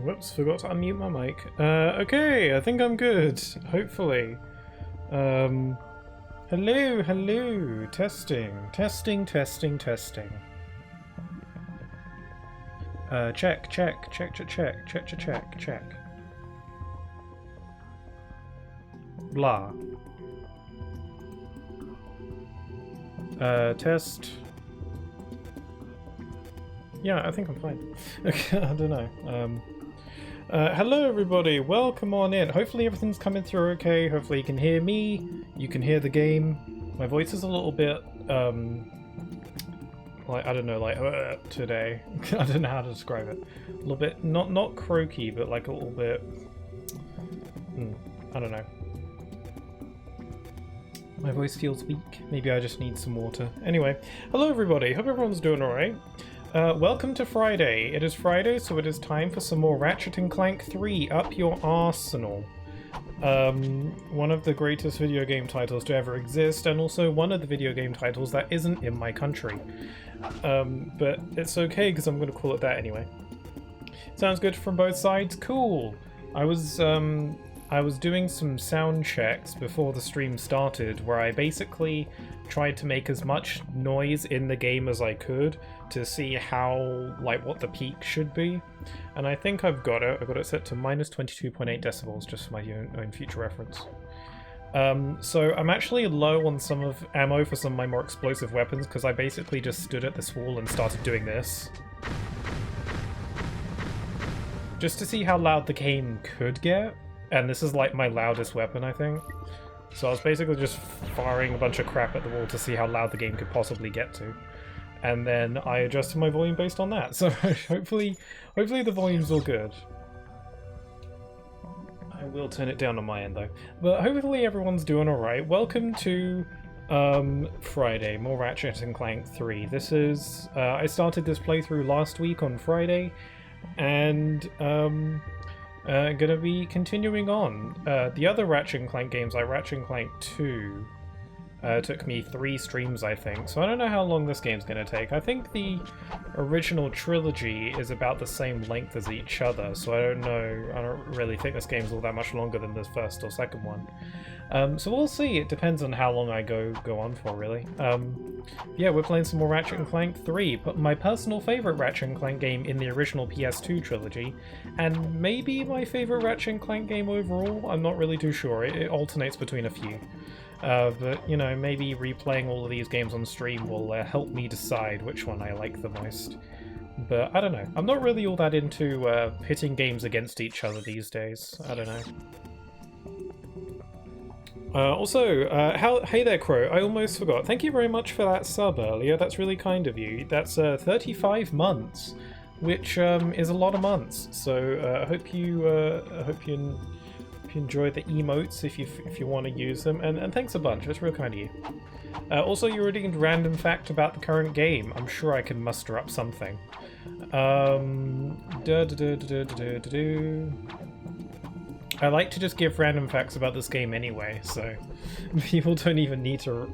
Whoops, forgot to unmute my mic. Okay, I think I'm good. Hopefully. Hello, hello. Testing. Testing, testing, testing. Check, check, check, check, check, check, check, check, check. Blah. Test. Yeah, I think I'm fine. Okay, I don't know. Hello everybody, welcome on in. Hopefully everything's coming through okay. Hopefully you can hear me, you can hear the game. My voice is a little bit, like, I don't know, like, today. I don't know how to describe it. A little bit, not croaky, but like a little bit, I don't know. My voice feels weak. Maybe I just need some water. Anyway, hello everybody, hope everyone's doing alright. Welcome to Friday. It is Friday, so it is time for some more Ratchet Clank 3, Up Your Arsenal. One of the greatest video game titles to ever exist, and also one of the video game titles that isn't in my country. But it's okay, because I'm going to call it that anyway. Sounds good from both sides? Cool! I was doing some sound checks before the stream started, where I basically tried to make as much noise in the game as I could to see how, like, what the peak should be. And I think I've got it. I've got it set to minus 22.8 decibels, just for my own future reference. So I'm actually low on some of ammo for some of my more explosive weapons, because I basically just stood at this wall and started doing this. Just to see how loud the game could get. And this is like my loudest weapon, I think. So I was basically just firing a bunch of crap at the wall to see how loud the game could possibly get to. And then I adjusted my volume based on that. So hopefully the volume's all good. I will turn it down on my end though. But hopefully everyone's doing alright. Welcome to Friday, more Ratchet and Clank 3. This is, I started this playthrough last week on Friday. And gonna be continuing on. The other Ratchet & Clank games, like Ratchet & Clank 2, took me 3 streams, I think. So I don't know how long this game's gonna take. I think the original trilogy is about the same length as each other, so I don't know. I don't really think this game's all that much longer than the first or second one. So we'll see. It depends on how long I go on for, really. Yeah, we're playing some more Ratchet & Clank 3, but my personal favourite Ratchet & Clank game in the original PS2 trilogy, and maybe my favourite Ratchet & Clank game overall. I'm not really too sure. It alternates between a few. But, you know, maybe replaying all of these games on stream will help me decide which one I like the most. But I don't know. I'm not really all that into pitting games against each other these days. I don't know. Hey there, Crow. I almost forgot. Thank you very much for that sub earlier. That's really kind of you. That's 35 months, which is a lot of months. So I hope you enjoy the emotes if you want to use them. And thanks a bunch. That's real kind of you. Also, you redeemed random fact about the current game. I'm sure I can muster up something. I like to just give random facts about this game anyway, so people don't even need to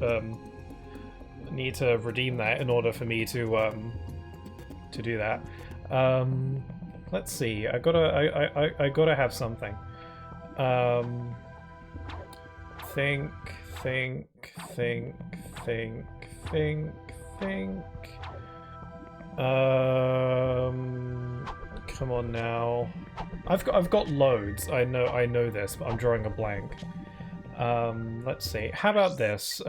redeem that in order for me to do that. Let's see. I gotta have something. Think. Come on now. I've got loads. I know this, but I'm drawing a blank. Let's see. How about this?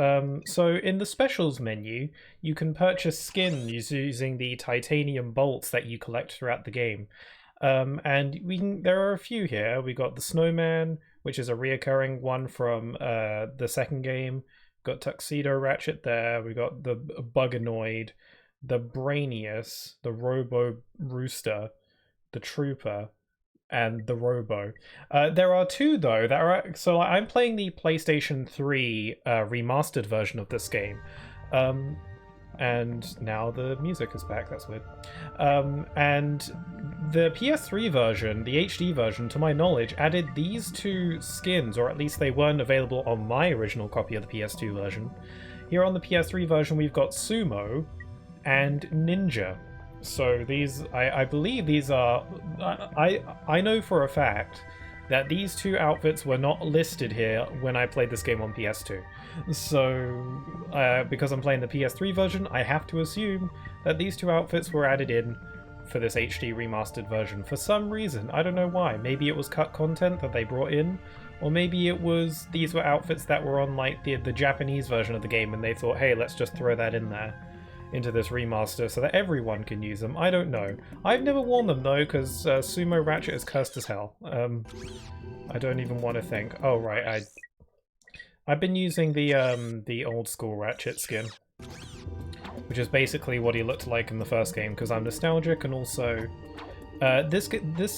So in the specials menu, you can purchase skins using the titanium bolts that you collect throughout the game. And there are a few here. We got the Snowman, which is a reoccurring one from the second game. Got Tuxedo Ratchet there. We got the Buganoid, the Brainius, the Robo Rooster, the Trooper, and the Robo. There are 2 though that are I'm playing the PlayStation 3 remastered version of this game. And now the music is back, that's weird. And the PS3 version, the HD version, to my knowledge, added these 2 skins, or at least they weren't available on my original copy of the PS2 version. Here on the PS3 version, we've got Sumo and Ninja. So these, I believe these are, I know for a fact that these two outfits were not listed here when I played this game on PS2. So, because I'm playing the PS3 version, I have to assume that these two outfits were added in for this HD remastered version for some reason. I don't know why. Maybe it was cut content that they brought in, or maybe it was these were outfits that were on like the Japanese version of the game and they thought, hey, let's just throw that in there into this remaster so that everyone can use them. I don't know. I've never worn them though, because Sumo Ratchet is cursed as hell. I don't even want to think. Oh right, I've been using the old school Ratchet skin, which is basically what he looked like in the first game, because I'm nostalgic, and also this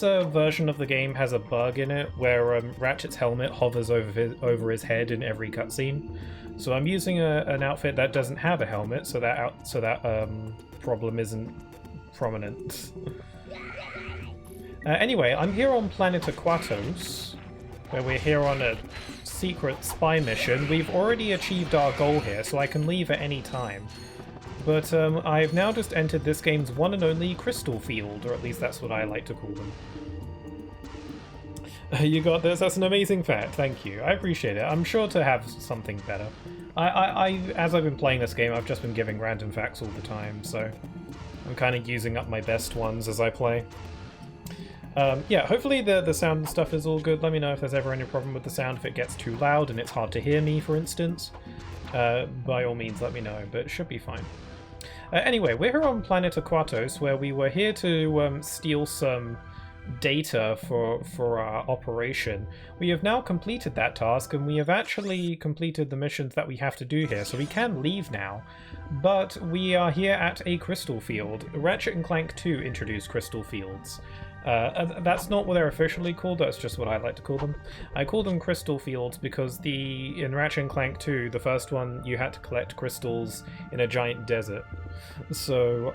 version of the game has a bug in it where Ratchet's helmet hovers over his head in every cutscene. So I'm using an outfit that doesn't have a helmet, so that problem isn't prominent. Anyway, I'm here on planet Aquatos, where we're here on a secret spy mission. We've already achieved our goal here, so I can leave at any time. But I've now just entered this game's one and only crystal field, or at least that's what I like to call them. You got this? That's an amazing fact, thank you. I appreciate it. I'm sure to have something better. As I've been playing this game, I've just been giving random facts all the time, so I'm kind of using up my best ones as I play. Yeah, hopefully the sound and stuff is all good. Let me know if there's ever any problem with the sound, if it gets too loud and it's hard to hear me, for instance. By all means, let me know, but it should be fine. Anyway, we're here on planet Aquatos, where we were here to steal some data for our operation. We have now completed that task, and we have actually completed the missions that we have to do here, so we can leave now. But we are here at a crystal field. Ratchet and Clank 2 introduced crystal fields. That's not what they're officially called, that's just what I like to call them. I call them crystal fields because in Ratchet and Clank 2, the first one, you had to collect crystals in a giant desert. So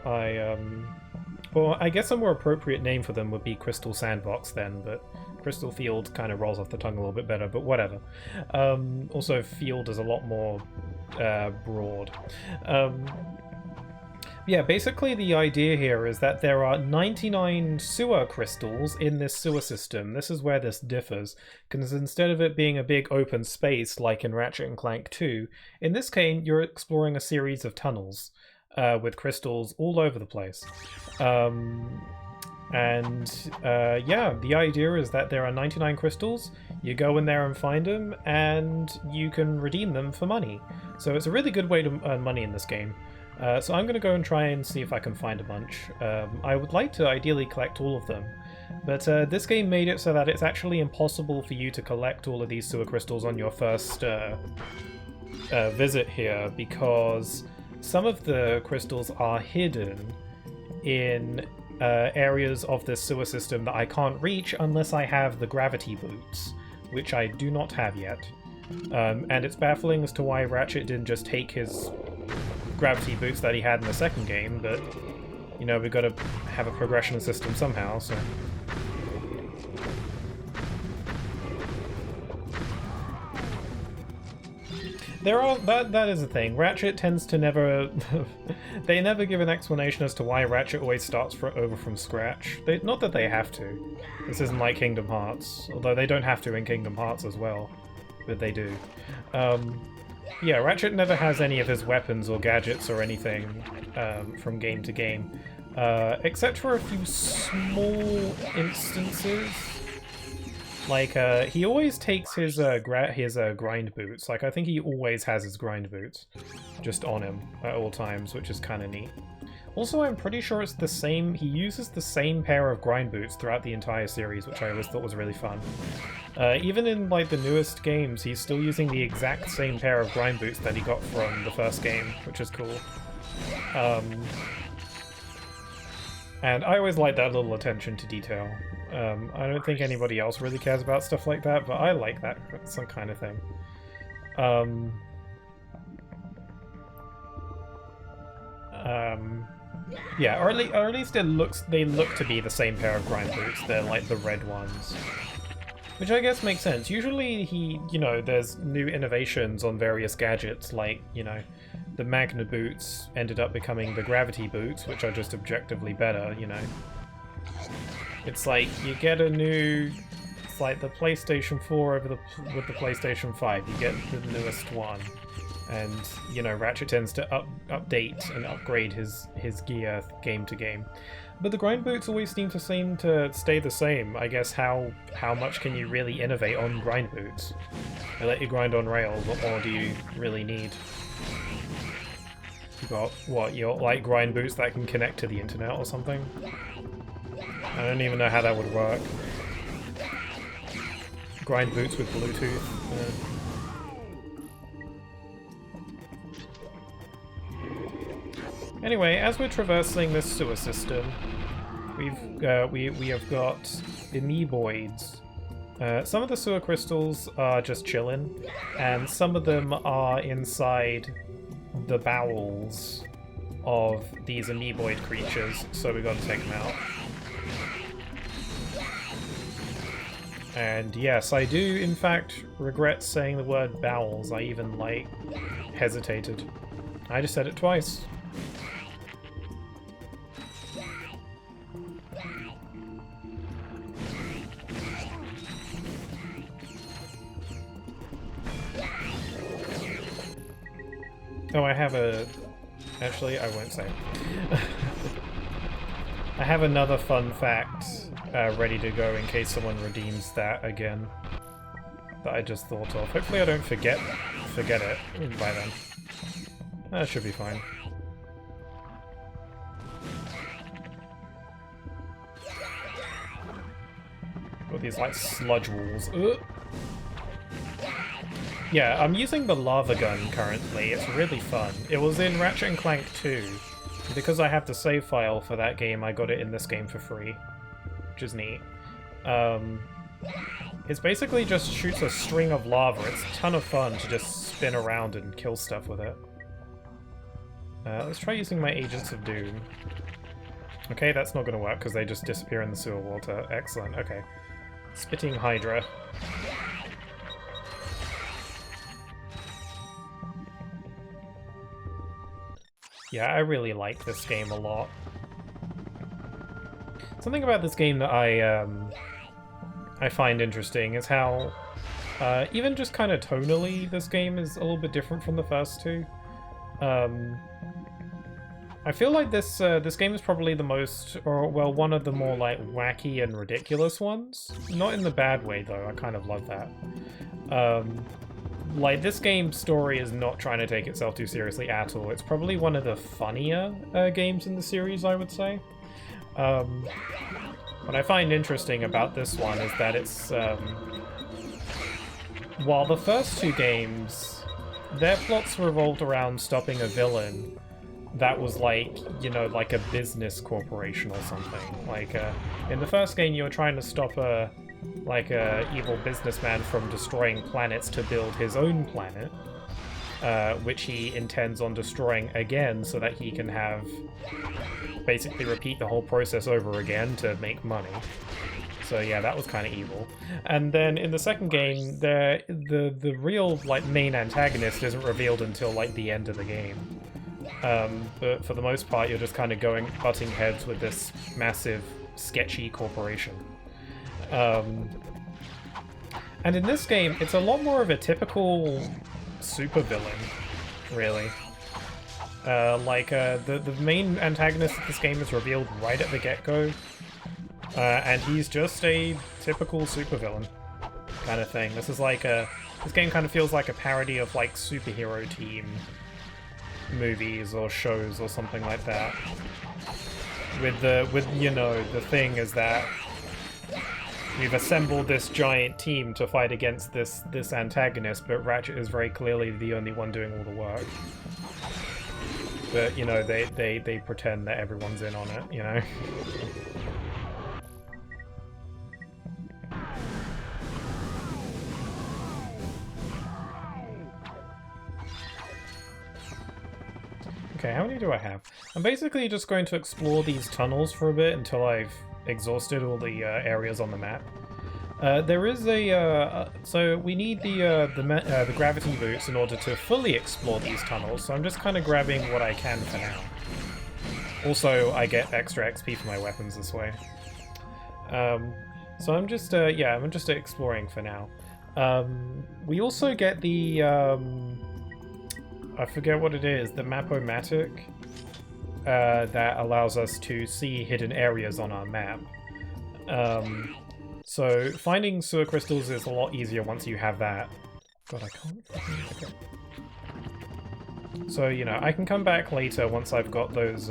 well, I guess a more appropriate name for them would be Crystal Sandbox then, but Crystal Field kind of rolls off the tongue a little bit better, but whatever. Also, field is a lot more broad. Yeah, basically the idea here is that there are 99 sewer crystals in this sewer system. This is where this differs, because instead of it being a big open space like in Ratchet and Clank 2, in this game you're exploring a series of tunnels with crystals all over the place. Yeah, the idea is that there are 99 crystals, you go in there and find them, and you can redeem them for money. So it's a really good way to earn money in this game. So I'm going to go and try and see if I can find a bunch. I would like to ideally collect all of them, but this game made it so that it's actually impossible for you to collect all of these sewer crystals on your first visit here, because some of the crystals are hidden in areas of this sewer system that I can't reach unless I have the gravity boots, which I do not have yet. And it's baffling as to why Ratchet didn't just take his gravity boots that he had in the second game, but, you know, we've got to have a progression system somehow, so... That is a thing. Ratchet tends to never... they never give an explanation as to why Ratchet always starts over from scratch. Not that they have to. This isn't like Kingdom Hearts, although they don't have to in Kingdom Hearts as well, but they do. Yeah, Ratchet never has any of his weapons or gadgets or anything from game to game, except for a few small instances. Like, he always takes his grind boots. Like, I think he always has his grind boots just on him at all times, which is kind of neat. Also, I'm pretty sure it's the same, he uses the same pair of grind boots throughout the entire series, which I always thought was really fun. Even in, like, the newest games, he's still using the exact same pair of grind boots that he got from the first game, which is cool. And I always like that little attention to detail. I don't think anybody else really cares about stuff like that, but I like that some kind of thing. Yeah, or at least they look to be the same pair of grind boots. They're like the red ones. Which I guess makes sense. Usually there's new innovations on various gadgets, like, the Magna boots ended up becoming the gravity boots, which are just objectively better, It's like, you get a new... It's like the PlayStation 4 with the PlayStation 5, you get the newest one. And, Ratchet tends to update and upgrade his gear game to game. But the grind boots always seem to stay the same. I guess how much can you really innovate on grind boots? They let you grind on rails, what more do you really need? You got, what, you got, like, grind boots that can connect to the internet or something? I don't even know how that would work. Grind boots with Bluetooth. Anyway, as we're traversing this sewer system, we have got amoeboids. Some of the sewer crystals are just chilling, and some of them are inside the bowels of these amoeboid creatures, so we got to take them out. And yes, I do in fact regret saying the word bowels. I even, like, hesitated. I just said it twice. Oh, I have a... Actually, I won't say. I have another fun fact ready to go in case someone redeems that again. That I just thought of. Hopefully I don't forget it by then. That should be fine. Got these, like, sludge walls. Ugh. Yeah, I'm using the lava gun currently. It's really fun. It was in Ratchet & Clank 2. Because I have the save file for that game, I got it in this game for free. Which is neat. It basically just shoots a string of lava. It's a ton of fun to just spin around and kill stuff with it. Let's try using my Agents of Doom. Okay, that's not going to work because they just disappear in the sewer water. Excellent, okay. Spitting Hydra. Yeah, I really like this game a lot. Something about this game that I find interesting is how, even just kind of tonally, this game is a little bit different from the first two. I feel like this game is probably the most, or well, one of the more like wacky and ridiculous ones. Not in the bad way though. I kind of love that. Like, this game's story is not trying to take itself too seriously at all. It's probably one of the funnier games in the series, I would say. What I find interesting about this one is that it's, while the first two games, their plots revolved around stopping a villain that was like, you know, like a business corporation or something. Like, in the first game you were trying to stop a evil businessman from destroying planets to build his own planet, which he intends on destroying again so that he can have basically repeat the whole process over again to make money. So yeah, that was kind of evil. And then in the second game, the real like main antagonist isn't revealed until like the end of the game. But for the most part, you're just kind of butting heads with this massive, sketchy corporation. And in this game, it's a lot more of a typical supervillain, really. The main antagonist of this game is revealed right at the get-go, and he's just a typical supervillain kind of thing. This game kind of feels like a parody of like superhero team movies or shows or something like that. With you know, the thing is that we've assembled this giant team to fight against this antagonist, but Ratchet is very clearly the only one doing all the work. But, you know, they pretend that everyone's in on it, you know? Okay, how many do I have? I'm basically just going to explore these tunnels for a bit until I've exhausted all the areas on the map. There is a so we need the gravity boots in order to fully explore these tunnels. So I'm just kind of grabbing what I can for now. Also, I get extra XP for my weapons this way. So I'm just yeah, I'm just exploring for now. We also get the I forget what it is, the Map-O-Matic that allows us to see hidden areas on our map. So finding sewer crystals is a lot easier once you have that. God, I can't. Okay. So you know, I can come back later once I've got those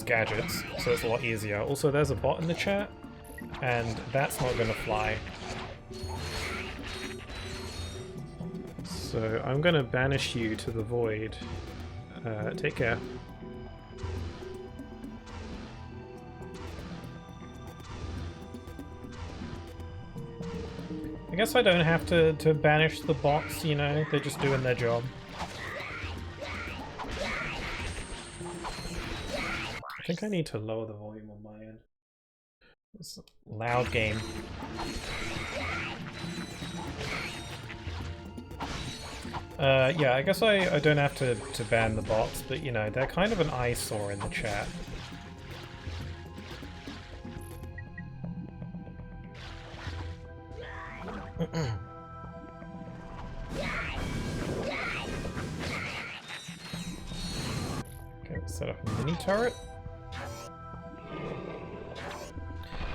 gadgets, so it's a lot easier. Also, there's a bot in the chat, and that's not going to fly. So I'm going to banish you to the void. Take care. I guess I don't have to banish the bots, you know, they're just doing their job. I think I need to lower the volume on my end. It's a loud game. Yeah, I guess I don't have to ban the bots, but you know, they're kind of an eyesore in the chat. Okay, let's set up a mini turret.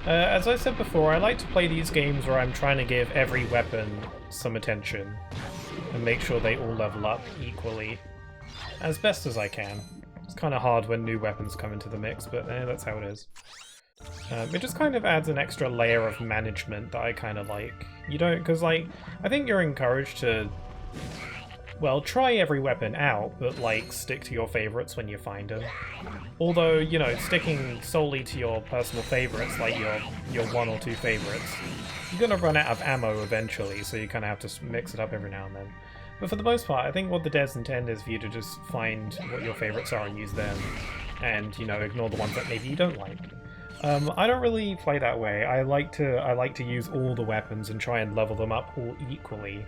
As I said before, I like to play these games where I'm trying to give every weapon some attention and make sure they all level up equally as best as I can. It's kind of hard when new weapons come into the mix, but that's how it is. It just kind of adds an extra layer of management that I kind of like. You don't, because like, I think you're encouraged to, well, try every weapon out, but like, stick to your favorites when you find them. Although, you know, sticking solely to your personal favorites, like your one or two favorites, you're gonna run out of ammo eventually, so you kind of have to mix it up every now and then. But for the most part, I think what the devs intend is for you to just find what your favorites are and use them, and, you know, ignore the ones that maybe you don't like. I don't really play that way. I like to use all the weapons and try and level them up all equally.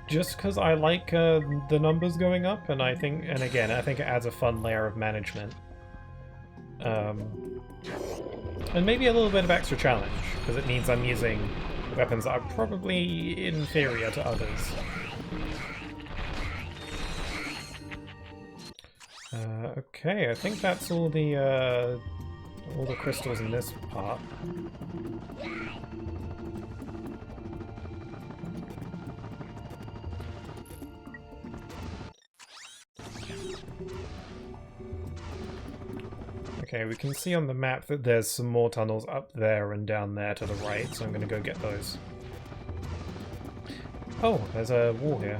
Just because I like the numbers going up, and again, I think it adds a fun layer of management. And maybe a little bit of extra challenge, because it means I'm using weapons that are probably inferior to others. Okay, I think that's all the crystals in this part. Okay, we can see on the map that there's some more tunnels up there and down there to the right, so I'm gonna go get those. Oh, there's a wall here.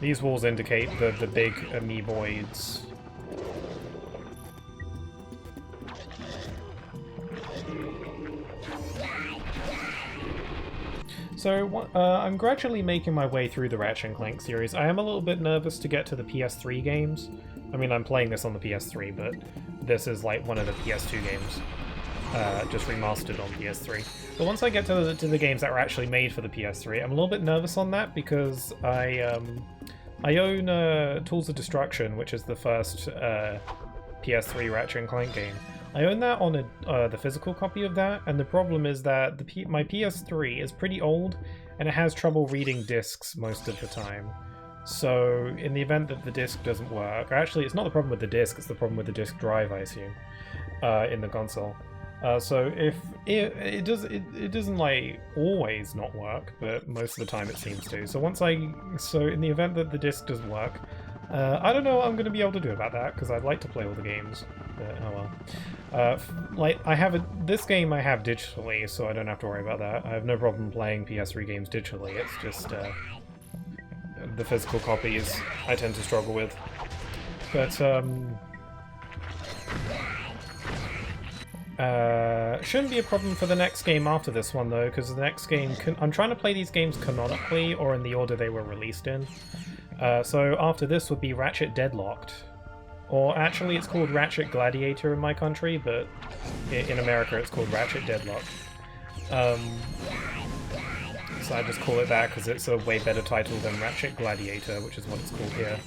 These walls indicate the big amoeboids. So, I'm gradually making my way through the Ratchet Clank series. I am a little bit nervous to get to the PS3 games. I mean, I'm playing this on the PS3, but this is like one of the PS2 games, just remastered on PS3. But once I get to the games that were actually made for the PS3, I'm a little bit nervous on that because I own Tools of Destruction, which is the first PS3 Ratchet Clank game. I own that on the physical copy of that, and the problem is that my PS3 is pretty old, and it has trouble reading discs most of the time. So, in the event that the disc doesn't work, or actually it's not the problem with the disc, it's the problem with the disc drive, I assume, in the console. So if it doesn't like always not work, but most of the time it seems to. So in the event that the disc doesn't work, I don't know what I'm going to be able to do about that, because I'd like to play all the games, but oh well. Like, this game I have digitally, so I don't have to worry about that. I have no problem playing PS3 games digitally, it's just the physical copies I tend to struggle with. But, shouldn't be a problem for the next game after this one, though, because the next game... I'm trying to play these games canonically, or in the order they were released in. So after this would be Ratchet Deadlocked. Or actually it's called Ratchet Gladiator in my country, but in America it's called Ratchet Deadlocked. So I just call it that because it's a way better title than Ratchet Gladiator, which is what it's called here.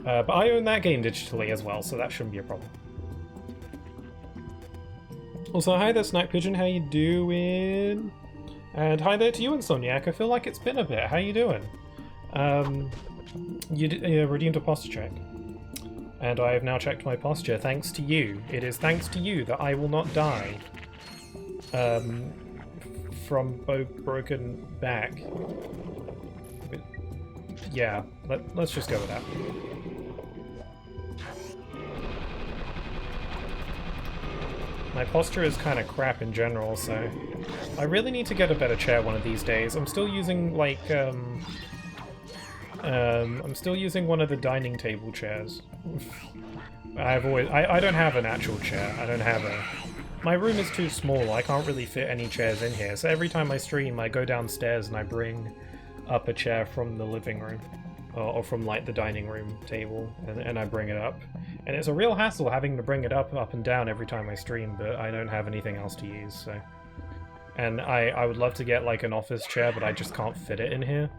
But I own that game digitally as well, so that shouldn't be a problem. Also, hi there, Snack Pigeon, how you doing? And hi there to you, Insomniac. I feel like it's been a bit. How you doing? You redeemed a posture check. And I have now checked my posture, thanks to you. It is thanks to you that I will not die. From broken back. But yeah, let's just go with that. My posture is kind of crap in general, so I really need to get a better chair one of these days. I'm still using like I'm still using one of the dining table chairs. I don't have an actual chair. I don't have a. My room is too small. I can't really fit any chairs in here. So every time I stream, I go downstairs and I bring up a chair from the living room, or from like the dining room table, and I bring it up. And it's a real hassle having to bring it up and down every time I stream, but I don't have anything else to use, so... And I would love to get like an office chair, but I just can't fit it in here.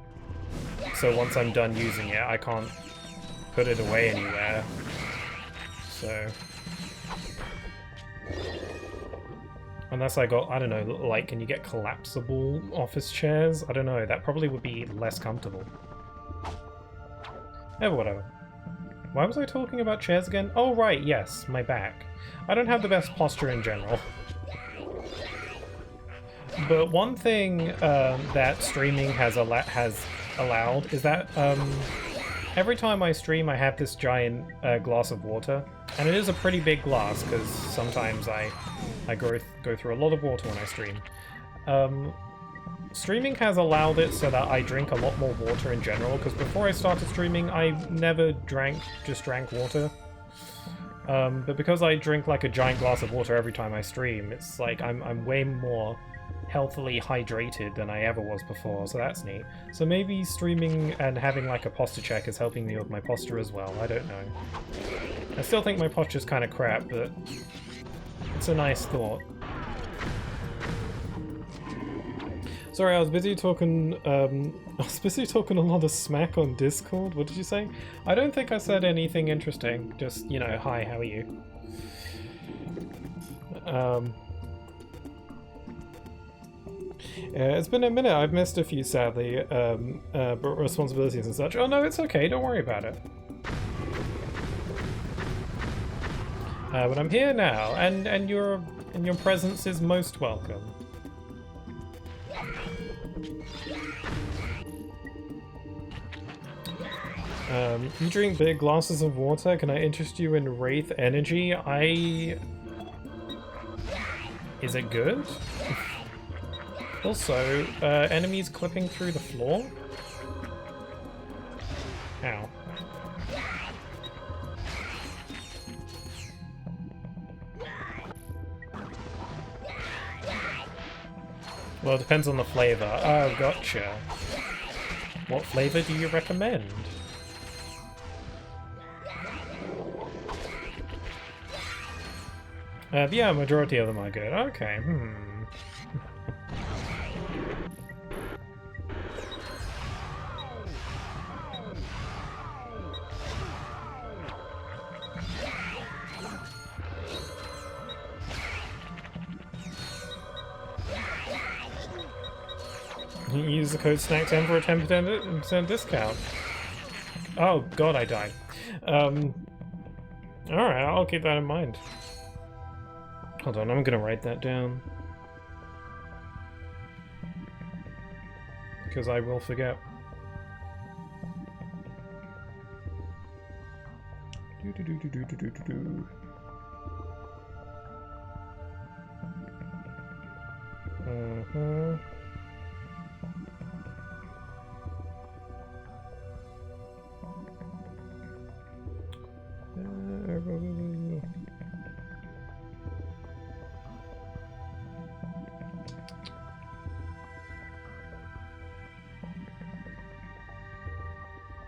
So once I'm done using it, I can't put it away anywhere. So... Unless I got, I don't know, like, can you get collapsible office chairs? I don't know, that probably would be less comfortable. Whatever. Why was I talking about chairs again? Oh, right, yes, my back. I don't have the best posture in general. But one thing that streaming has allowed is that every time I stream I have this giant glass of water. And it is a pretty big glass, because sometimes I go through a lot of water when I stream. Streaming has allowed it so that I drink a lot more water in general, because before I started streaming, I never just drank water. But because I drink like a giant glass of water every time I stream, it's like I'm way more healthily hydrated than I ever was before, so that's neat. So maybe streaming and having like a posture check is helping me with my posture as well, I don't know. I still think my posture's kind of crap, but it's a nice thought. Sorry, I was busy talking a lot of smack on Discord. What did you say? I don't think I said anything interesting. Just, you know, hi, how are you? It's been a minute. I've missed a few, sadly, but responsibilities and such. Oh no, it's okay. Don't worry about it. But I'm here now, and your presence is most welcome. You drink big glasses of water. Can I interest you in Wraith Energy? Is it good? Also, enemies clipping through the floor? Ow. Well, it depends on the flavor. Oh, gotcha. What flavor do you recommend? Yeah, majority of them are good. Okay, Use the code SNACK10 for a 10% discount. Oh god, I died. Alright, I'll keep that in mind. Hold on, I'm gonna write that down. Because I will forget.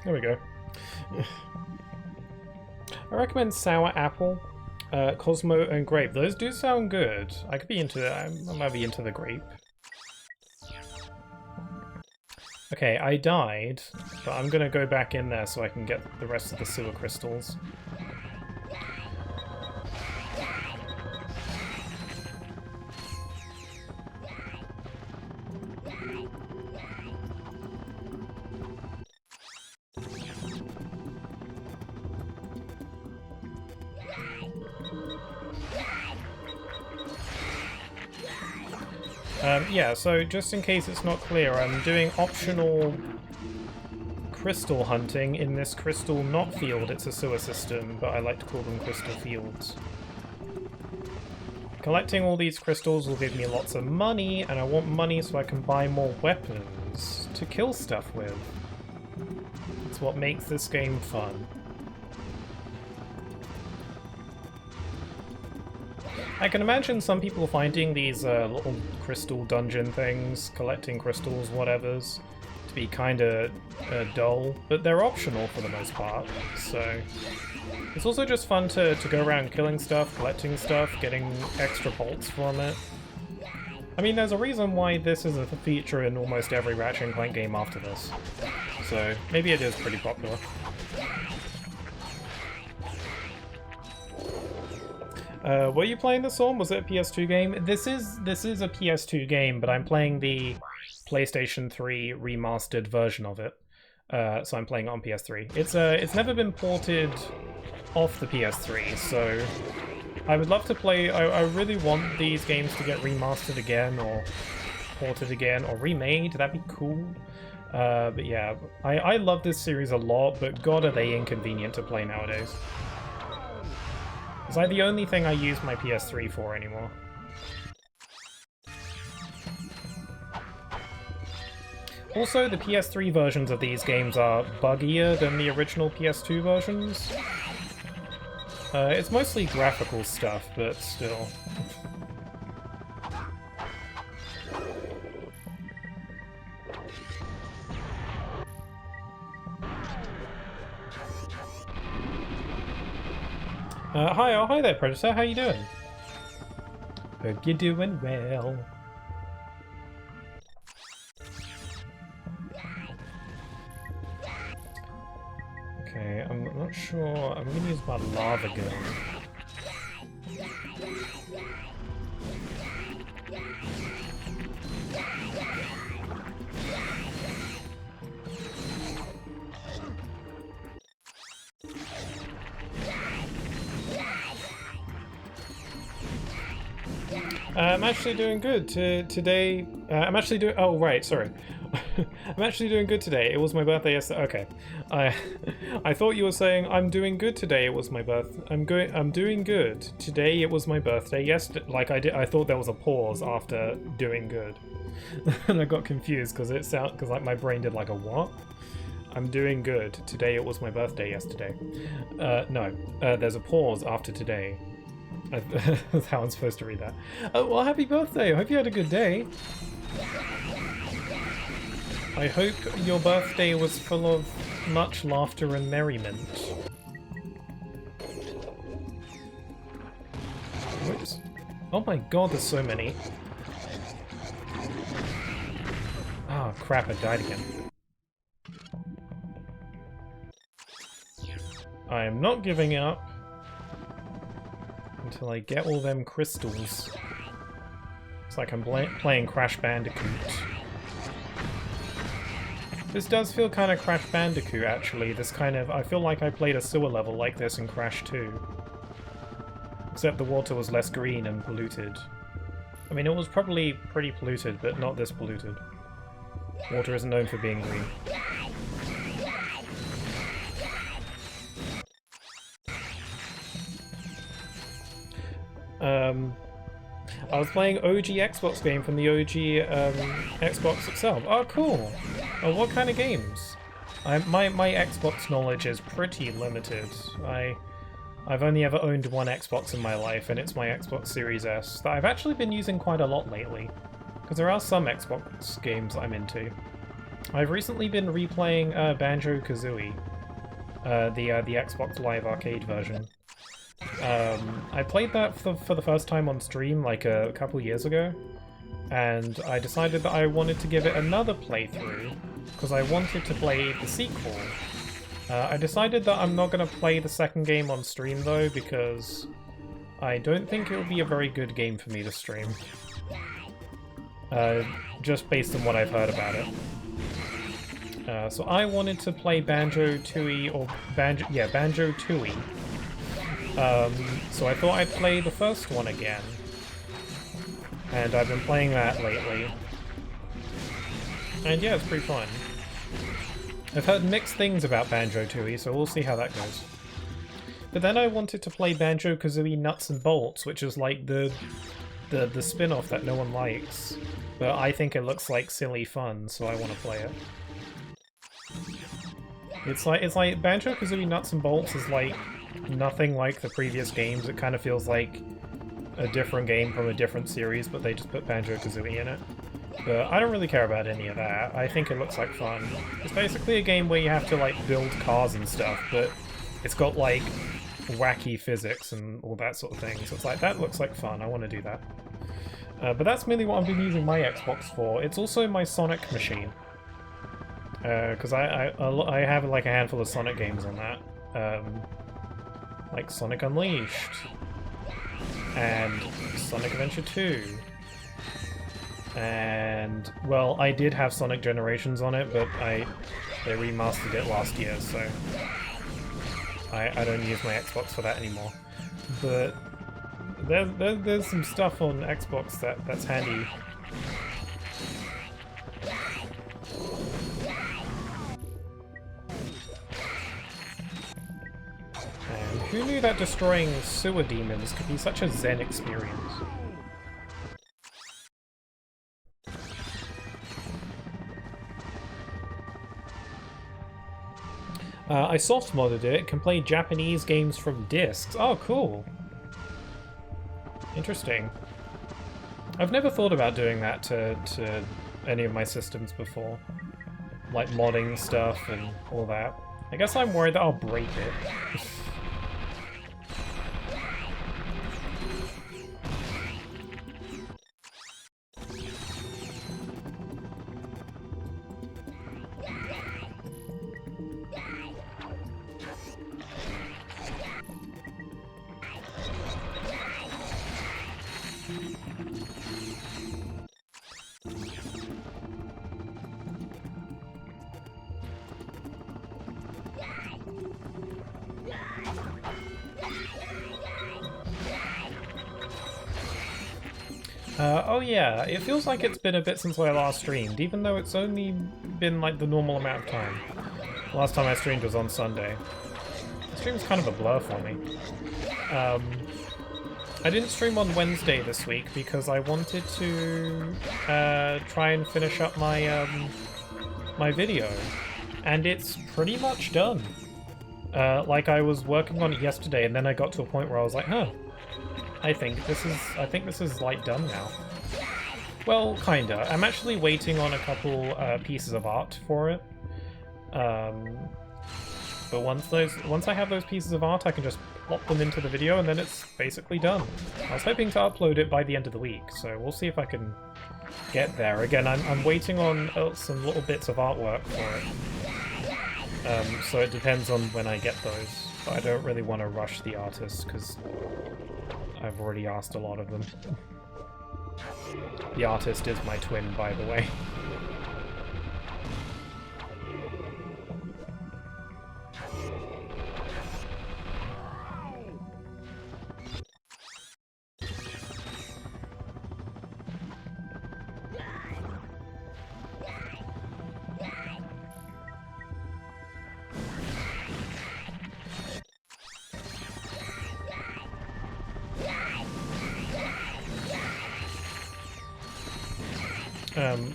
There we go. I recommend sour apple. Cosmo and Grape. Those do sound good. I could be into that. I might be into the Grape. Okay, I died, but I'm gonna go back in there so I can get the rest of the sewer crystals. Yeah, so just in case it's not clear, I'm doing optional crystal hunting in this crystal not field. It's a sewer system, but I like to call them crystal fields. Collecting all these crystals will give me lots of money, and I want money so I can buy more weapons to kill stuff with. It's what makes this game fun. I can imagine some people finding these little crystal dungeon things, collecting crystals, whatevers, to be kinda dull, but they're optional for the most part, so... It's also just fun to go around killing stuff, collecting stuff, getting extra bolts from it. I mean, there's a reason why this is a feature in almost every Ratchet & Clank game after this, so maybe it is pretty popular. Were you playing this on? Was it a PS2 game? This is a PS2 game, but I'm playing the PlayStation 3 remastered version of it. So I'm playing it on PS3. It's never been ported off the PS3, so I would love to play. I really want these games to get remastered again, or ported again, or remade. That'd be cool. But yeah, I love this series a lot, but god are they inconvenient to play nowadays. It's like the only thing I use my PS3 for anymore. Also, the PS3 versions of these games are buggier than the original PS2 versions. It's mostly graphical stuff, but still. Hi there, Predator. How you doing? Hope you're doing well. Okay, I'm not sure. I'm gonna use my lava gun. I'm actually doing good today. I'm actually doing. Oh right, sorry. I'm actually doing good today. It was my birthday yesterday. Okay, I thought you were saying I'm doing good today. It was my birth. I'm doing good today. It was my birthday yesterday. Like I thought there was a pause after doing good, and I got confused because like my brain did like a what? I'm doing good today. It was my birthday yesterday. No, there's a pause after today. That's how I'm supposed to read that. Oh, well, happy birthday! I hope you had a good day. I hope your birthday was full of much laughter and merriment. Whoops. Oh my god, there's so many. Oh crap, I died again. I am not giving up until I get all them crystals. It's like I'm playing Crash Bandicoot. This does feel kind of Crash Bandicoot, actually. This kind of... I feel like I played a sewer level like this in Crash 2. Except the water was less green and polluted. I mean, it was probably pretty polluted, but not this polluted. Water isn't known for being green. I was playing OG Xbox game from the OG Xbox itself. Oh, cool! Oh, what kind of games? My Xbox knowledge is pretty limited. I've only ever owned one Xbox in my life, and it's my Xbox Series S that I've actually been using quite a lot lately. Because there are some Xbox games I'm into. I've recently been replaying Banjo-Kazooie, the Xbox Live Arcade version. I played that for the first time on stream like a couple years ago, and I decided that I wanted to give it another playthrough because I wanted to play the sequel. I decided that I'm not going to play the second game on stream though, because I don't think it would be a very good game for me to stream. Just based on what I've heard about it. So I wanted to play Banjo-Tooie, or Banjo-Tooie. So I thought I'd play the first one again. And I've been playing that lately. And yeah, it's pretty fun. I've heard mixed things about Banjo-Tooie, so we'll see how that goes. But then I wanted to play Banjo-Kazooie Nuts and Bolts, which is like the spin-off that no one likes. But I think it looks like silly fun, so I want to play it. It's like Banjo-Kazooie Nuts and Bolts is like nothing like the previous games. It kind of feels like a different game from a different series, but they just put Banjo-Kazooie in it. But I don't really care about any of that. I think it looks like fun. It's basically a game where you have to like build cars and stuff, but it's got like wacky physics and all that sort of thing. So it's like, that looks like fun. I want to do that. But that's mainly what I've been using my Xbox for. It's also my Sonic machine. Because I have like a handful of Sonic games on that. Like Sonic Unleashed. And Sonic Adventure 2. And, well, I did have Sonic Generations on it, but they remastered it last year, so I don't use my Xbox for that anymore. But there's some stuff on Xbox that's handy. And who knew that destroying sewer demons could be such a zen experience? I soft modded it, can play Japanese games from discs. Oh, cool. Interesting. I've never thought about doing that to any of my systems before. Like modding stuff and all that. I guess I'm worried that I'll break it. Oh yeah, it feels like it's been a bit since I last streamed, even though it's only been like the normal amount of time. Last time I streamed was on Sunday. The stream was kind of a blur for me. I didn't stream on Wednesday this week because I wanted to try and finish up my my video, and it's pretty much done. Like I was working on it yesterday, and then I got to a point where I was like, huh. I think this is like done now. Well, kinda. I'm actually waiting on a couple pieces of art for it. But once I have those pieces of art, I can just plop them into the video, and then it's basically done. I was hoping to upload it by the end of the week, so we'll see if I can get there. Again, I'm waiting on some little bits of artwork for it. So it depends on when I get those. But I don't really want to rush the artists, because I've already asked a lot of them. The artist is my twin, by the way.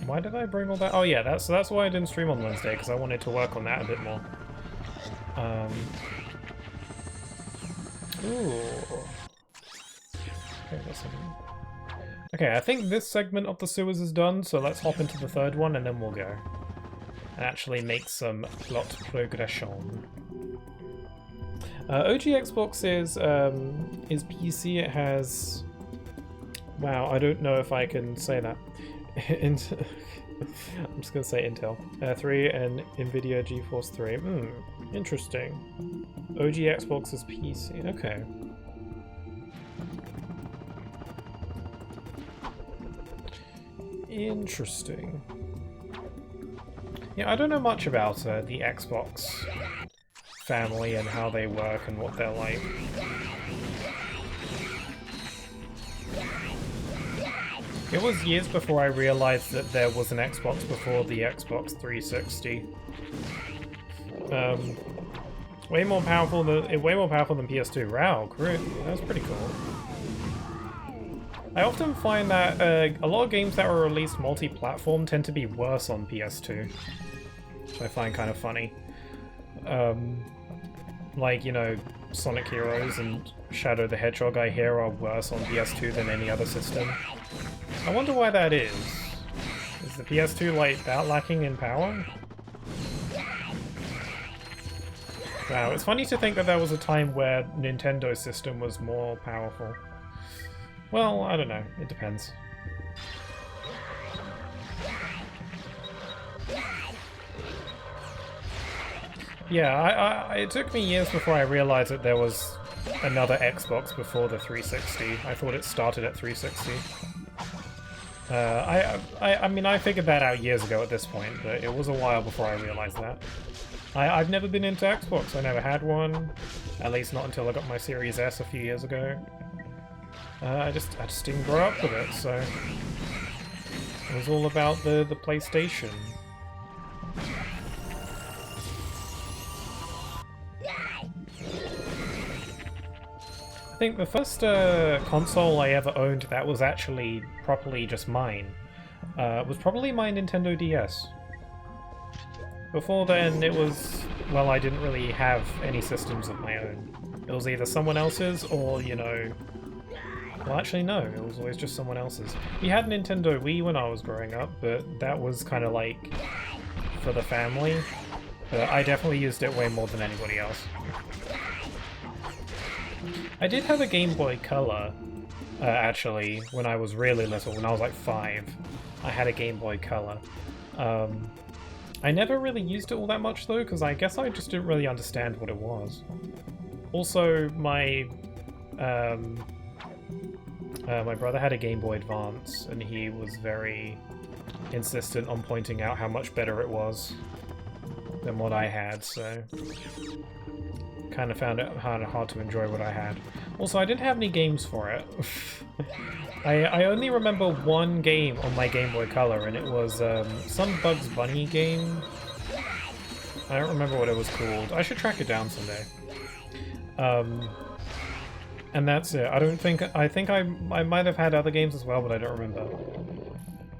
Why did I bring all that? Oh yeah, that's why I didn't stream on Wednesday, because I wanted to work on that a bit more. Ooh. Okay, I think this segment of the sewers is done, so let's hop into the third one and then we'll go. And actually make some plot progression. OG Xbox is PC. It has... Wow, I don't know if I can say that. I'm just gonna say Intel 3 and Nvidia GeForce 3. Interesting. OG Xbox is PC. Okay. Interesting. Yeah, I don't know much about the Xbox family and how they work and what they're like. It was years before I realized that there was an Xbox before the Xbox 360. Way more powerful than PS2. Wow, great. That's pretty cool. I often find that a lot of games that are released multi-platform tend to be worse on PS2, which I find kind of funny. Like, you know, Sonic Heroes and Shadow the Hedgehog, I hear, are worse on PS2 than any other system. I wonder why that is. Is the PS2, like, that lacking in power? Wow, it's funny to think that there was a time where Nintendo's system was more powerful. Well, I don't know. It depends. Yeah, it took me years before I realized that there was another Xbox before the 360. I thought it started at 360. I mean, I figured that out years ago at this point, but it was a while before I realized that. I've never been into Xbox. I never had one, at least not until I got my Series S a few years ago. I just didn't grow up with it, so it was all about the PlayStation. I think the first console I ever owned that was actually properly just mine was probably my Nintendo DS. Before then, it was, well, I didn't really have any systems of my own. It was either someone else's or, you know... Well, actually, no, it was always just someone else's. We had Nintendo Wii when I was growing up, but that was kind of like for the family. But I definitely used it way more than anybody else. I did have a Game Boy Color, actually, when I was really little, when I was like 5. I had a Game Boy Color. I never really used it all that much, though, because I guess I just didn't really understand what it was. Also, my brother had a Game Boy Advance, and he was very insistent on pointing out how much better it was than what I had, so kind of found it hard to enjoy what I had. Also, I didn't have any games for it. I only remember one game on my Game Boy Color, and it was some Bugs Bunny game. I don't remember what it was called. I should track it down someday. And that's it. I think I might have had other games as well, but I don't remember.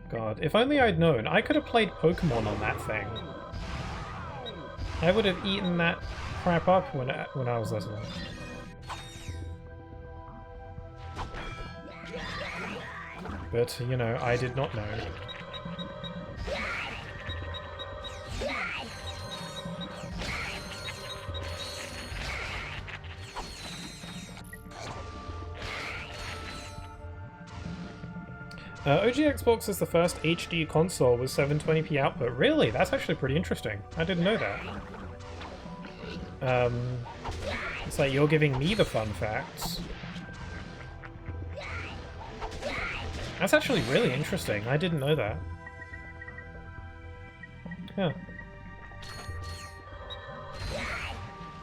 God, if only I'd known. I could have played Pokemon on that thing. I would have eaten that crap up when I was little. But, you know, I did not know. OG Xbox is the first HD console with 720p output. Really? That's actually pretty interesting. I didn't know that. It's like you're giving me the fun facts. That's actually really interesting. I didn't know that. Huh.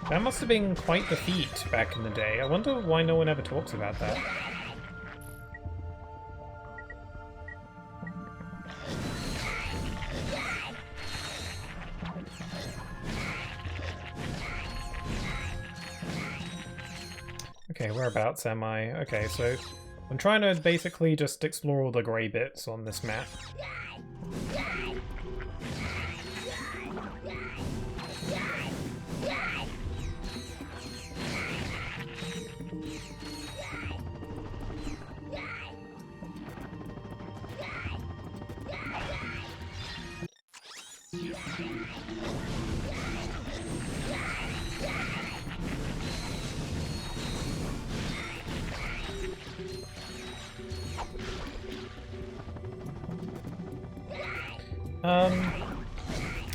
That must have been quite the feat back in the day. I wonder why no one ever talks about that. Okay, whereabouts am I? Okay, so I'm trying to basically just explore all the grey bits on this map.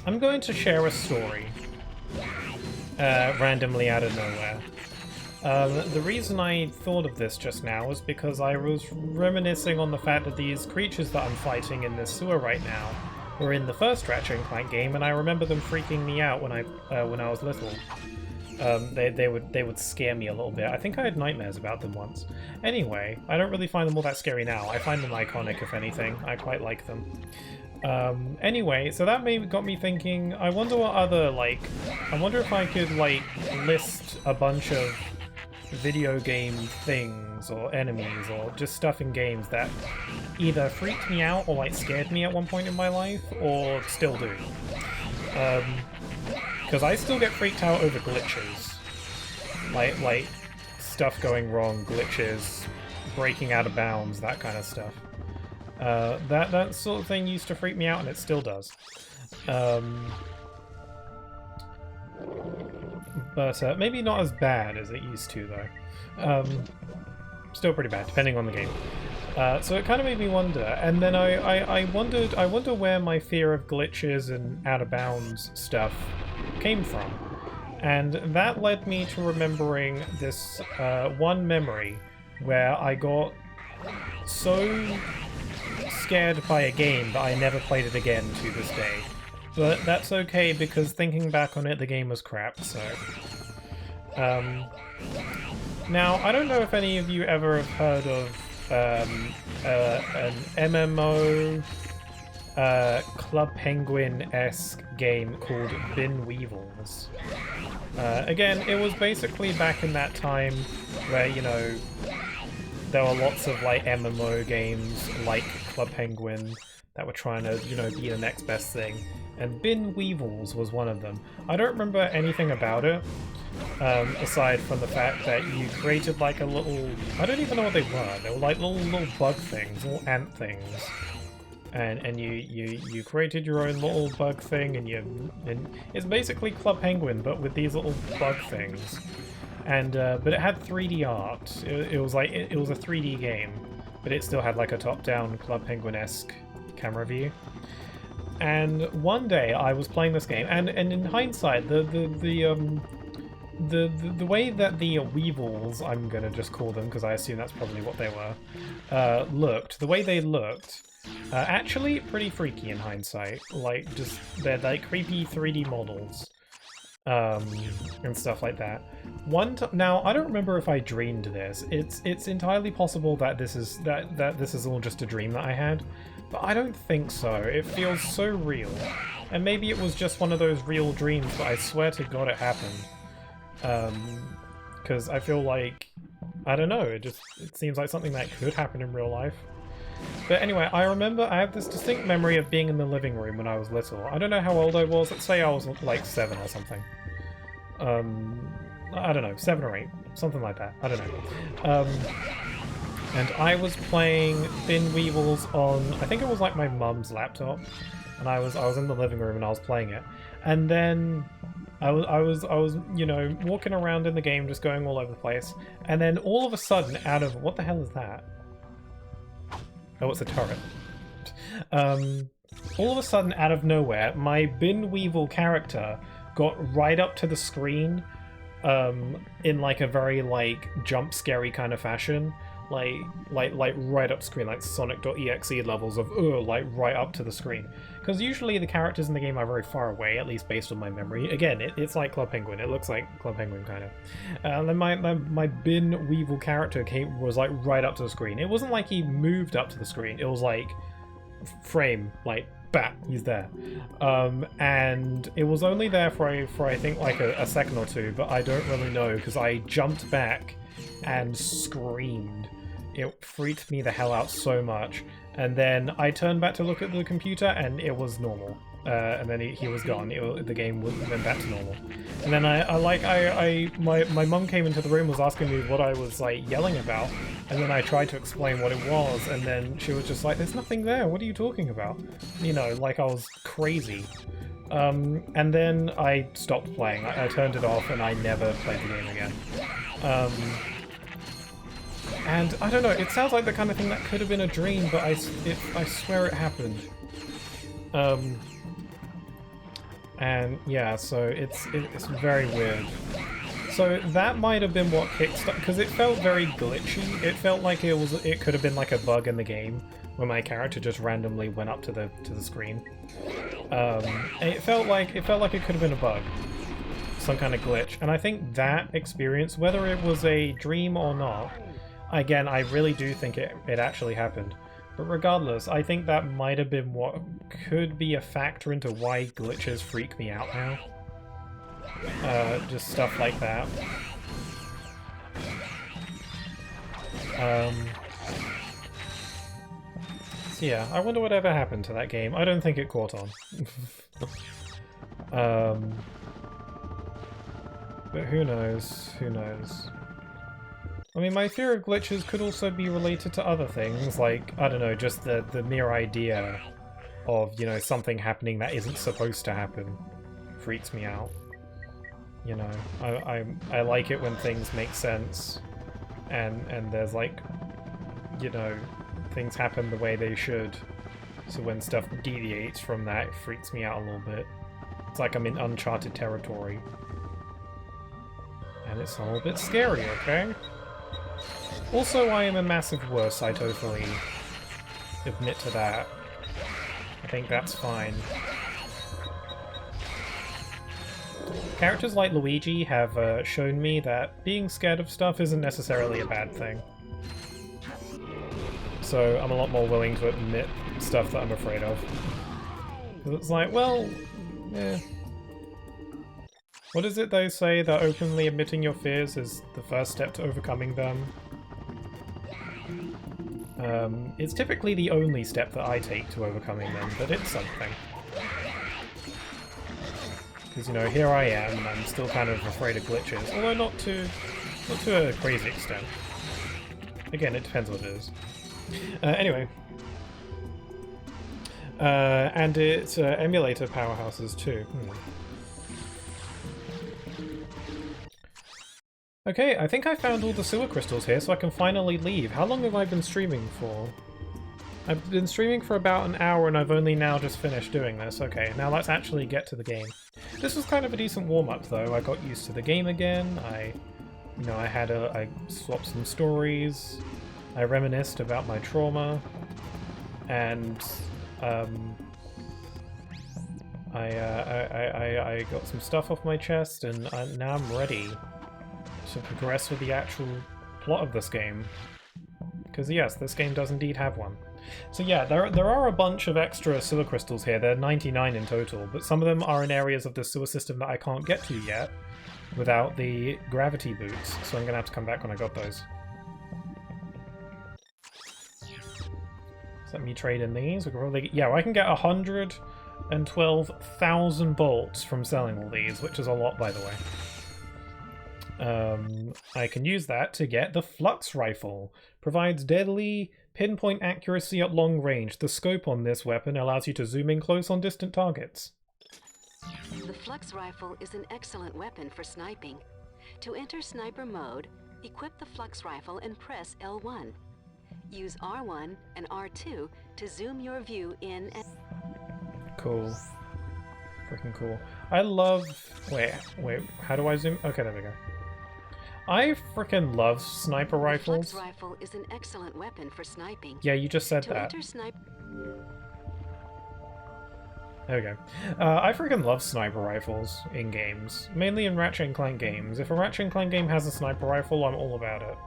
I'm going to share a story randomly out of nowhere. The reason I thought of this just now is because I was reminiscing on the fact that these creatures that I'm fighting in this sewer right now were in the first Ratchet Clank game, and I remember them freaking me out when I was little. They would scare me a little bit. I think I had nightmares about them once. Anyway, I don't really find them all that scary now. I find them iconic, if anything. I quite like them. Anyway, so that got me thinking, I wonder what other, like, I wonder if I could, like, list a bunch of video game things or enemies or just stuff in games that either freaked me out or, like, scared me at one point in my life, or still do. Because I still get freaked out over glitches. Like, stuff going wrong, glitches, breaking out of bounds, that kind of stuff. That sort of thing used to freak me out, and it still does. But maybe not as bad as it used to, though. Still pretty bad, depending on the game. So it kind of made me wonder, and then I wonder where my fear of glitches and out-of-bounds stuff came from. And that led me to remembering this one memory where I got so scared by a game that I never played it again to this day. But that's okay, because thinking back on it, the game was crap, so... Now, I don't know if any of you ever have heard of an MMO Club Penguin-esque game called Bin Weevils. Again, it was basically back in that time where, you know, there were lots of, like, MMO games like Club Penguin that were trying to, you know, be the next best thing. And Bin Weevils was one of them. I don't remember anything about it, aside from the fact that you created, like, a little... I don't even know what they were. They were, like, little bug things, little ant things. And you created your own little bug thing, and it's basically Club Penguin, but with these little bug things. And but it had 3D art. It was like it was a 3D game, but it still had like a top-down Club Penguin-esque camera view. And one day I was playing this game, and in hindsight, the way that the Weevils, I'm gonna just call them because I assume that's probably what they were, looked, the way they looked, actually pretty freaky in hindsight. Like, just they're like creepy 3D models. And stuff like that. Now I don't remember if I dreamed this. It's entirely possible that this is all just a dream that I had, but I don't think so. It feels so real, and maybe it was just one of those real dreams. But I swear to God, it happened. Because I feel like, I don't know. It seems like something that could happen in real life. But anyway, I have this distinct memory of being in the living room when I was little. I don't know how old I was. Let's say I was like 7 or something. I don't know, 7 or 8, something like that. I don't know. And I was playing Bin Weevils on, I think it was like my mum's laptop, and I was in the living room and I was playing it. And then I was you know, walking around in the game, just going all over the place. And then all of a sudden, out of what the hell is that? Oh, it's a turret. All of a sudden, out of nowhere, my Bin Weevil character got right up to the screen, in like a very like jump scary kind of fashion, like right up screen, like Sonic.exe levels of like right up to the screen. Because usually the characters in the game are very far away, at least based on my memory. Again, it's like Club Penguin. It looks like Club Penguin kind of. And then my Bin Weevil character was like right up to the screen. It wasn't like he moved up to the screen. It was like frame, like bam, he's there. And it was only there for I think like a second or two, but I don't really know because I jumped back and screamed. It freaked me the hell out so much. And then I turned back to look at the computer, and it was normal. And then he was gone. The game went back to normal. And then my mum came into the room, was asking me what I was like yelling about, and then I tried to explain what it was, and then she was just like, "There's nothing there. What are you talking about?" You know, like I was crazy. And then I stopped playing. I turned it off, and I never played the game again. And I don't know, it sounds like the kind of thing that could have been a dream, but I swear it happened. And yeah, so it's very weird. So that might have been what kickstarted, because it felt very glitchy. It felt like it could have been like a bug in the game where my character just randomly went up to the screen. It felt like it could have been a bug, some kind of glitch. And I think that experience, whether it was a dream or not, again, I really do think it actually happened. But regardless, I think that might have been what could be a factor into why glitches freak me out now. Just stuff like that. So yeah, I wonder whatever happened to that game. I don't think it caught on. But who knows? Who knows? I mean, my fear of glitches could also be related to other things, like, I don't know, just the mere idea of, you know, something happening that isn't supposed to happen freaks me out. You know, I like it when things make sense, and there's like, you know, things happen the way they should. So when stuff deviates from that, it freaks me out a little bit. It's like I'm in uncharted territory. And it's a little bit scary, okay? Also, I am a massive wuss, I totally admit to that. I think that's fine. Characters like Luigi have shown me that being scared of stuff isn't necessarily a bad thing. So I'm a lot more willing to admit stuff that I'm afraid of. It's like, well, eh. What is it they say, that openly admitting your fears is the first step to overcoming them? It's typically the only step that I take to overcoming them, but it's something. Because, you know, here I am, and I'm still kind of afraid of glitches, although not to a crazy extent. Again, it depends what it is. Anyway. And it's emulator powerhouses too. Okay, I think I found all the sewer crystals here, so I can finally leave. How long have I been streaming for? I've been streaming for about an hour, and I've only now just finished doing this. Okay, now let's actually get to the game. This was kind of a decent warm-up, though. I got used to the game again. I swapped some stories. I reminisced about my trauma, and I got some stuff off my chest, and now I'm ready to progress with the actual plot of this game. Because yes, this game does indeed have one. So yeah, there are a bunch of extra sewer crystals here. There are 99 in total, but some of them are in areas of the sewer system that I can't get to yet without the gravity boots, so I'm gonna have to come back when I got those. So let me trade in these. We can probably, yeah, I can get 112,000 bolts from selling all these, which is a lot, by the way. I can use that to get the Flux Rifle. Provides deadly pinpoint accuracy at long range. The scope on this weapon allows you to zoom in close on distant targets. The Flux Rifle is an excellent weapon for sniping. To enter sniper mode, equip the Flux Rifle and press L1. Use R1 and R2 to zoom your view in and... Cool. Freaking cool. I love... Wait, how do I zoom? Okay, there we go. I freaking love sniper rifles. The Flux Rifle is an excellent weapon for sniping. Yeah, you just said that. There we go. I freaking love sniper rifles in games. Mainly in Ratchet Clank games. If a Ratchet Clank game has a sniper rifle, I'm all about it.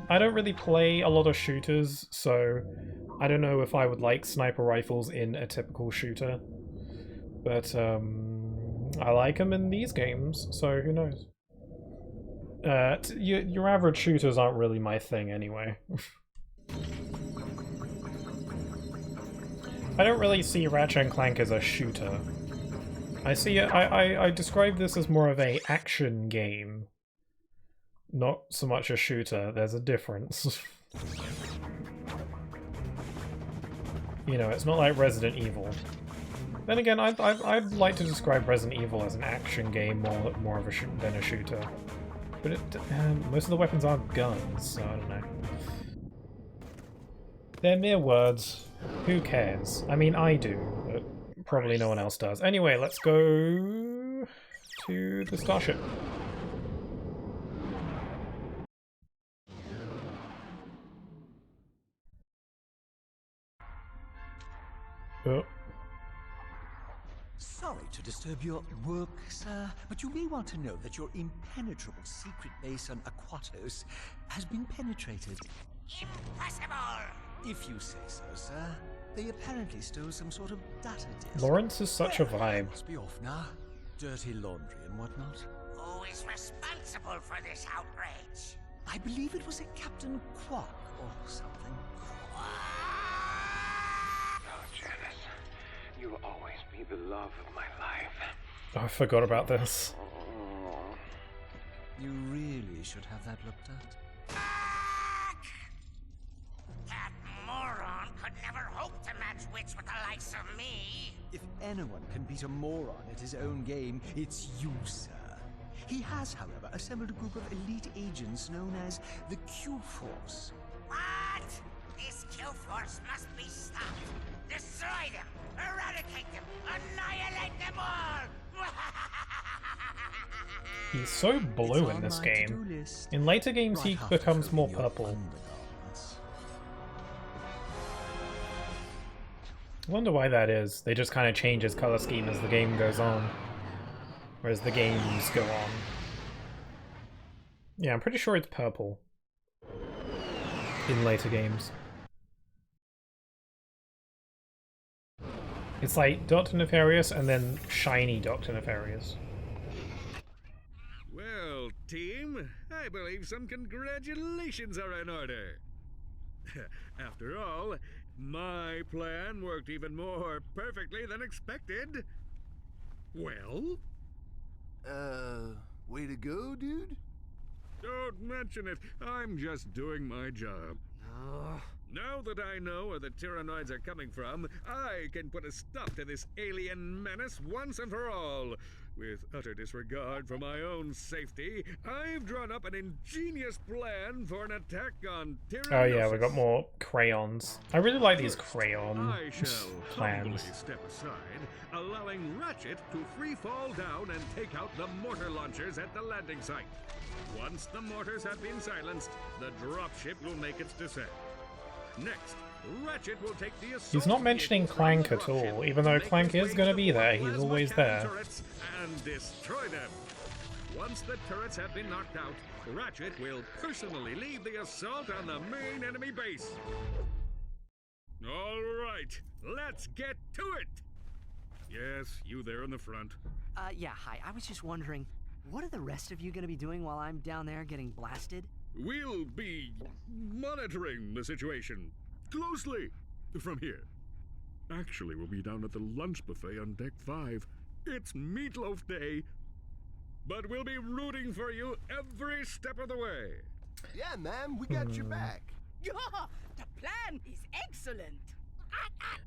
I don't really play a lot of shooters, so I don't know if I would like sniper rifles in a typical shooter. But, I like them in these games, so who knows. Your average shooters aren't really my thing anyway. I don't really see Ratchet & Clank as a shooter. I describe this as more of a action game. Not so much a shooter, there's a difference. You know, it's not like Resident Evil. Then again, I'd like to describe Resident Evil as an action game more of than a shooter. But most of the weapons are guns, so I don't know. They're mere words. Who cares? I mean, I do, but probably no one else does. Anyway, let's go to the starship. Oh. Sorry to disturb your work, sir, but you may want to know that your impenetrable secret base on Aquatos has been penetrated. Impossible! If you say so, sir. They apparently stole some sort of data disk. Lawrence is such a vibe. Must be off now. Dirty laundry and whatnot. Who is responsible for this outrage? I believe it was a Captain Quark or something. Oh, Janice, you'll always be the love of my life. Oh, I forgot about this. You really should have that looked at. That moron could never hope to match wits with the likes of me. If anyone can beat a moron at his own game, it's you, sir. He has, however, assembled a group of elite agents known as the Q-Force. What? This Q-Force must be stopped. Destroy them, eradicate them, annihilate them all! He's so blue in this game. In later games he becomes more purple. I wonder why that is. They just kind of change his color scheme as the game goes on. Or as the games go on. Yeah, I'm pretty sure it's purple. In later games. It's like Dr. Nefarious and then shiny Dr. Nefarious. Well, team, I believe some congratulations are in order. After all, my plan worked even more perfectly than expected. Well? Way to go, dude? Don't mention it. I'm just doing my job. Now that I know where the Tyrannoids are coming from, I can put a stop to this alien menace once and for all. With utter disregard for my own safety, I've drawn up an ingenious plan for an attack on Tyrannosis. Oh yeah, we got more crayons. I really like these crayon I shall humbly plans. step aside, allowing Ratchet to free fall down and take out the mortar launchers at the landing site. Once the mortars have been silenced, the dropship will make its descent. Next, Ratchet will take the assault He's not mentioning vehicles from Clank the at all, dropship, even though make Clank his is way gonna to be there, he's plasma always cannon there. turrets and destroy them. Once the turrets have been knocked out, Ratchet will personally lead the assault on the main enemy base. All right, let's get to it. Yes, you there in the front. Yeah, hi. I was just wondering, what are the rest of you gonna be doing while I'm down there getting blasted? We'll be monitoring the situation closely from here. Actually, we'll be down at the lunch buffet on deck 5. It's Meatloaf Day. But we'll be rooting for you every step of the way. Yeah, man, we got your back. Yeah, the plan is excellent.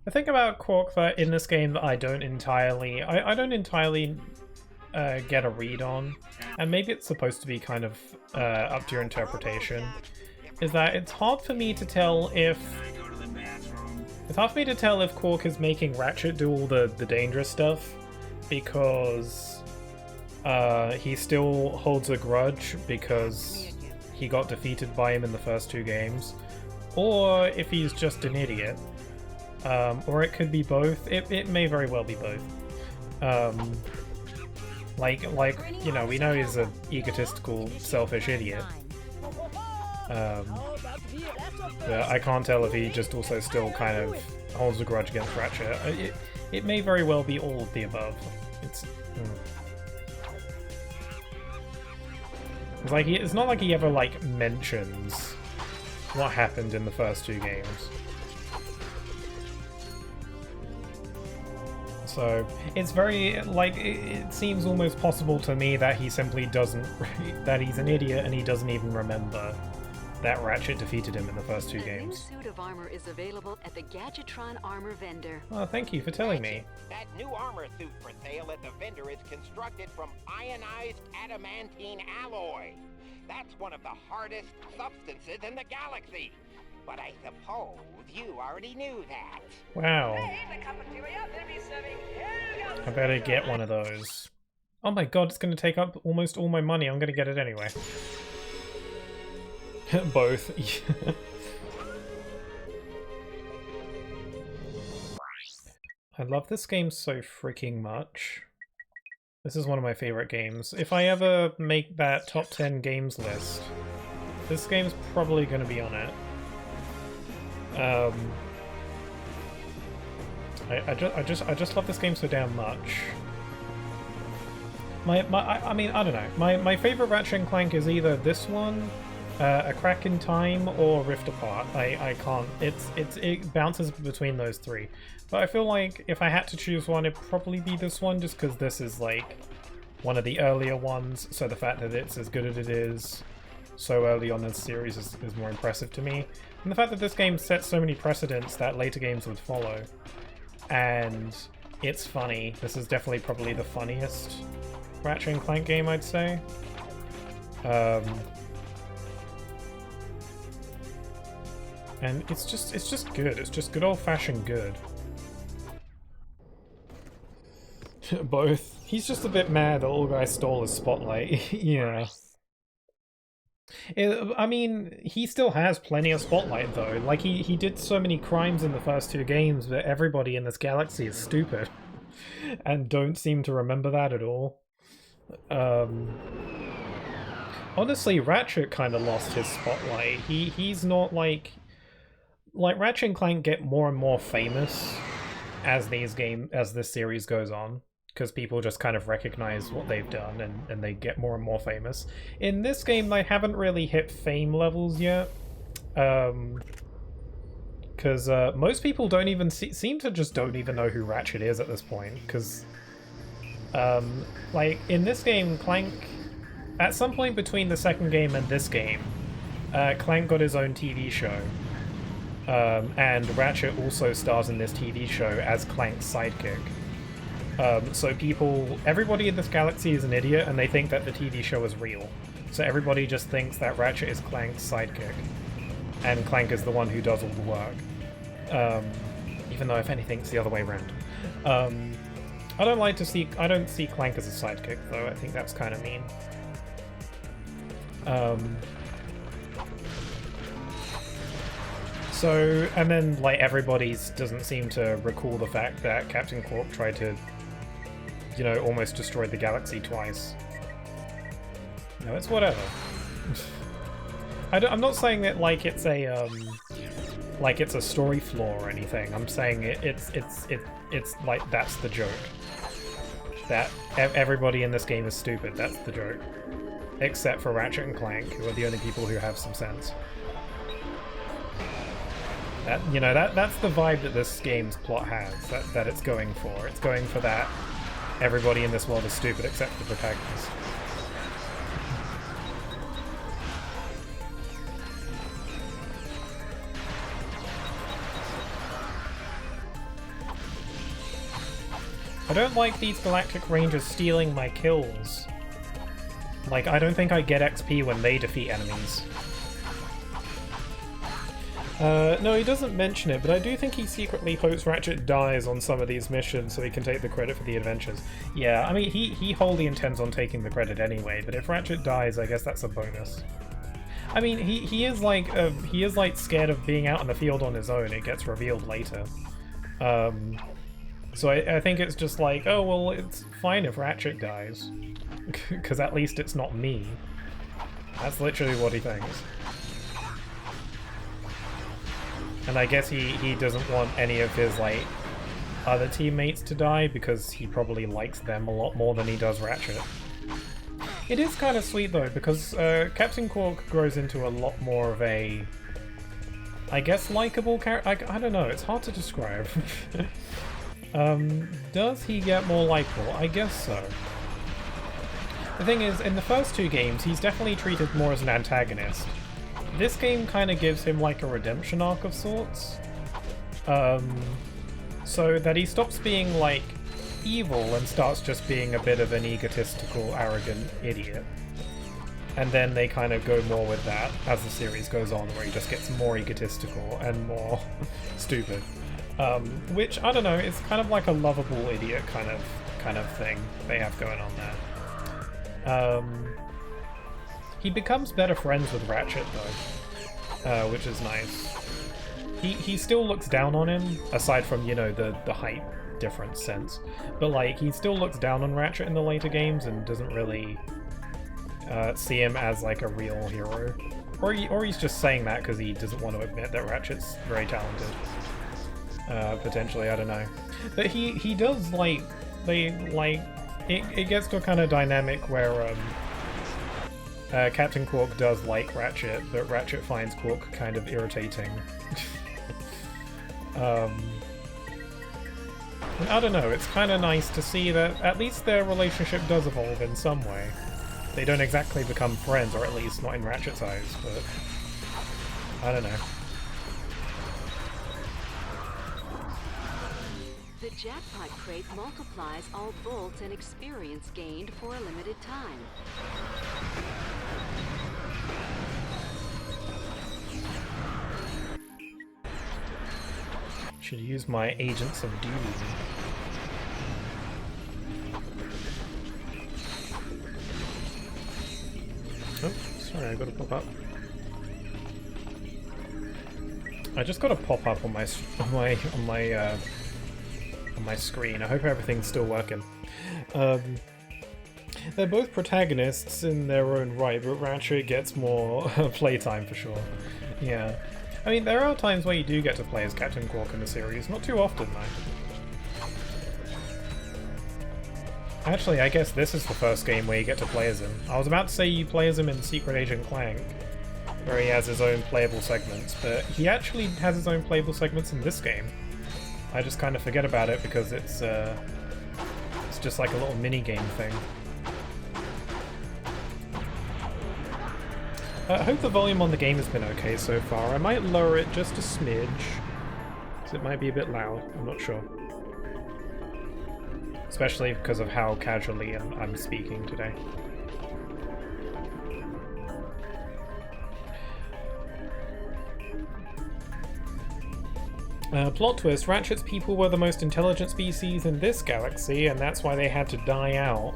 The thing about Quark that in this game that I don't entirely get a read on, and maybe it's supposed to be kind of up to your interpretation, is that it's hard for me to tell if Quark is making Ratchet do all the dangerous stuff because he still holds a grudge because he got defeated by him in the first 2 games, or if he's just an idiot. Or it could be both. It may very well be both. Like you know, we know he's an egotistical, selfish idiot. But I can't tell if he just also still kind of holds a grudge against Ratchet. It may very well be all of the above. It's like it's not like he ever like mentions what happened in the first 2 games. So it's very like it seems almost possible to me that he simply doesn't that he's an idiot and he doesn't even remember that Ratchet defeated him in the first two A new games. suit of armor is available at the Gadgetron armor vendor. Oh, thank you for telling me. That new armor suit for sale at the vendor is constructed from ionized adamantine alloy. That's one of the hardest substances in the galaxy. But I suppose you already knew that. Wow. I better get one of those. Oh my god, it's going to take up almost all my money. I'm going to get it anyway. Both. I love this game so freaking much. This is one of my favorite games. If I ever make that top 10 games list, this game's probably going to be on it. I just love this game so damn much. I mean, I don't know. My favorite Ratchet and Clank is either this one, A Crack in Time, or Rift Apart. I can't. It bounces between those three. But I feel like if I had to choose one, it'd probably be this one, just because this is like one of the earlier ones. So the fact that it's as good as it is so early on in the series is more impressive to me. And the fact that this game sets so many precedents that later games would follow. And it's funny. This is definitely probably the funniest Ratchet and Clank game, I'd say. And it's just good. It's just good old-fashioned good. Both. He's just a bit mad that Old Guy stole his spotlight. Yeah. I mean, he still has plenty of spotlight, though. Like, he did so many crimes in the first two games that everybody in this galaxy is stupid. And don't seem to remember that at all. Honestly, Ratchet kind of lost his spotlight. He's not like Ratchet and Clank get more and more famous as this series goes on, because people just kind of recognize what they've done and they get more and more famous. In this game, they haven't really hit fame levels yet, because most people don't even seem to just don't even know who Ratchet is at this point, because like in this game, Clank, at some point between the second game and this game, Clank got his own TV show. And Ratchet also stars in this TV show as Clank's sidekick. So everybody in this galaxy is an idiot, and they think that the TV show is real. So everybody just thinks that Ratchet is Clank's sidekick, and Clank is the one who does all the work. Even though, if anything, it's the other way around. I don't see Clank as a sidekick, though. I think that's kind of mean. So, and then, like, everybody doesn't seem to recall the fact that Captain Quark tried to, you know, almost destroy the galaxy twice. No, it's whatever. I'm not saying that, like, it's a story flaw or anything. I'm saying it's like, that's the joke. That everybody in this game is stupid, that's the joke. Except for Ratchet and Clank, who are the only people who have some sense. That's the vibe that this game's plot has, that it's going for. It's going for that everybody in this world is stupid except the protagonist. I don't like these Galactic Rangers stealing my kills. Like, I don't think I get XP when they defeat enemies. No, he doesn't mention it, but I do think he secretly hopes Ratchet dies on some of these missions so he can take the credit for the adventures. Yeah, I mean, he wholly intends on taking the credit anyway, but if Ratchet dies, I guess that's a bonus. I mean, he is like scared of being out in the field on his own. It gets revealed later. So I think it's just like, oh, well, it's fine if Ratchet dies. Because at least it's not me. That's literally what he thinks. And I guess he doesn't want any of his, like, other teammates to die because he probably likes them a lot more than he does Ratchet. It is kind of sweet, though, because Captain Quark grows into a lot more of a, I guess, likable character. I don't know, it's hard to describe. Does he get more likable? I guess so. The thing is, in the first two games, he's definitely treated more as an antagonist. this game kind of gives him like a redemption arc of sorts. So that he stops being like evil and starts just being a bit of an egotistical, arrogant idiot. And then they kind of go more with that as the series goes on, where he just gets more egotistical and more stupid. Which, I don't know, it's kind of like a lovable idiot kind of thing they have going on there. He becomes better friends with Ratchet though, which is nice. He still looks down on him, aside from, you know, the height difference sense. But like, he still looks down on Ratchet in the later games and doesn't really see him as like a real hero. Or he's just saying that because he doesn't want to admit that Ratchet's very talented. Potentially, I don't know. But he does like, it gets to a kind of dynamic where Captain Quark does like Ratchet, but Ratchet finds Quark kind of irritating. I don't know, it's kind of nice to see that at least their relationship does evolve in some way. They don't exactly become friends, or at least not in Ratchet's eyes, but I don't know. The jackpot crate multiplies all bolts and experience gained for a limited time. Should use my Agents of Doom. Oh, sorry, I got a pop up. I just got a pop up on my screen. I hope everything's still working. They're both protagonists in their own right, but Ratchet gets more playtime for sure. Yeah. I mean, there are times where you do get to play as Captain Quark in the series, not too often though. Actually, I guess this is the first game where you get to play as him. I was about to say you play as him in Secret Agent Clank, where he has his own playable segments, but he actually has his own playable segments in this game. I just kind of forget about it because it's just like a little mini-game thing. I hope the volume on the game has been okay so far. I might lower it just a smidge, because it might be a bit loud, I'm not sure. Especially because of how casually I'm speaking today. Plot twist, Ratchet's people were the most intelligent species in this galaxy, and that's why they had to die out.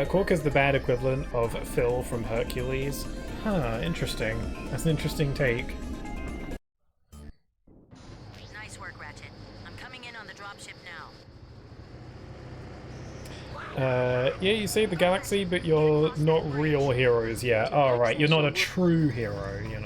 Quark is the bad equivalent of Phil from Hercules. Huh, interesting. That's an interesting take. Nice work, Ratchet. I'm coming in on the dropship now. Yeah, you save the galaxy, but you're not real heroes yet. Oh, right, you're not a true hero, you know.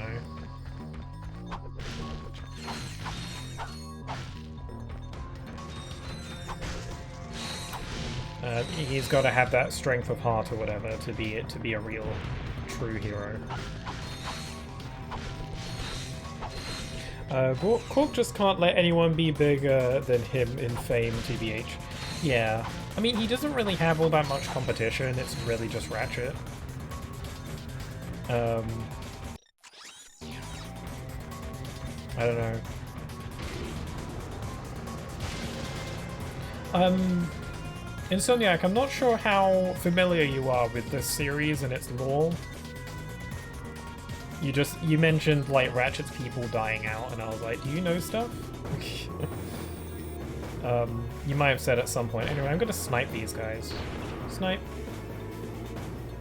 He's got to have that strength of heart or whatever to be a real, true hero. Quark just can't let anyone be bigger than him in fame, TBH. Yeah, I mean, he doesn't really have all that much competition, it's really just Ratchet. I don't know. Insomniac, I'm not sure how familiar you are with this series and its lore. You mentioned, like, Ratchet's people dying out, and I was like, do you know stuff? You might have said at some point. Anyway, I'm gonna snipe these guys. Snipe.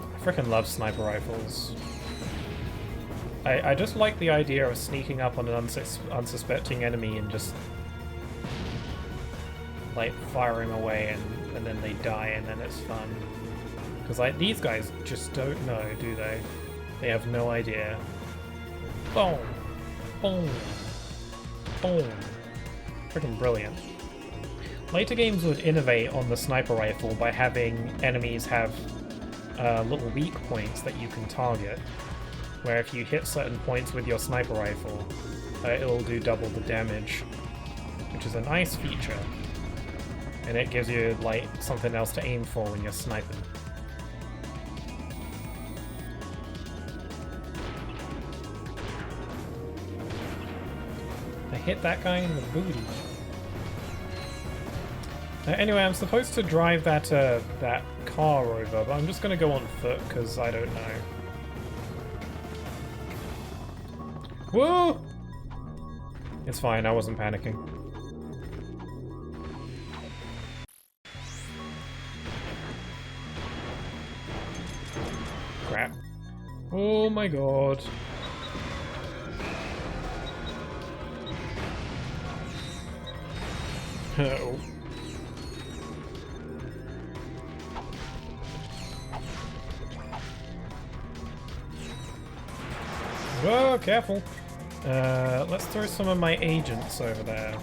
I freaking love sniper rifles. I just like the idea of sneaking up on an unsuspecting enemy and just, like, firing away and then they die and then it's fun. Because, like, these guys just don't know, do they? They have no idea. Boom! Boom! Boom! Freaking brilliant. Later games would innovate on the sniper rifle by having enemies have little weak points that you can target, where if you hit certain points with your sniper rifle, it'll do double the damage, which is a nice feature. And it gives you, like, something else to aim for when you're sniping. hit that guy in the booty. Anyway, I'm supposed to drive that that car over, but I'm just gonna go on foot because I don't know. Whoa! It's fine, I wasn't panicking. Crap. Oh my god. Oh. Whoa, careful. Let's throw some of my agents over there.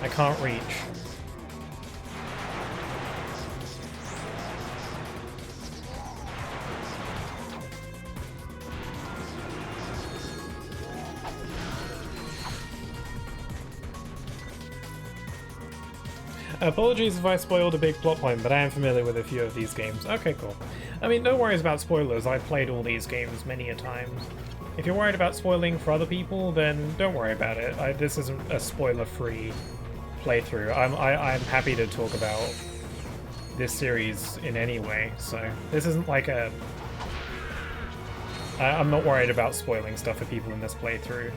I can't reach. Apologies if I spoiled a big plot point, but I am familiar with a few of these games. Okay, cool. I mean, no worries about spoilers, I've played all these games many a times. If you're worried about spoiling for other people, then don't worry about it. This isn't a spoiler-free playthrough. I'm happy to talk about this series in any way, so this isn't like a... I'm not worried about spoiling stuff for people in this playthrough.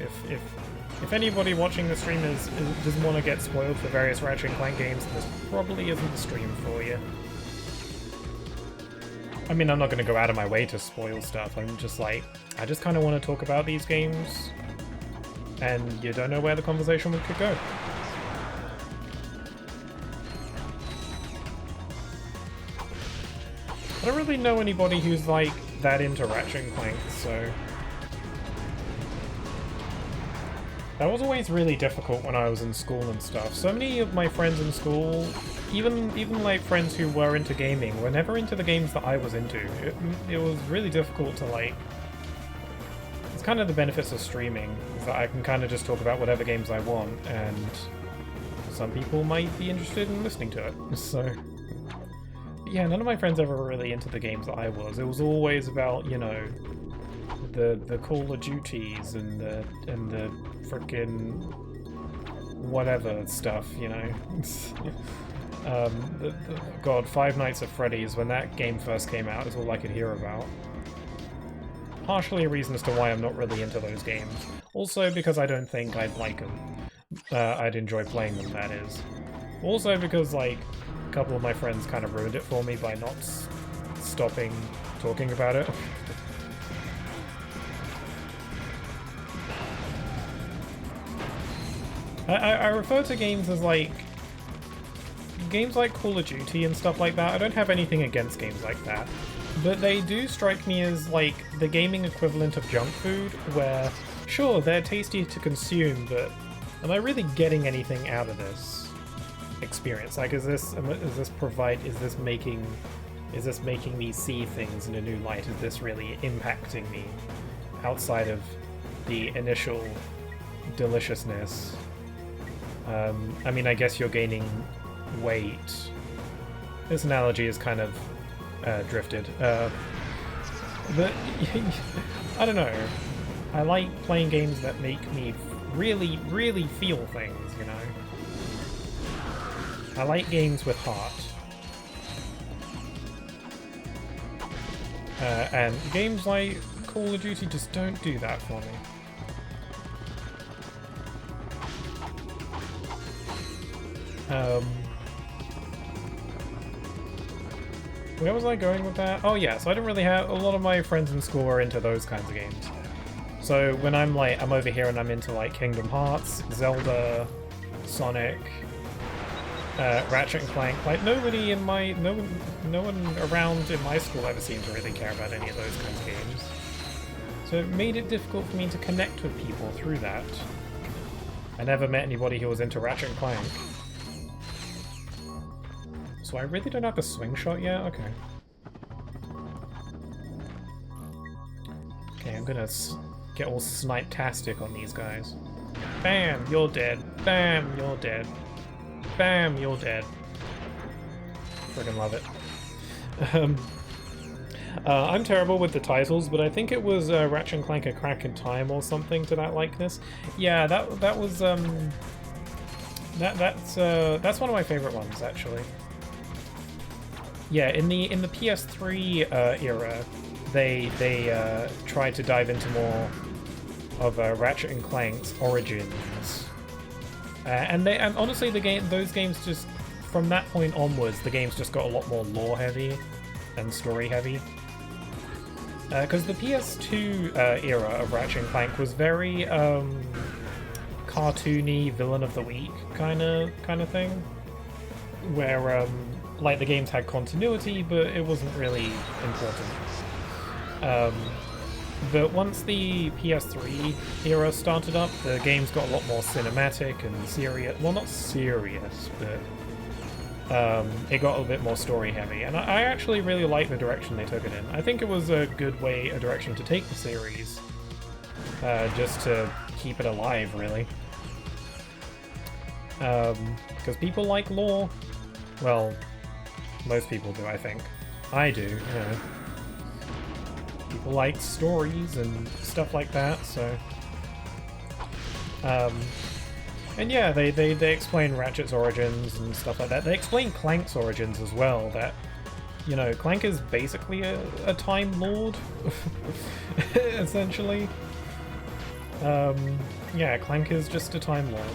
If anybody watching the stream doesn't want to get spoiled for various Ratchet & Clank games, this probably isn't the stream for you. I mean, I'm not going to go out of my way to spoil stuff. I'm just like, I just kind of want to talk about these games, and you don't know where the conversation could go. I don't really know anybody who's like that into Ratchet & Clank, so... That was always really difficult when I was in school and stuff. So many of my friends in school, even like friends who were into gaming, were never into the games that I was into. It was really difficult to like... It's kind of the benefits of streaming, is that I can kind of just talk about whatever games I want, and some people might be interested in listening to it, so... Yeah, none of my friends ever were really into the games that I was. It was always about, you know, the Call of Duties and the frickin' whatever stuff, you know. God, Five Nights at Freddy's, when that game first came out, is all I could hear about. Partially a reason as to why I'm not really into those games. Also because I don't think I'd like them. I'd enjoy playing them, that is. Also because, like, a couple of my friends kind of ruined it for me by not stopping talking about it. I refer to games as like... Games like Call of Duty and stuff like that. I don't have anything against games like that. But they do strike me as like the gaming equivalent of junk food, where sure, they're tasty to consume, but am I really getting anything out of this experience? Like, is this making me see things in a new light? Is this really impacting me outside of the initial deliciousness? I mean, I guess you're gaining weight. This analogy is kind of drifted. But I don't know. I like playing games that make me really, really feel things, you know? I like games with heart. And games like Call of Duty just don't do that for me. Where was I going with that? Oh yeah, so I didn't really have... A lot of my friends in school are into those kinds of games. So when I'm like, I'm over here and I'm into like Kingdom Hearts, Zelda, Sonic, Ratchet and Clank, like nobody in my... No one around in my school ever seemed to really care about any of those kinds of games. So it made it difficult for me to connect with people through that. I never met anybody who was into Ratchet and Clank. So I really don't have a swing shot yet? Okay. Okay, I'm gonna get all snipe-tastic on these guys. Bam, you're dead. Bam, you're dead. Bam, you're dead. Friggin' love it. I'm terrible with the titles, but I think it was Ratchet and Clank: A Crack in Time or something to that likeness. Yeah, that was that's one of my favorite ones actually. Yeah, in the PS3 era, they tried to dive into more of Ratchet and Clank's origins, and honestly those games just from that point onwards the games just got a lot more lore heavy and story heavy. Because the PS2 era of Ratchet and Clank was very cartoony, villain of the week kind of thing, where like the games had continuity, but it wasn't really important. But once the PS3 era started up, the games got a lot more cinematic and serious. Well, not serious, but it got a bit more story heavy, and I actually really like the direction they took it in. I think it was a good a direction to take the series, just to keep it alive, really. Because people like lore. Well, most people do, I think. I do, yeah. People like stories and stuff like that, so... and yeah, they explain Ratchet's origins and stuff like that. They explain Clank's origins as well, that, you know, Clank is basically a Time Lord, essentially. Yeah, Clank is just a Time Lord.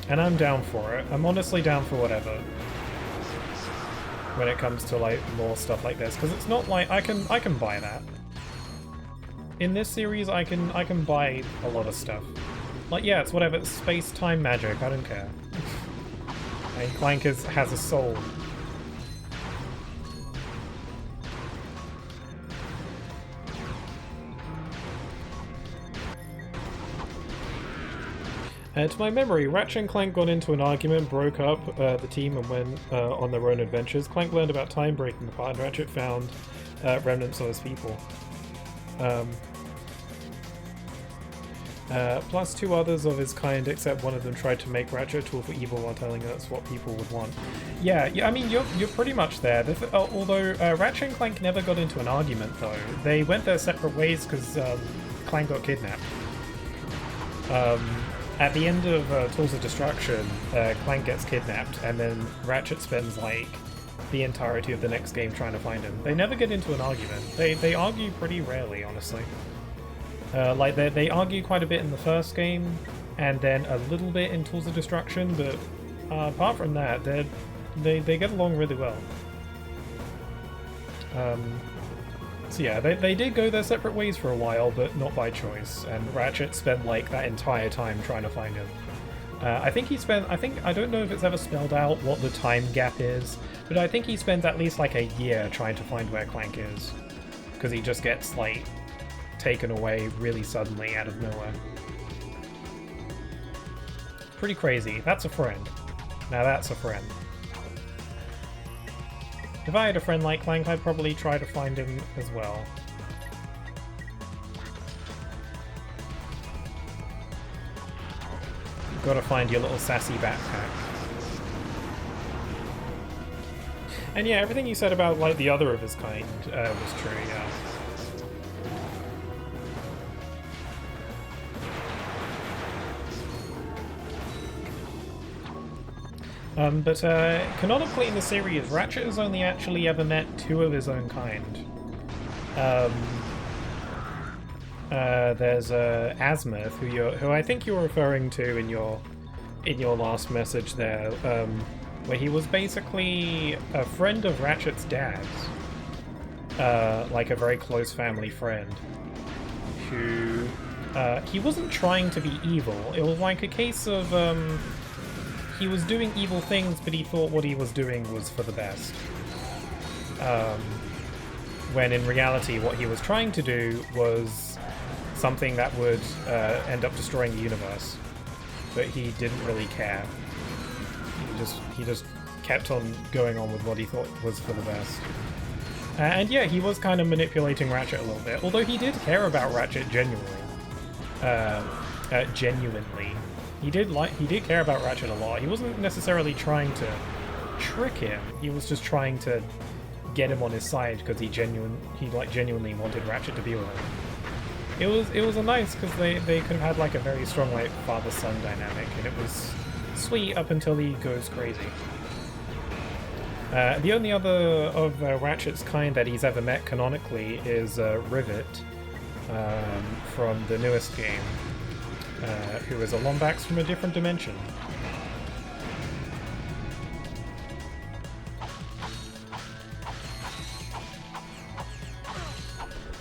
And I'm down for it. I'm honestly down for whatever when it comes to, like, more stuff like this, because it's not like I can buy that. In this series, I can buy a lot of stuff. Like, yeah, it's whatever, it's space-time magic, I don't care. And Clank has a soul. To my memory, Ratchet and Clank got into an argument, broke up the team, and went on their own adventures. Clank learned about time breaking apart, and Ratchet found remnants of his people. Plus two others of his kind, except one of them tried to make Ratchet a tool for evil while telling her that's what people would want. Yeah, I mean, you're pretty much there. Although Ratchet and Clank never got into an argument, though. They went their separate ways because Clank got kidnapped. At the end of Tools of Destruction, Clank gets kidnapped, and then Ratchet spends, like, the entirety of the next game trying to find him. They never get into an argument. They argue pretty rarely, honestly. Like, they argue quite a bit in the first game, and then a little bit in Tools of Destruction, but apart from that, they get along really well. So yeah, they did go their separate ways for a while, but not by choice, and Ratchet spent, like, that entire time trying to find him. I don't know if it's ever spelled out what the time gap is, but I think he spends at least, like, a year trying to find where Clank is. Because he just gets, like, taken away really suddenly out of nowhere. Pretty crazy. That's a friend. Now that's a friend. If I had a friend like Clank, I'd probably try to find him as well. Gotta find your little sassy backpack. And yeah, everything you said about, like, the other of his kind was true, yeah. But canonically in the series, Ratchet has only actually ever met two of his own kind. There's Azimuth, who I think you're referring to in your last message there, where he was basically a friend of Ratchet's dad's, like a very close family friend, who he wasn't trying to be evil. It was like a case of he was doing evil things, but he thought what he was doing was for the best. When in reality, what he was trying to do was something that would end up destroying the universe. But he didn't really care. He just kept on going on with what he thought was for the best. And yeah, he was kind of manipulating Ratchet a little bit, although he did care about Ratchet genuinely. He did care about Ratchet a lot. He wasn't necessarily trying to trick him. He was just trying to get him on his side because he genuinely wanted Ratchet to be with him. It was a nice because they could have had like a very strong like father-son dynamic, and it was sweet up until he goes crazy. The only other of Ratchet's kind that he's ever met canonically is Rivet from the newest game, who is a Lombax from a different dimension.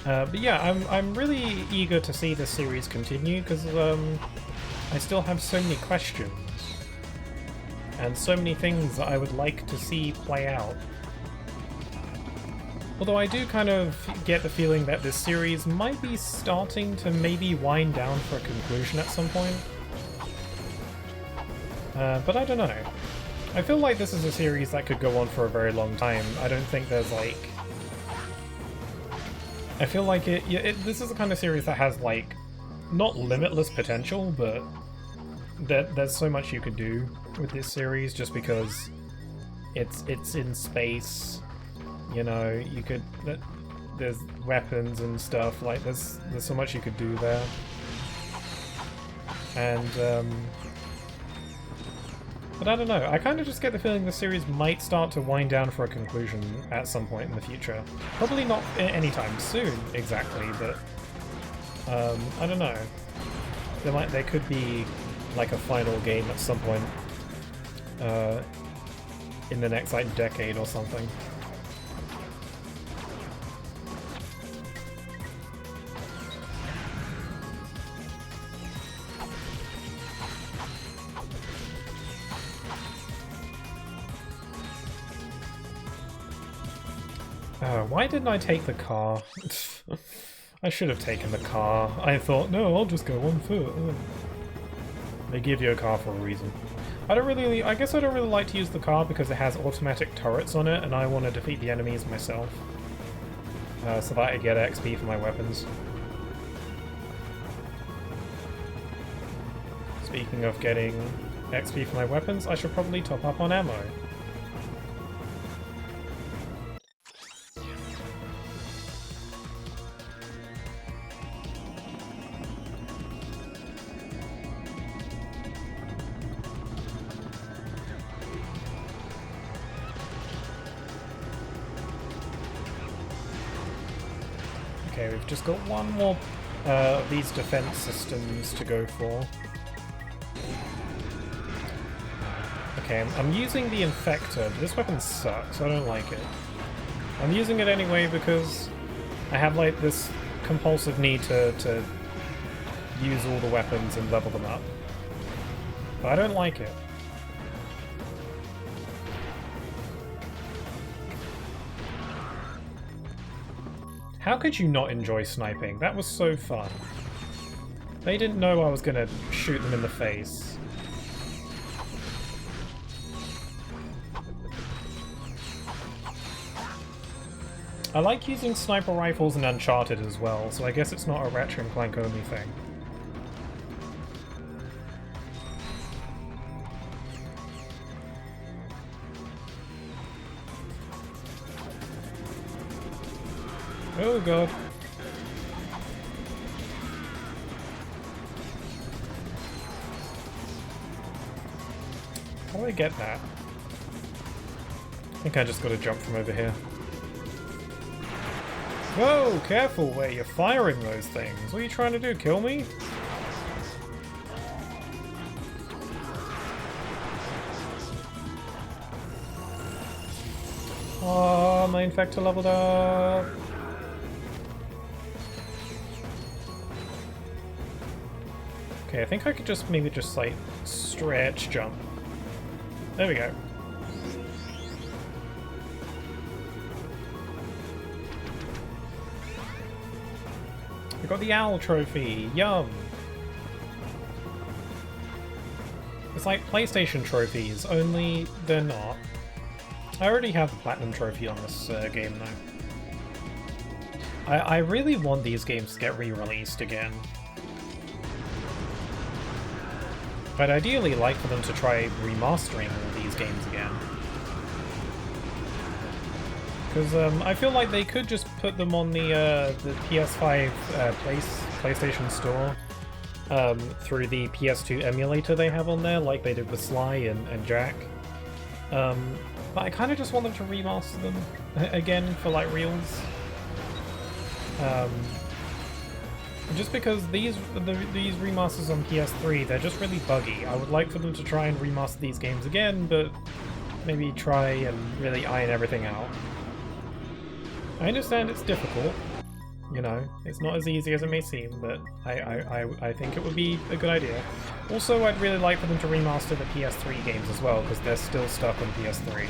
But yeah, I'm really eager to see this series continue because I still have so many questions and so many things that I would like to see play out. Although I do kind of get the feeling that this series might be starting to maybe wind down for a conclusion at some point. But I don't know. I feel like this is a series that could go on for a very long time. I don't think there's like... I feel like this is the kind of series that has like, not limitless potential, but there's so much you could do with this series just because it's in space, you know, you could, there's weapons and stuff, like there's so much you could do there. And but I don't know, I kind of just get the feeling the series might start to wind down for a conclusion at some point in the future. Probably not anytime soon, exactly, but I don't know. There could be like a final game at some point in the next like decade or something. Why didn't I take the car? I should have taken the car. I thought, no, I'll just go on foot. They give you a car for a reason. I guess I don't really like to use the car because it has automatic turrets on it and I want to defeat the enemies myself. So that I get XP for my weapons. Speaking of getting XP for my weapons, I should probably top up on ammo. Okay, we've just got one more of these defense systems to go for. Okay, I'm using the Infector, but this weapon sucks, I don't like it. I'm using it anyway because I have like this compulsive need to use all the weapons and level them up. But I don't like it. How could you not enjoy sniping? That was so fun. They didn't know I was gonna shoot them in the face. I like using sniper rifles in Uncharted as well, so I guess it's not a Ratchet & Clank only thing. Oh god. How do I get that? I think I just gotta jump from over here. Whoa, careful where you're firing those things. What are you trying to do, kill me? Oh, my Infector leveled up. Okay, I think I could just maybe just like stretch jump. There we go. We got the Owl Trophy! Yum! It's like PlayStation trophies, only they're not. I already have the Platinum Trophy on this game though. I really want these games to get re-released again. I'd ideally like for them to try remastering all these games again. Because I feel like they could just put them on the PS5 PlayStation Store through the PS2 emulator they have on there, like they did with Sly and Jack. But I kind of just want them to remaster them again for like reals. Just because these remasters on PS3, they're just really buggy. I would like for them to try and remaster these games again, but maybe try and really iron everything out. I understand it's difficult, you know, it's not as easy as it may seem, but I think it would be a good idea. Also, I'd really like for them to remaster the PS3 games as well, because they're still stuck on PS3.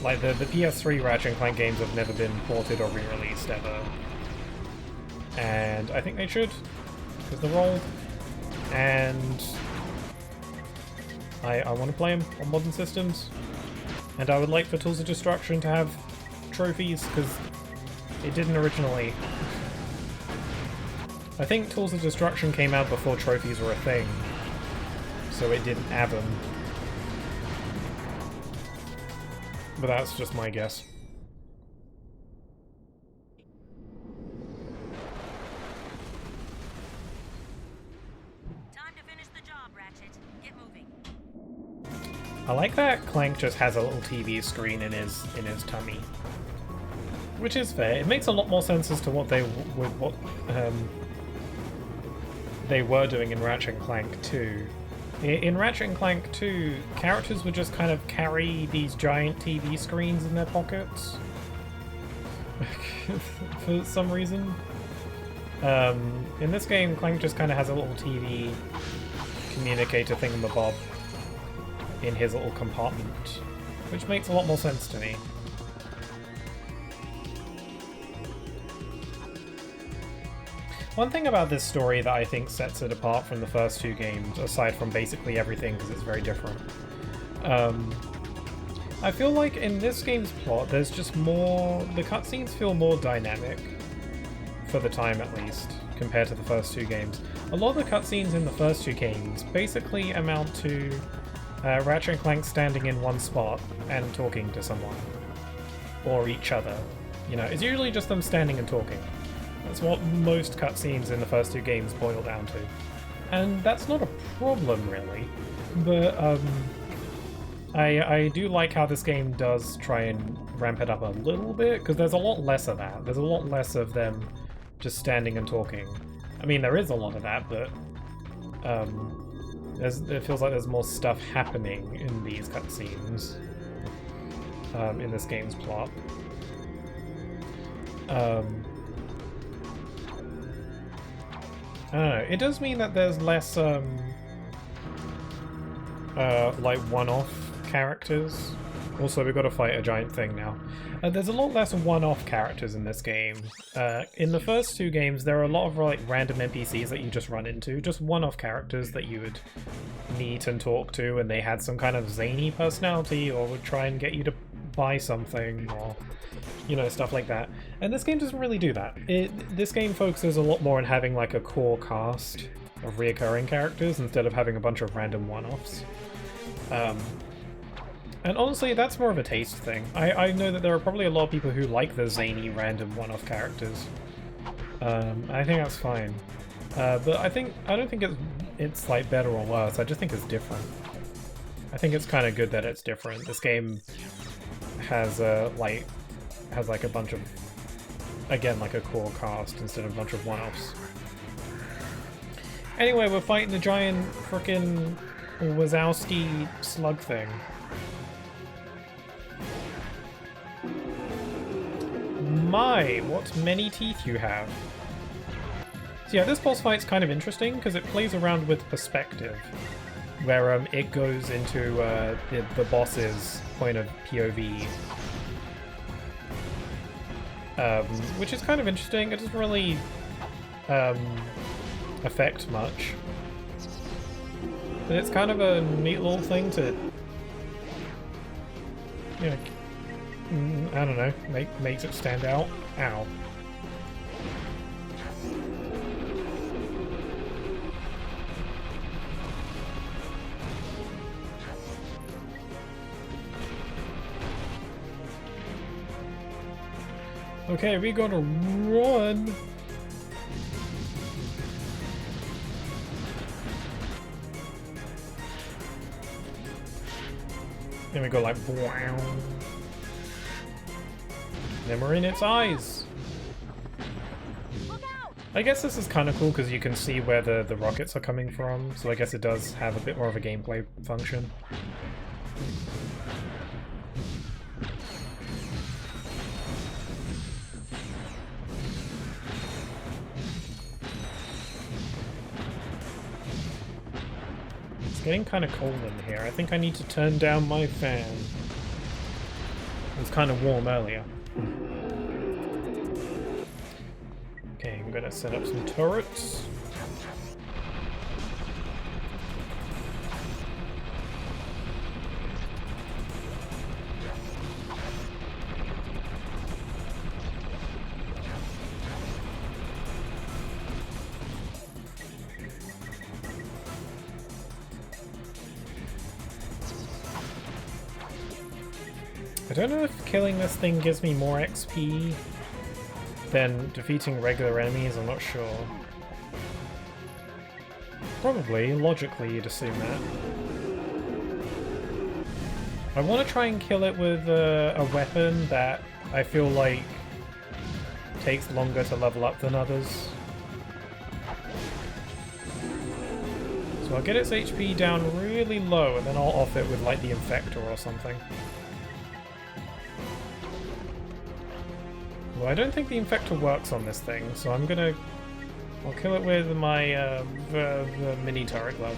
Like, the PS3 Ratchet Clank games have never been ported or re-released ever. And I think they should, because they're old. And I want to play them on modern systems. And I would like for Tools of Destruction to have trophies, because it didn't originally. I think Tools of Destruction came out before trophies were a thing, so it didn't have them. But that's just my guess. Time to finish the job, Ratchet. Get moving. I like that Clank just has a little TV screen in his tummy, which is fair. It makes a lot more sense as to what they were doing in Ratchet Clank 2. In Ratchet Clank 2, characters would just kind of carry these giant TV screens in their pockets for some reason. In this game, Clank just kind of has a little TV communicator thingamabob in his little compartment, which makes a lot more sense to me. One thing about this story that I think sets it apart from the first two games, aside from basically everything because it's very different, I feel like in this game's plot there's just more... the cutscenes feel more dynamic, for the time at least, compared to the first two games. A lot of the cutscenes in the first two games basically amount to Ratchet and Clank standing in one spot and talking to someone. Or each other. You know, it's usually just them standing and talking. That's what most cutscenes in the first two games boil down to. And that's not a problem, really. But, I do like how this game does try and ramp it up a little bit, because there's a lot less of that. There's a lot less of them just standing and talking. I mean, there is a lot of that, but, it feels like there's more stuff happening in these cutscenes, in this game's plot. I don't know, it does mean that there's less, like, one-off characters. Also, we've got to fight a giant thing now. There's a lot less one-off characters in this game. In the first two games, there are a lot of, like, random NPCs that you just run into, just one-off characters that you would meet and talk to, and they had some kind of zany personality, or would try and get you to buy something, or... you know, stuff like that. And this game doesn't really do that. This game focuses a lot more on having like a core cast of reoccurring characters instead of having a bunch of random one-offs. And honestly, that's more of a taste thing. I know that there are probably a lot of people who like the zany random one-off characters. I think that's fine. But I don't think it's like better or worse, I just think it's different. I think it's kind of good that it's different. This game has like a bunch of, again, like a core cast instead of a bunch of one-offs. Anyway, we're fighting the giant frickin' Wazowski slug thing. My, what many teeth you have. So yeah, this boss fight's kind of interesting because it plays around with perspective, where it goes into the boss's point of POV. Which is kind of interesting. It doesn't really affect much. But it's kind of a neat little thing to, you know, I don't know, makes it stand out. Ow. Okay, we gotta run. Then we go like wow. Then we're in its eyes. I guess this is kind of cool because you can see where the rockets are coming from, so I guess it does have a bit more of a gameplay function. It's getting kind of cold in here. I think I need to turn down my fan. It was kind of warm earlier. Okay, I'm gonna set up some turrets. I don't know if killing this thing gives me more XP than defeating regular enemies, I'm not sure. Probably, logically you'd assume that. I want to try and kill it with a weapon that I feel like takes longer to level up than others. So I'll get its HP down really low and then I'll off it with like the Infector or something. Well, I don't think the Infector works on this thing, so I'll kill it with my the mini turret glove.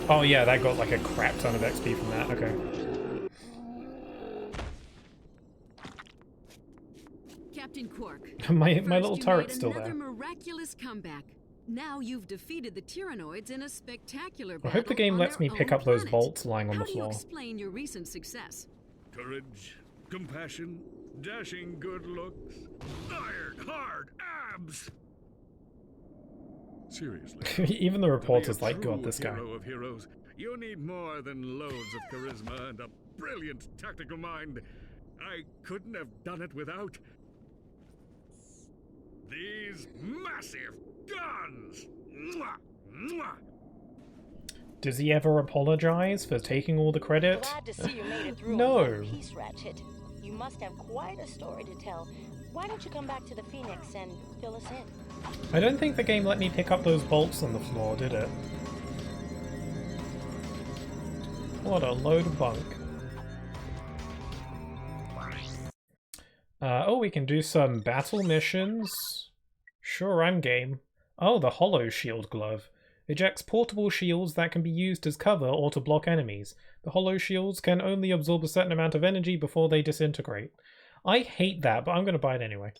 Oh yeah, that got like a crap ton of XP from that, okay. Captain Quark. my little turret's still there. Another miraculous comeback. Now you've defeated the Tyrannoids in a spectacular battle. I hope the game lets me pick up those bolts lying on the floor. How do you explain your recent success? Courage, compassion, dashing good looks, iron hard abs. Seriously. Even the reporter's like, God, this guy. Hero of heroes, you need more than loads of charisma and a brilliant tactical mind. I couldn't have done it without these massive guns. Mwah! Mwah! Does he ever apologize for taking all the credit? Glad to see you made it through No. in one piece, Ratchet. You must have quite a story to tell. Why don't you come back to the Phoenix and fill us in? I don't think the game let me pick up those bolts on the floor, did it? What a load of bunk. Oh, we can do some battle missions. Sure, I'm game. Oh, the Hollow Shield Glove. Ejects portable shields that can be used as cover or to block enemies. The hollow shields can only absorb a certain amount of energy before they disintegrate. I hate that, but I'm going to buy it anyway.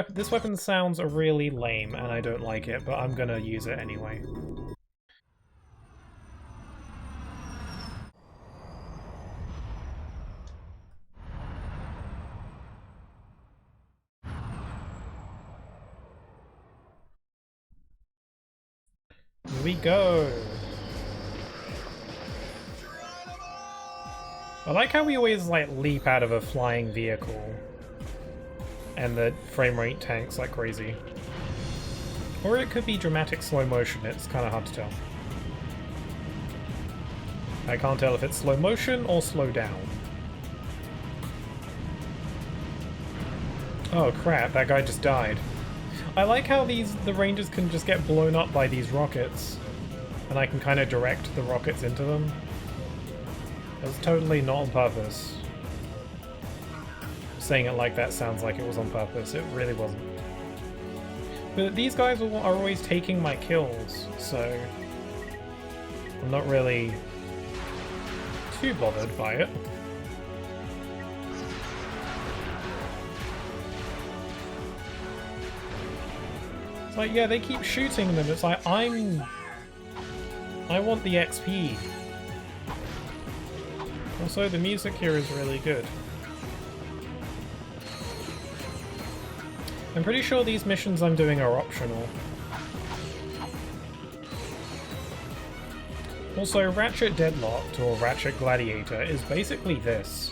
This weapon sounds really lame, and I don't like it, but I'm going to use it anyway. Here we go! I like how we always like leap out of a flying vehicle and the frame rate tanks like crazy. Or it could be dramatic slow motion, it's kind of hard to tell. I can't tell if it's slow motion or slow down. Oh crap, that guy just died. I like how the Rangers can just get blown up by these rockets, and I can kind of direct the rockets into them. It's totally not on purpose. Saying it like that sounds like it was on purpose, it really wasn't. But these guys are always taking my kills, so I'm not really too bothered by it. It's like, yeah, they keep shooting them. It's like, I want the XP. Also, the music here is really good. I'm pretty sure these missions I'm doing are optional. Also, Ratchet Deadlocked, or Ratchet Gladiator, is basically this.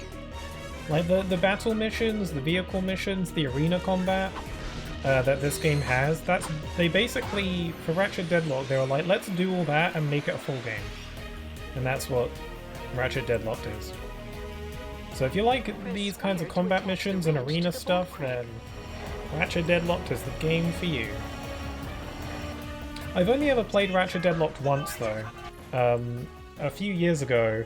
Like the battle missions, the vehicle missions, the arena combat that this game has, they basically, for Ratchet Deadlock, they were like, let's do all that and make it a full game. And that's what Ratchet Deadlock is. So if you like these kinds of combat missions and arena stuff, then Ratchet Deadlocked is the game for you. I've only ever played Ratchet Deadlocked once though. A few years ago,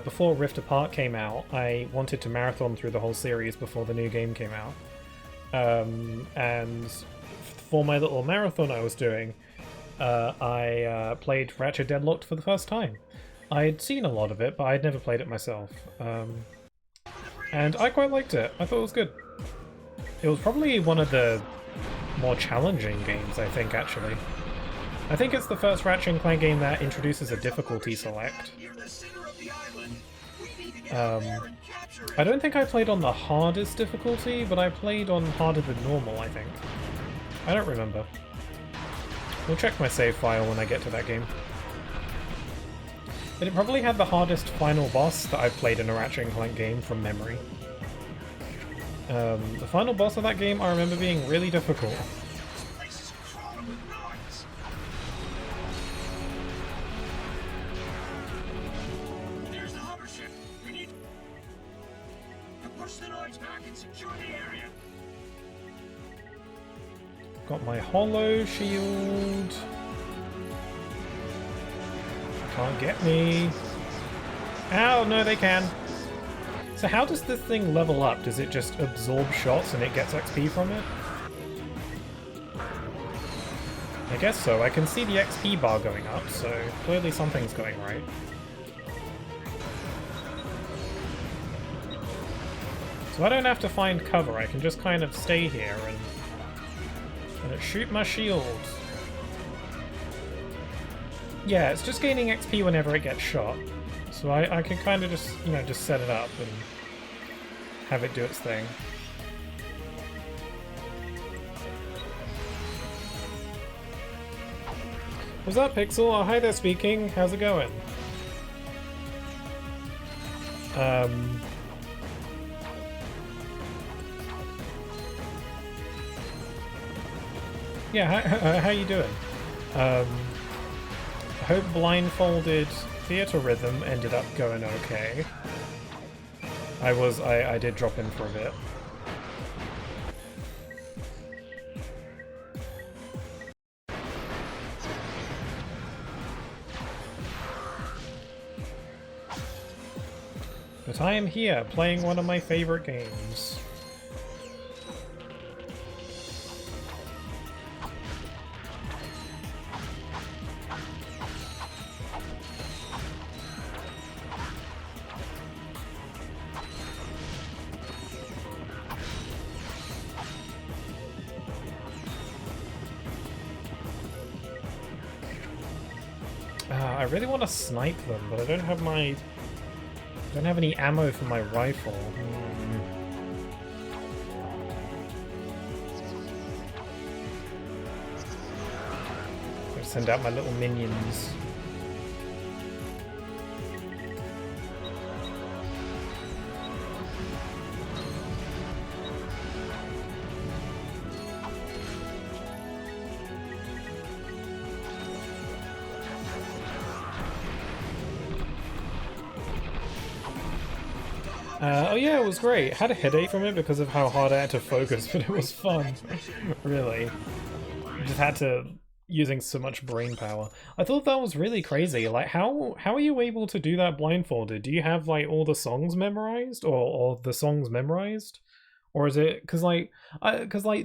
before Rift Apart came out, I wanted to marathon through the whole series before the new game came out. And for my little marathon I was doing, I played Ratchet Deadlocked for the first time. I'd seen a lot of it, but I'd never played it myself. And I quite liked it. I thought it was good. It was probably one of the more challenging games, I think, actually. I think it's the first Ratchet Clank game that introduces a difficulty select. I don't think I played on the hardest difficulty, but I played on harder than normal, I think. I don't remember. We'll check my save file when I get to that game. But it probably had the hardest final boss that I've played in a Ratchet & Clank game from memory. The final boss of that game I remember being really difficult. There's the hover ship. We need to push the noise back and secure the area. Got my holo shield. Can't get me. Ow, no they can. So how does this thing level up? Does it just absorb shots and it gets XP from it? I guess so. I can see the XP bar going up, so clearly something's going right. So I don't have to find cover, I can just kind of stay here and shoot my shield. Yeah, it's just gaining XP whenever it gets shot. So I can kind of just, you know, just set it up and have it do its thing. What's up, Pixel? Oh, hi there, speaking. How's it going? Yeah, how you doing? I hope Blindfolded Theatre Rhythm ended up going okay. I did drop in for a bit. But I am here, playing one of my favorite games. I really want to snipe them, but I don't have any ammo for my rifle. I'll send out my little minions. Oh yeah, it was great. Had a headache from it because of how hard I had to focus, but it was fun. Really. Just had to using so much brain power. I thought that was really crazy. Like, how are you able to do that blindfolded? Do you have like all the songs memorized, or the songs memorized, or is it because like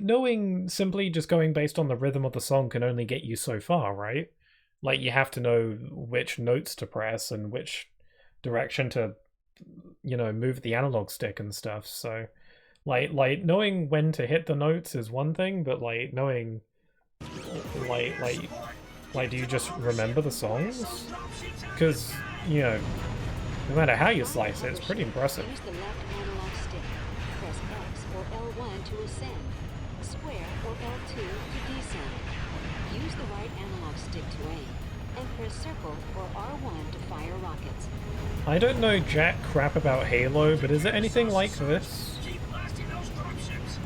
knowing simply just going based on the rhythm of the song can only get you so far, right? Like you have to know which notes to press and which direction to, you know, move the analog stick and stuff. So like knowing when to hit the notes is one thing, but like knowing like do you just remember the songs? Because, you know, no matter how you slice it, it's pretty impressive. Use the left analog stick. Press X or L1 to ascend, square or L2 to descend. Use the right analog stick to aim, and press circle or R1 to fire rockets. I don't know jack crap about Halo, but is it anything like this? Keep blasting those dropships.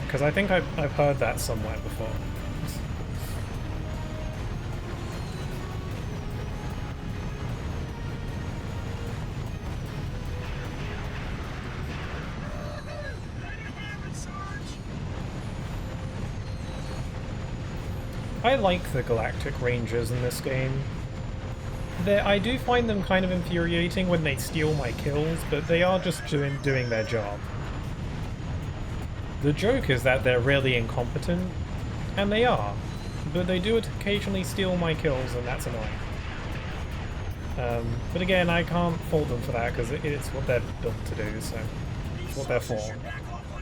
Because I think I've heard that somewhere before. I like the Galactic Rangers in this game. I do find them kind of infuriating when they steal my kills, but they are just doing their job. The joke is that they're really incompetent, and they are, but they do occasionally steal my kills, and that's annoying. But again, I can't fault them for that, because it's what they're built to do, so it's what they're for.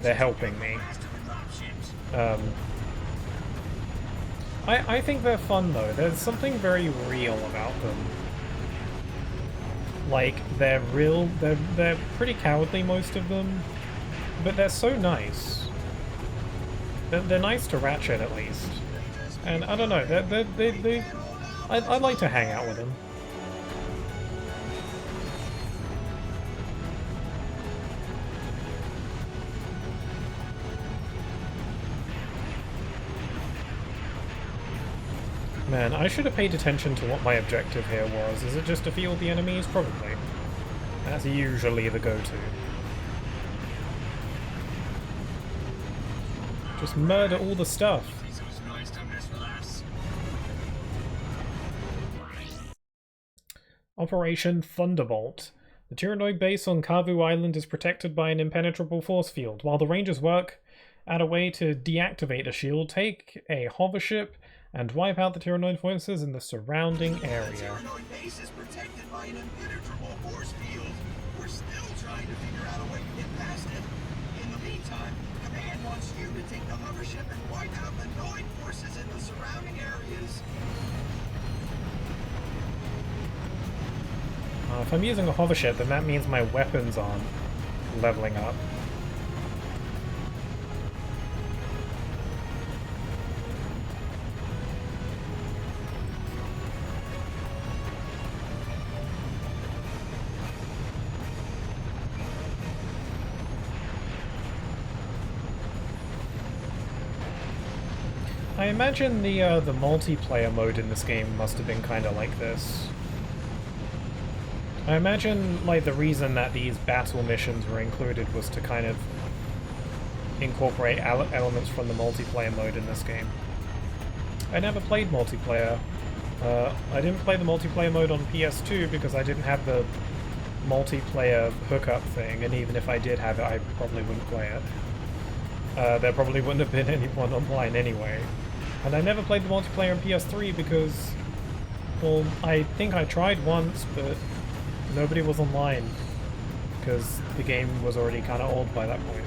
They're helping me. I think they're fun though. There's something very real about them. Like, they're pretty cowardly, most of them, but they're so nice. They're nice to Ratchet, at least. And I don't know, I'd like to hang out with them. Man, I should have paid attention to what my objective here was. Is it just to field the enemies? Probably. That's usually the go-to. Just murder all the stuff. Operation Thunderbolt. The Tyrannoid base on Kavu Island is protected by an impenetrable force field. While the Rangers work out a way to deactivate the shield, take a hover ship and wipe out the Tyrannoid forces in the surrounding area. The Tyrannoid base is protected by an impenetrable force field. We're still trying to figure out a way to get past it. In the meantime, Command wants you to take the hover ship and wipe out the Noid forces in the surrounding areas. If I'm using a hover ship, then that means my weapons aren't leveling up. I imagine the multiplayer mode in this game must have been kind of like this. I imagine, like, the reason that these battle missions were included was to kind of incorporate elements from the multiplayer mode in this game. I never played multiplayer. I didn't play the multiplayer mode on PS2 because I didn't have the multiplayer hookup thing, and even if I did have it, I probably wouldn't play it. There probably wouldn't have been anyone online anyway. And I never played the multiplayer on PS3 because, well, I think I tried once, but nobody was online because the game was already kind of old by that point.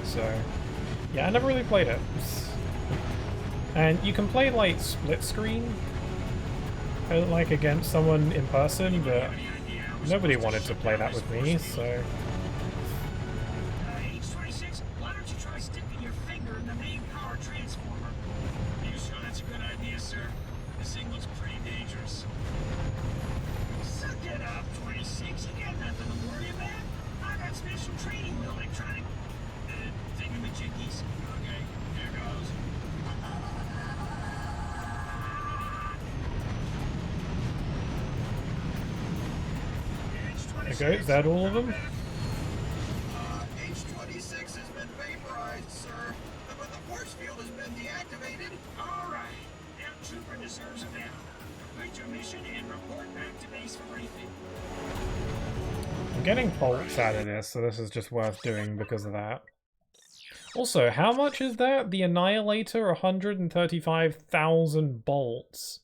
So, yeah, I never really played it. And you can play, like, split screen, like, against someone in person, but nobody wanted to play that with me, so... H-26, why don't you try sticking your finger in the main power transformer? You sure that's a good idea, sir? This thing looks pretty dangerous. Suck it up, 26. You got nothing to worry about. I got special training with electronic thingamajiggies. Okay, here goes. Okay, is that all of them? H-26 has been vaporized, sir. But the force field has been deactivated. All right. Now Trooper deserves a medal. Complete your mission and report back to base for briefing. I'm getting bolts out of this, so this is just worth doing because of that. Also, how much is that? The Annihilator, 135,000 bolts.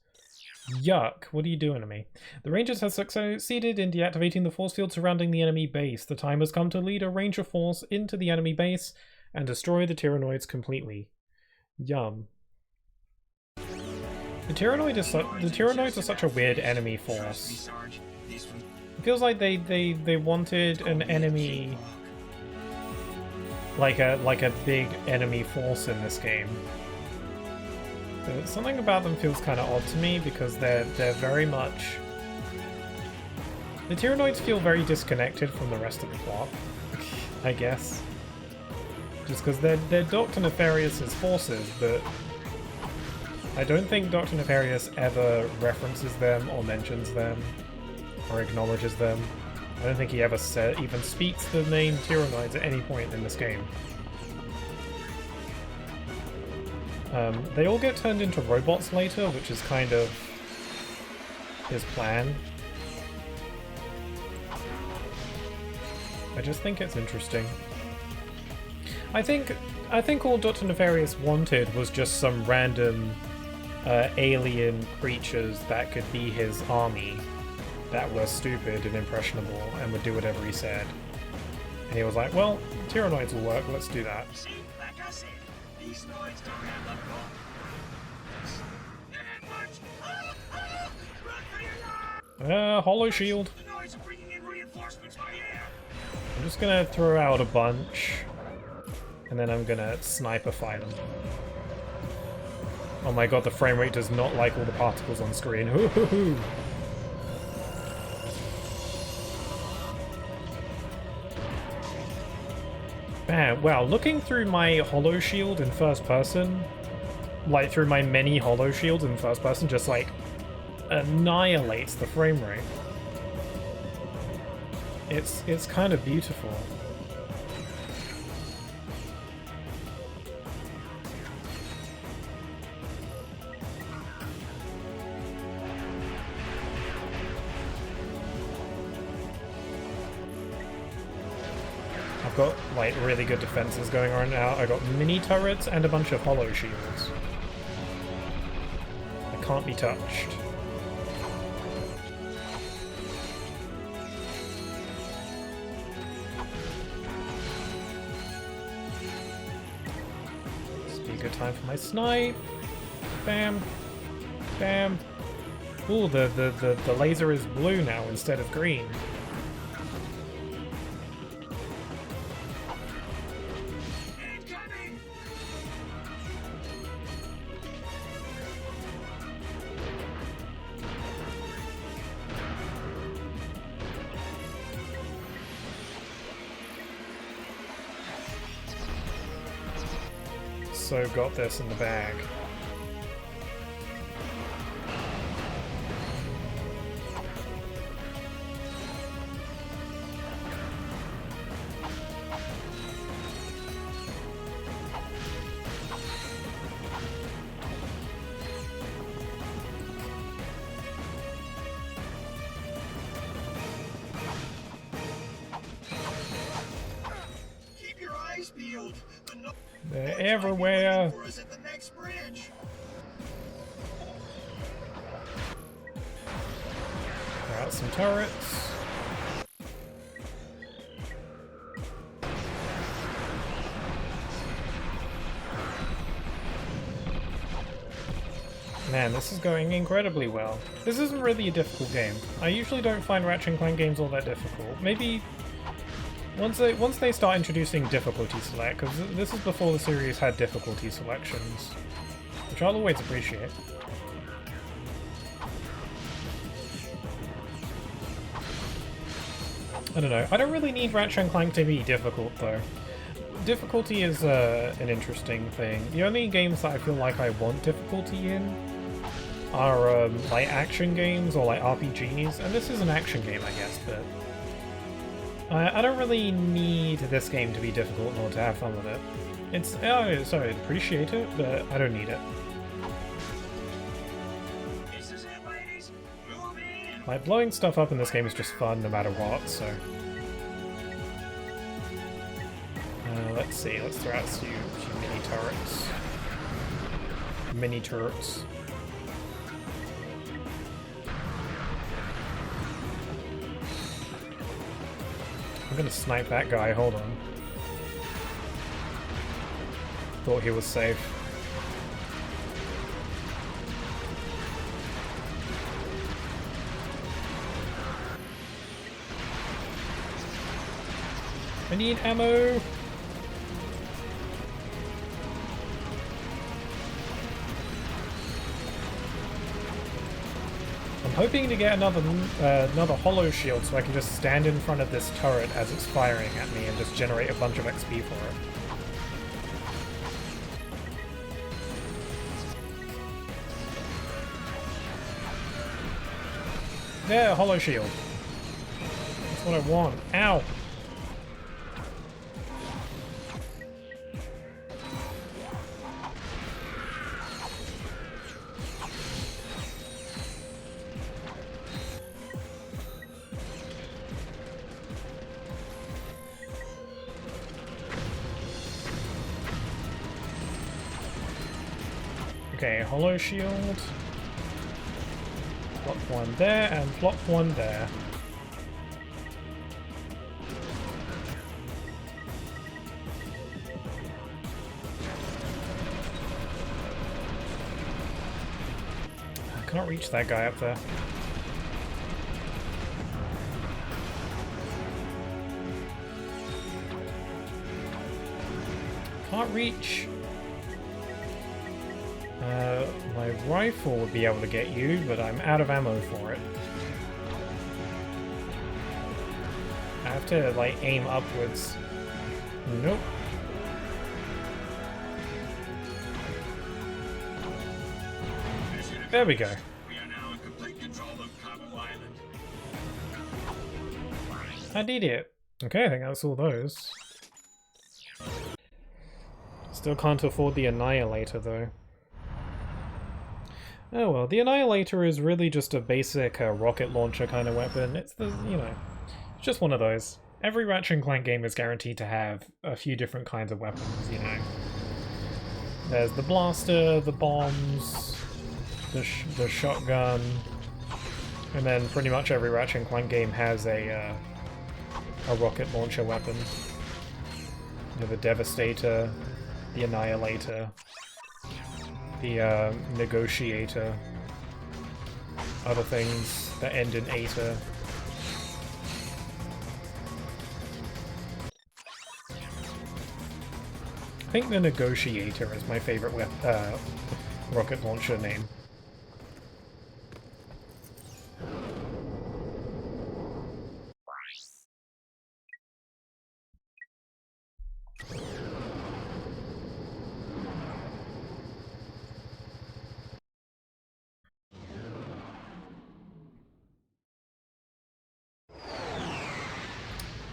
Yuck, what are you doing to me? The Rangers have succeeded in deactivating the force field surrounding the enemy base. The time has come to lead a Ranger force into the enemy base and destroy the Tyrannoids completely. Yum. The Tyrannoids are such a weird enemy force. It feels like they wanted an enemy, like a big enemy force in this game. But something about them feels kind of odd to me because they're very much... The Tyrannoids feel very disconnected from the rest of the plot, I guess. Just because they're Dr. Nefarious' forces, but I don't think Dr. Nefarious ever references them or mentions them or acknowledges them. I don't think he ever even speaks the name Tyrannoids at any point in this game. They all get turned into robots later, which is kind of his plan. I just think it's interesting. I think all Dr. Nefarious wanted was just some random alien creatures that could be his army that were stupid and impressionable and would do whatever he said. And he was like, well, Tyrannoids will work, let's do that. See, like I said, these noids don't have the Hollow shield. The noids are bringing in reinforcements by air. I'm just gonna throw out a bunch, and then I'm gonna sniper-fire them. Oh my god, the frame rate does not like all the particles on screen. Hoo-hoo-hoo. Man, wow, looking through my hollow shield in first person, like through my many hollow shields in first person, just like annihilates the frame rate. It's kind of beautiful. I've got like really good defenses going on now. I got mini turrets and a bunch of hollow shields. I can't be touched. Good time for my snipe. Bam. Bam. Ooh, the laser is blue now instead of green. So got this in the bag. Keep your eyes peeled. They're everywhere. Throw out some turrets. Man, this is going incredibly well. This isn't really a difficult game. I usually don't find Ratchet Clank games all that difficult. Maybe once they start introducing difficulty select, because this is before the series had difficulty selections, which I'll always appreciate. I don't know. I don't really need Ratchet Clank to be difficult, though. Difficulty is an interesting thing. The only games that I feel like I want difficulty in are like action games or like RPGs, and this is an action game, I guess, but I don't really need this game to be difficult nor to have fun with it. It's, oh, sorry, I appreciate it, but I don't need it. Like, blowing stuff up in this game is just fun no matter what, so... let's see, let's throw out a few mini turrets. Mini turrets. I'm gonna snipe that guy, hold on. Thought he was safe. I need ammo! hoping to get another hollow shield so I can just stand in front of this turret as it's firing at me and just generate a bunch of XP for it. Yeah, hollow shield. That's what I want. Ow! Okay, hollow shield. Plop one there and plop one there. I can't reach that guy up there. Can't reach. My rifle would be able to get you, but I'm out of ammo for it. I have to, like, aim upwards. Nope. There we go. We are now in complete control of Cabo Island. I did it. Okay, I think that's all those. Still can't afford the Annihilator, though. Oh well, the Annihilator is really just a basic rocket launcher kind of weapon. It's the, you know, it's just one of those. Every Ratchet Clank game is guaranteed to have a few different kinds of weapons, you know. There's the blaster, the bombs, the shotgun, and then pretty much every Ratchet Clank game has a rocket launcher weapon. You have the Devastator, the Annihilator, the Negotiator, other things that end in Ater. I think the Negotiator is my favorite rocket launcher name.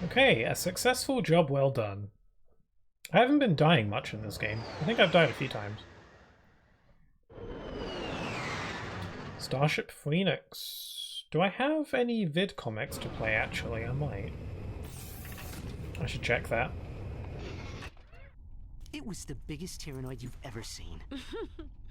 Okay, a successful job well done. I haven't been dying much in this game. I think I've died a few times. Starship Phoenix. Do I have any vid comics to play, actually? I might. I should check that. It was the biggest Tyrannoid you've ever seen.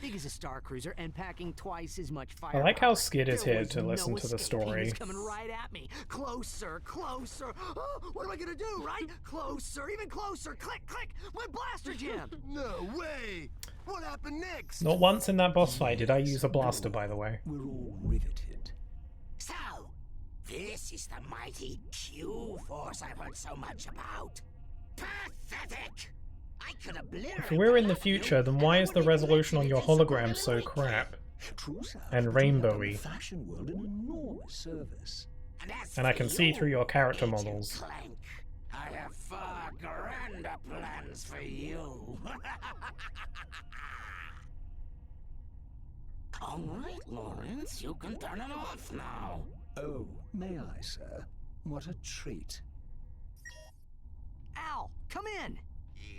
Big as a Star Cruiser and packing twice as much fire. I like how Skid is here to listen to the story. He was coming right at me. Closer, closer. Oh, what am I gonna do, right? Closer, even closer. Click, click. My blaster jammed. No way. What happened next? Not once in that boss fight did I use a blaster, by the way. We're all riveted. So, this is the mighty Q-Force I've heard so much about. Pathetic! I could obliterate. If we're in the future, then why is the resolution on your hologram so crap? And rainbowy? Fashion world an enormous service. And I can see through your character models. Clank, I have far grander plans for you. All right, Lawrence, you can turn it off now. Oh, may I, sir? What a treat. Al, come in.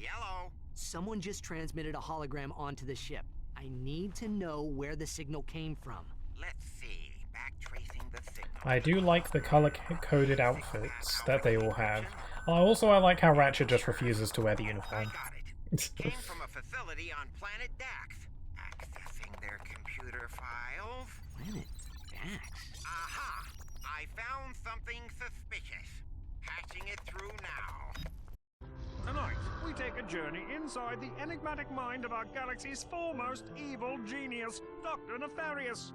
Yellow. Someone just transmitted a hologram onto the ship. I need to know where the signal came from. Let's see. Backtracing the signal. I do like the color-coded outfits that they all have. Also, I like how Ratchet just refuses to wear the uniform. Came from a facility on planet Dax. Accessing their computer files. Planet Dax? Aha! I found something suspicious. Patching it through now. Tonight, we take a journey inside the enigmatic mind of our galaxy's foremost evil genius, Dr. Nefarious.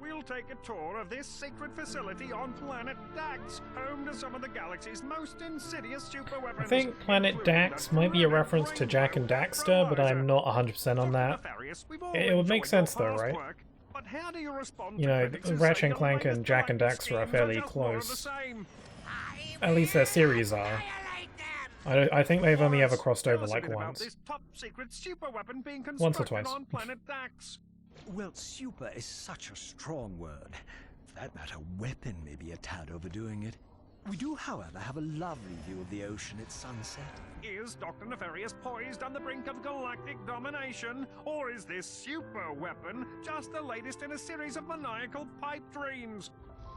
We'll take a tour of this secret facility on planet Dax, home to some of the galaxy's most insidious superweapons. I think Planet Dax might be a reference to Jack and Daxter, but I'm not 100% on that. It would make sense though, right? But how do you respond You to know, critics who Ratchet say and the Clank and latest Jak and pirate Daxter are schemes fairly just more of the close. same? At least their series are. I think they've only ever crossed Tell over us a like bit about once. this top secret super weapon being Once or constructed twice. on planet Dax. Well, super is such a strong word. For that matter, weapon may be a tad overdoing it. We do, however, have a lovely view of the ocean at sunset. Is Dr. Nefarious poised on the brink of galactic domination? Or is this super weapon just the latest in a series of maniacal pipe dreams?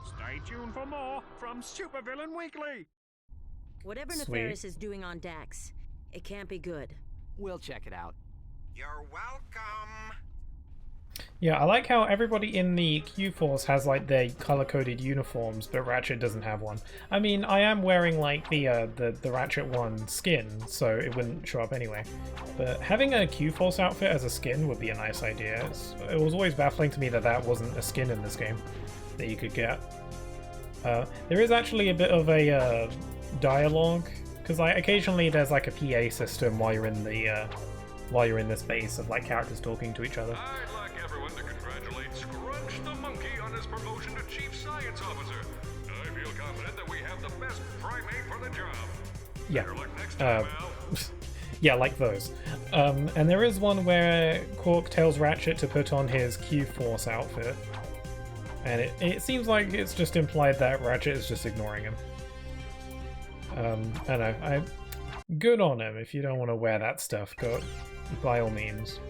Stay tuned for more from Supervillain Weekly. Whatever Sweet. Nefarious is doing on Dax, it can't be good. We'll check it out. You're welcome. Yeah, I like how everybody in the Q-Force has like their color-coded uniforms, but Ratchet doesn't have one. I mean, I am wearing like the Ratchet 1 skin, so it wouldn't show up anyway. But having a Q-Force outfit as a skin would be a nice idea. It was always baffling to me that that wasn't a skin in this game that you could get. There is actually a bit of a dialogue, because like occasionally there's like a PA system while you're in the while you're in this base of like characters talking to each other. I'd like everyone to congratulate Scrunch the Monkey on his promotion to Chief Science Officer. I feel confident that we have the best primate for the job. Yeah. Better luck next time, Al. Yeah, like those. And there is one where Quark tells Ratchet to put on his Q-Force outfit. And it seems like it's just implied that Ratchet is just ignoring him. I don't know. Good on him. If you don't want to wear that stuff, go by all means.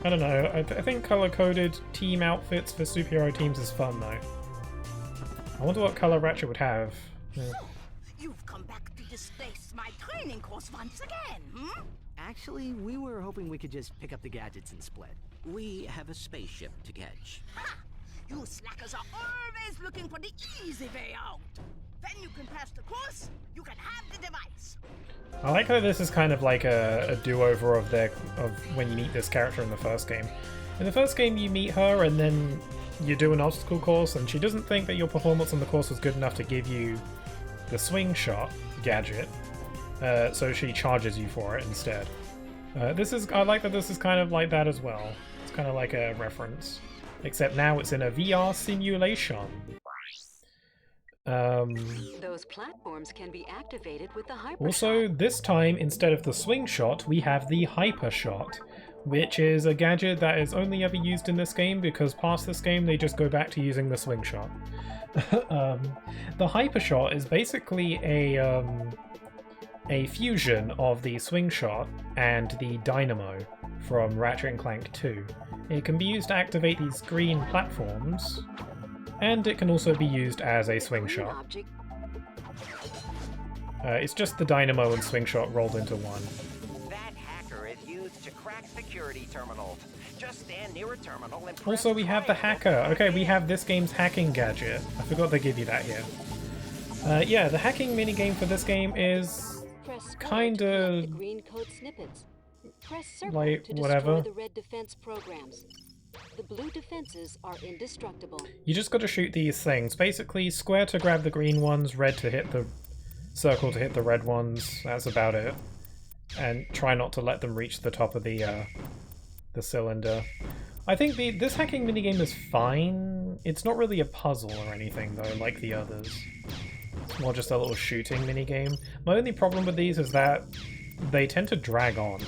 I don't know. I think color-coded team outfits for superhero teams is fun, though. I wonder what color Ratchet would have. You've come back to displace my training course once again, hmm? Actually, we were hoping we could just pick up the gadgets and split. We have a spaceship to catch. Ha! You slackers are always looking for the easy way out. Then you can pass the course, you can have the device. I like how this is kind of like a do-over of when you meet this character in the first game. In the first game you meet her and then you do an obstacle course and she doesn't think that your performance on the course was good enough to give you the swing shot gadget, so she charges you for it instead. I like that this is kind of like that as well. It's kind of like a reference, except now it's in a VR simulation. Those platforms can be activated with the hyper Also, this time, instead of the swing shot, we have the hyper shot, which is a gadget that is only ever used in this game because past this game they just go back to using the swing shot. The hyper shot is basically a fusion of the swing shot and the dynamo from Ratchet and Clank 2. It can be used to activate these green platforms, and it can also be used as a swing shot. It's just the dynamo and swing shot rolled into one. That hacker is used to crack security terminals. Just stand near a terminal and Also, we have the hacker. Okay, we have this game's hacking gadget. I forgot they give you that here. Yeah, the hacking minigame for this game is kinda green code snippets. Press circle like to whatever. destroy the red defense programs. The blue defenses are indestructible. You just got to shoot these things. Basically, square to grab the green ones, red to hit the circle to hit the red ones. That's about it. And try not to let them reach the top of the cylinder. I think this hacking minigame is fine. It's not really a puzzle or anything though, like the others. It's more just a little shooting minigame. My only problem with these is that they tend to drag on.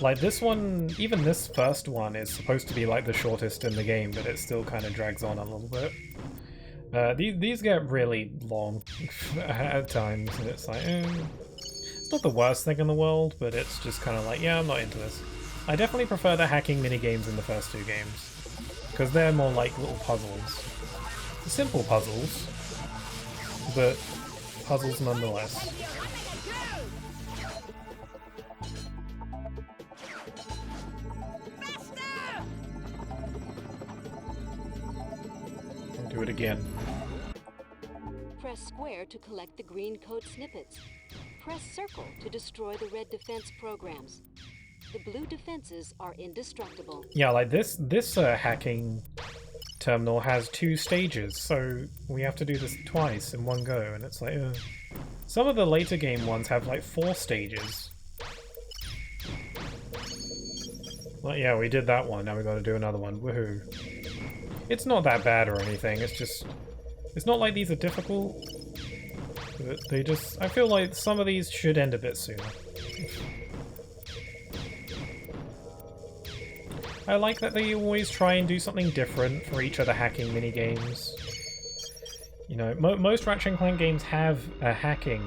Like this one, even this first one is supposed to be like the shortest in the game, but it still kind of drags on a little bit. These get really long at times, and it's like, it's not the worst thing in the world, but it's just kind of like, yeah, I'm not into this. I definitely prefer the hacking minigames in the first two games, because they're more like little puzzles. Simple puzzles, but puzzles nonetheless. Do it again. Press square to collect the green code snippets. Press circle to destroy the red defense programs. The blue defenses are indestructible. Yeah, like this hacking terminal has 2 stages, so we have to do this twice in one go, and it's like, some of the later game ones have like 4 stages. Well, yeah, we did that one, now we gotta do another one. Woohoo. It's not that bad or anything, it's just... It's not like these are difficult. They just... I feel like some of these should end a bit sooner. I like that they always try and do something different for each of the hacking minigames. You know, most Ratchet & Clank games have a hacking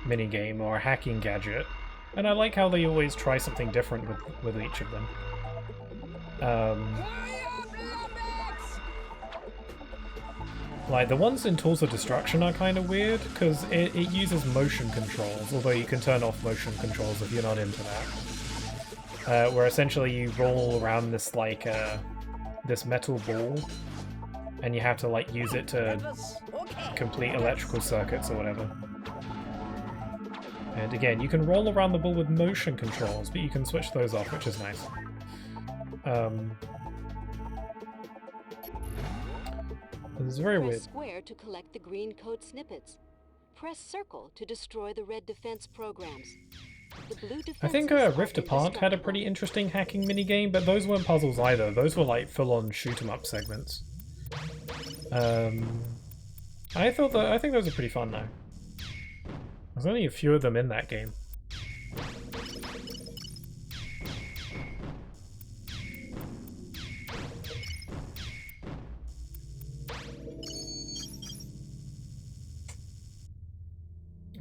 minigame or a hacking gadget, and I like how they always try something different with each of them. Like, the ones in Tools of Destruction are kind of weird, because it uses motion controls, although you can turn off motion controls if you're not into that. Where essentially you roll around this, like, this metal ball, and you have to, like, use it to complete electrical circuits or whatever. And again, you can roll around the ball with motion controls, but you can switch those off, which is nice. This is very weird. Press square to collect the green code snippets. Press circle to destroy the red defense programs. The blue I think Rift Apart had a pretty interesting hacking minigame, but those weren't puzzles either. Those were like full-on shoot-'em-up segments. I think those are pretty fun though. There's only a few of them in that game.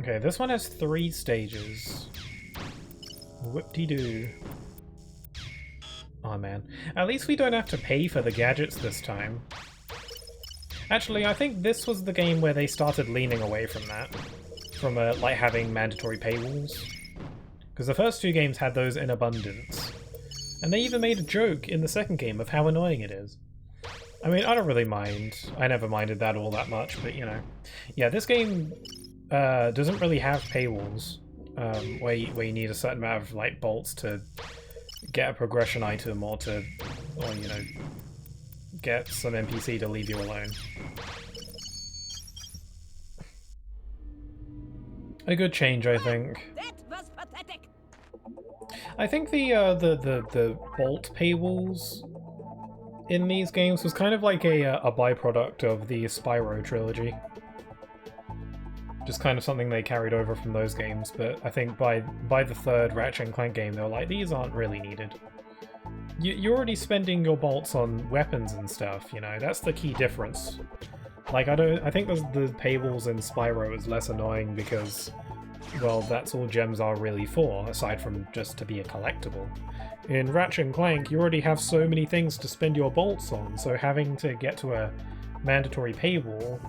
Okay, this one has 3 stages. Whoop-de-doo. Oh man. At least we don't have to pay for the gadgets this time. Actually, I think this was the game where they started leaning away from that. From like having mandatory paywalls. Because the first 2 games had those in abundance. And they even made a joke in the second game of how annoying it is. I mean, I don't really mind. I never minded that all that much, but you know. Yeah, this game doesn't really have paywalls. Where you need a certain amount of like bolts to get a progression item or you know, get some NPC to leave you alone. A good change, I think. That was pathetic. I think the bolt paywalls in these games was kind of like a byproduct of the Spyro trilogy. Just kind of something they carried over from those games, but I think by the third Ratchet & Clank game they were like, these aren't really needed. You're already spending your bolts on weapons and stuff, you know, that's the key difference. Like, I think the paywalls in Spyro is less annoying because, well, that's all gems are really for, aside from just to be a collectible. In Ratchet & Clank, you already have so many things to spend your bolts on, so having to get to a mandatory paywall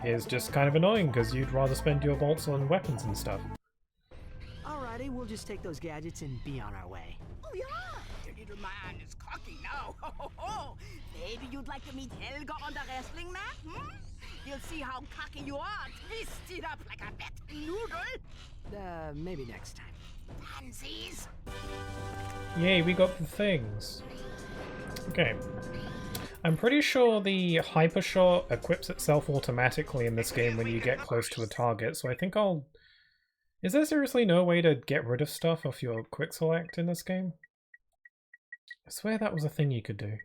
is just kind of annoying because you'd rather spend your bolts on weapons and stuff. Alrighty, we'll just take those gadgets and be on our way. Oh yeah, the little man is cocky now. Ho, ho, ho. Maybe you'd like to meet Helga on the wrestling mat, hmm? You'll see how cocky you are, twisted up like a wet noodle. Maybe next time. Pansies. Yay, we got the things. Okay. I'm pretty sure the Hypershot equips itself automatically in this game when you get close to a target, so I think I'll... Is there seriously no way to get rid of stuff off your quick select in this game? I swear that was a thing you could do.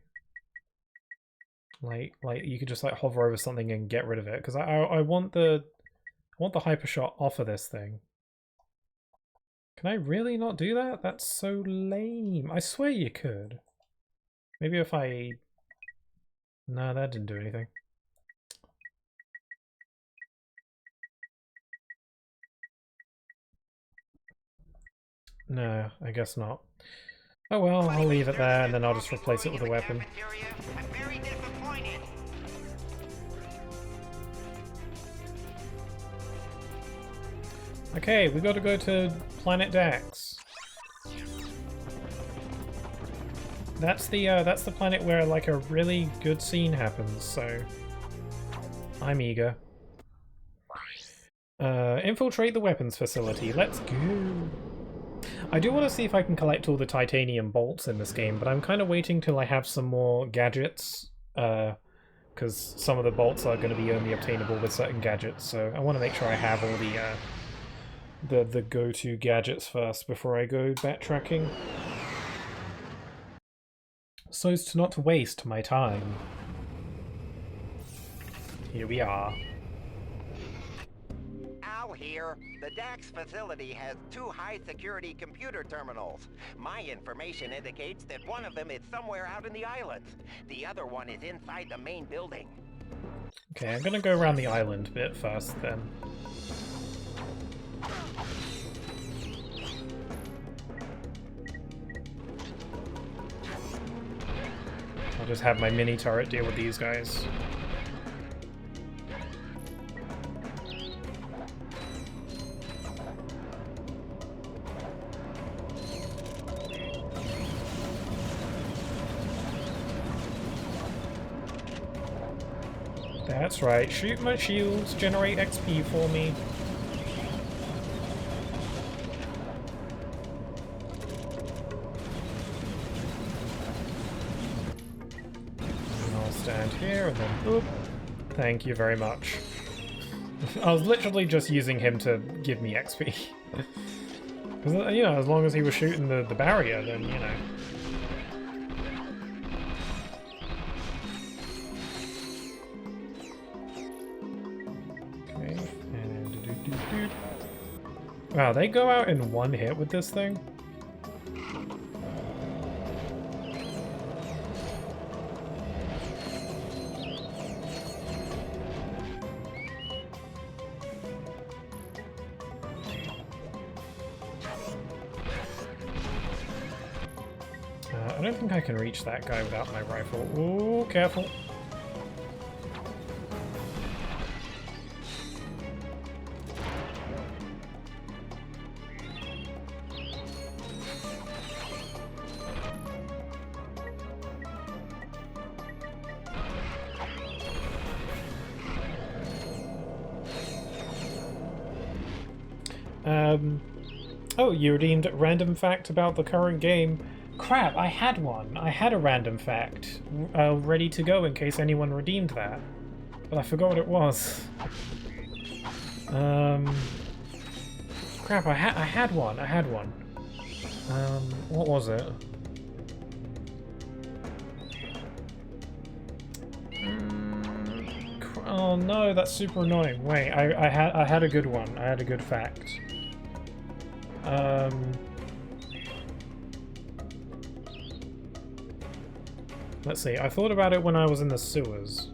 Like you could just like hover over something and get rid of it, because I want the Hypershot off of this thing. Can I really not do that? That's so lame. I swear you could. Maybe if I... No, that didn't do anything. No, I guess not. Oh well, I'll leave it there and then I'll just replace it with a weapon. I'm very disappointed. Okay, we gotta go to Planet Dax. That's the planet where like a really good scene happens, so I'm eager. Infiltrate the weapons facility. Let's go. I do want to see if I can collect all the titanium bolts in this game, but I'm kind of waiting till I have some more gadgets, because some of the bolts are going to be only obtainable with certain gadgets, so I want to make sure I have all the go-to gadgets first before I go backtracking. so as to not waste my time. Here we are. Al here. The DAX facility has 2 high-security computer terminals. My information indicates that one of them is somewhere out in the islands. The other one is inside the main building. Okay, I'm gonna go around the island bit first then. I'll just have my mini turret deal with these guys. That's right, shoot my shields, generate XP for me. And I'll stand here and then boop. Thank you very much. I was literally just using him to give me XP. Because, you know, as long as he was shooting the barrier, then, you know. Wow, they go out in one hit with this thing? I don't think I can reach that guy without my rifle. Ooh, careful. Oh, you redeemed random fact about the current game. Crap, I had one. I had a random fact ready to go in case anyone redeemed that. But I forgot what it was. Crap, I had one. I had one. What was it? Oh no, that's super annoying. Wait, I had a good one. I had a good fact. Let's see, I thought about it when I was in the sewers.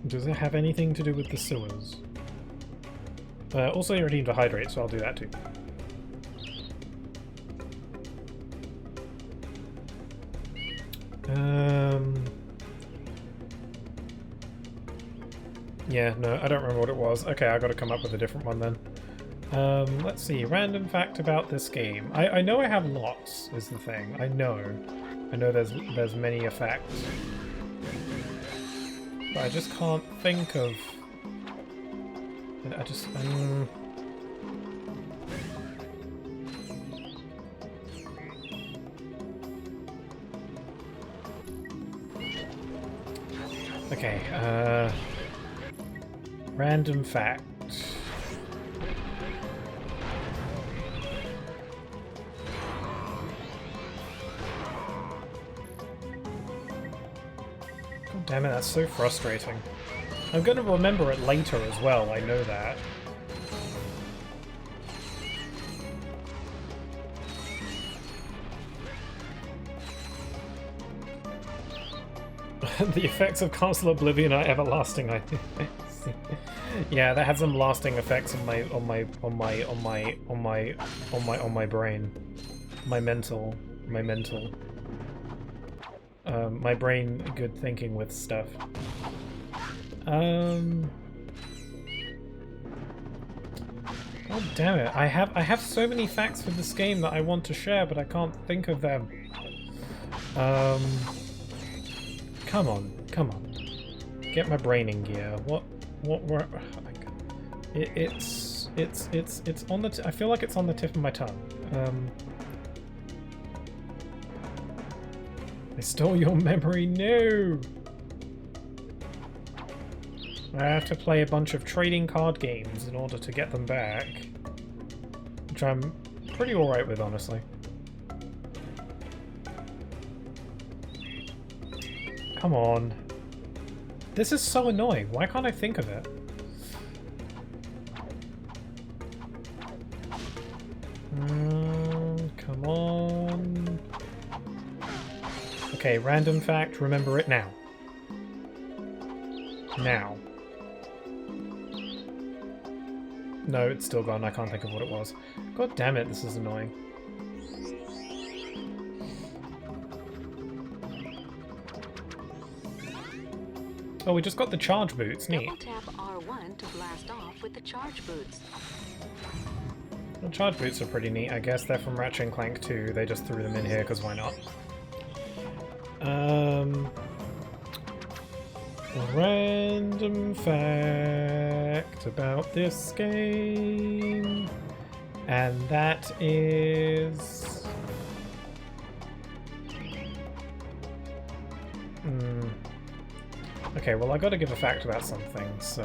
Does it have anything to do with the sewers? Also, you redeemed a hydrate, so I'll do that too. Yeah, no, I don't remember what it was. Okay, I gotta come up with a different one then. Let's see, random fact about this game. I know I have lots, is the thing. I know there's many effects. But I just can't think of... I just... Okay, random fact. God damn it, that's so frustrating. I'm gonna remember it later as well, I know that. The effects of Castle Oblivion are everlasting, I think. Yeah, that had some lasting effects on my brain. My brain good thinking with stuff. Oh damn it, I have so many facts for this game that I want to share, but I can't think of them. Come on. Get my brain in gear. Where? It's on the. I feel like it's on the tip of my tongue. I stole your memory. No. I have to play a bunch of trading card games in order to get them back, which I'm pretty alright with, honestly. come on. This is so annoying. Why can't I think of it? Come on. Okay, random fact, remember it now. Now. No, it's still gone. I can't think of what it was. God damn it, this is annoying. Oh, we just got the charge boots. Neat. Double tap R1 to blast off with the charge boots. The charge boots are pretty neat. I guess they're from Ratchet Clank 2. They just threw them in here because why not? Random fact about this game, and that is... Okay, well I gotta give a fact about something, so...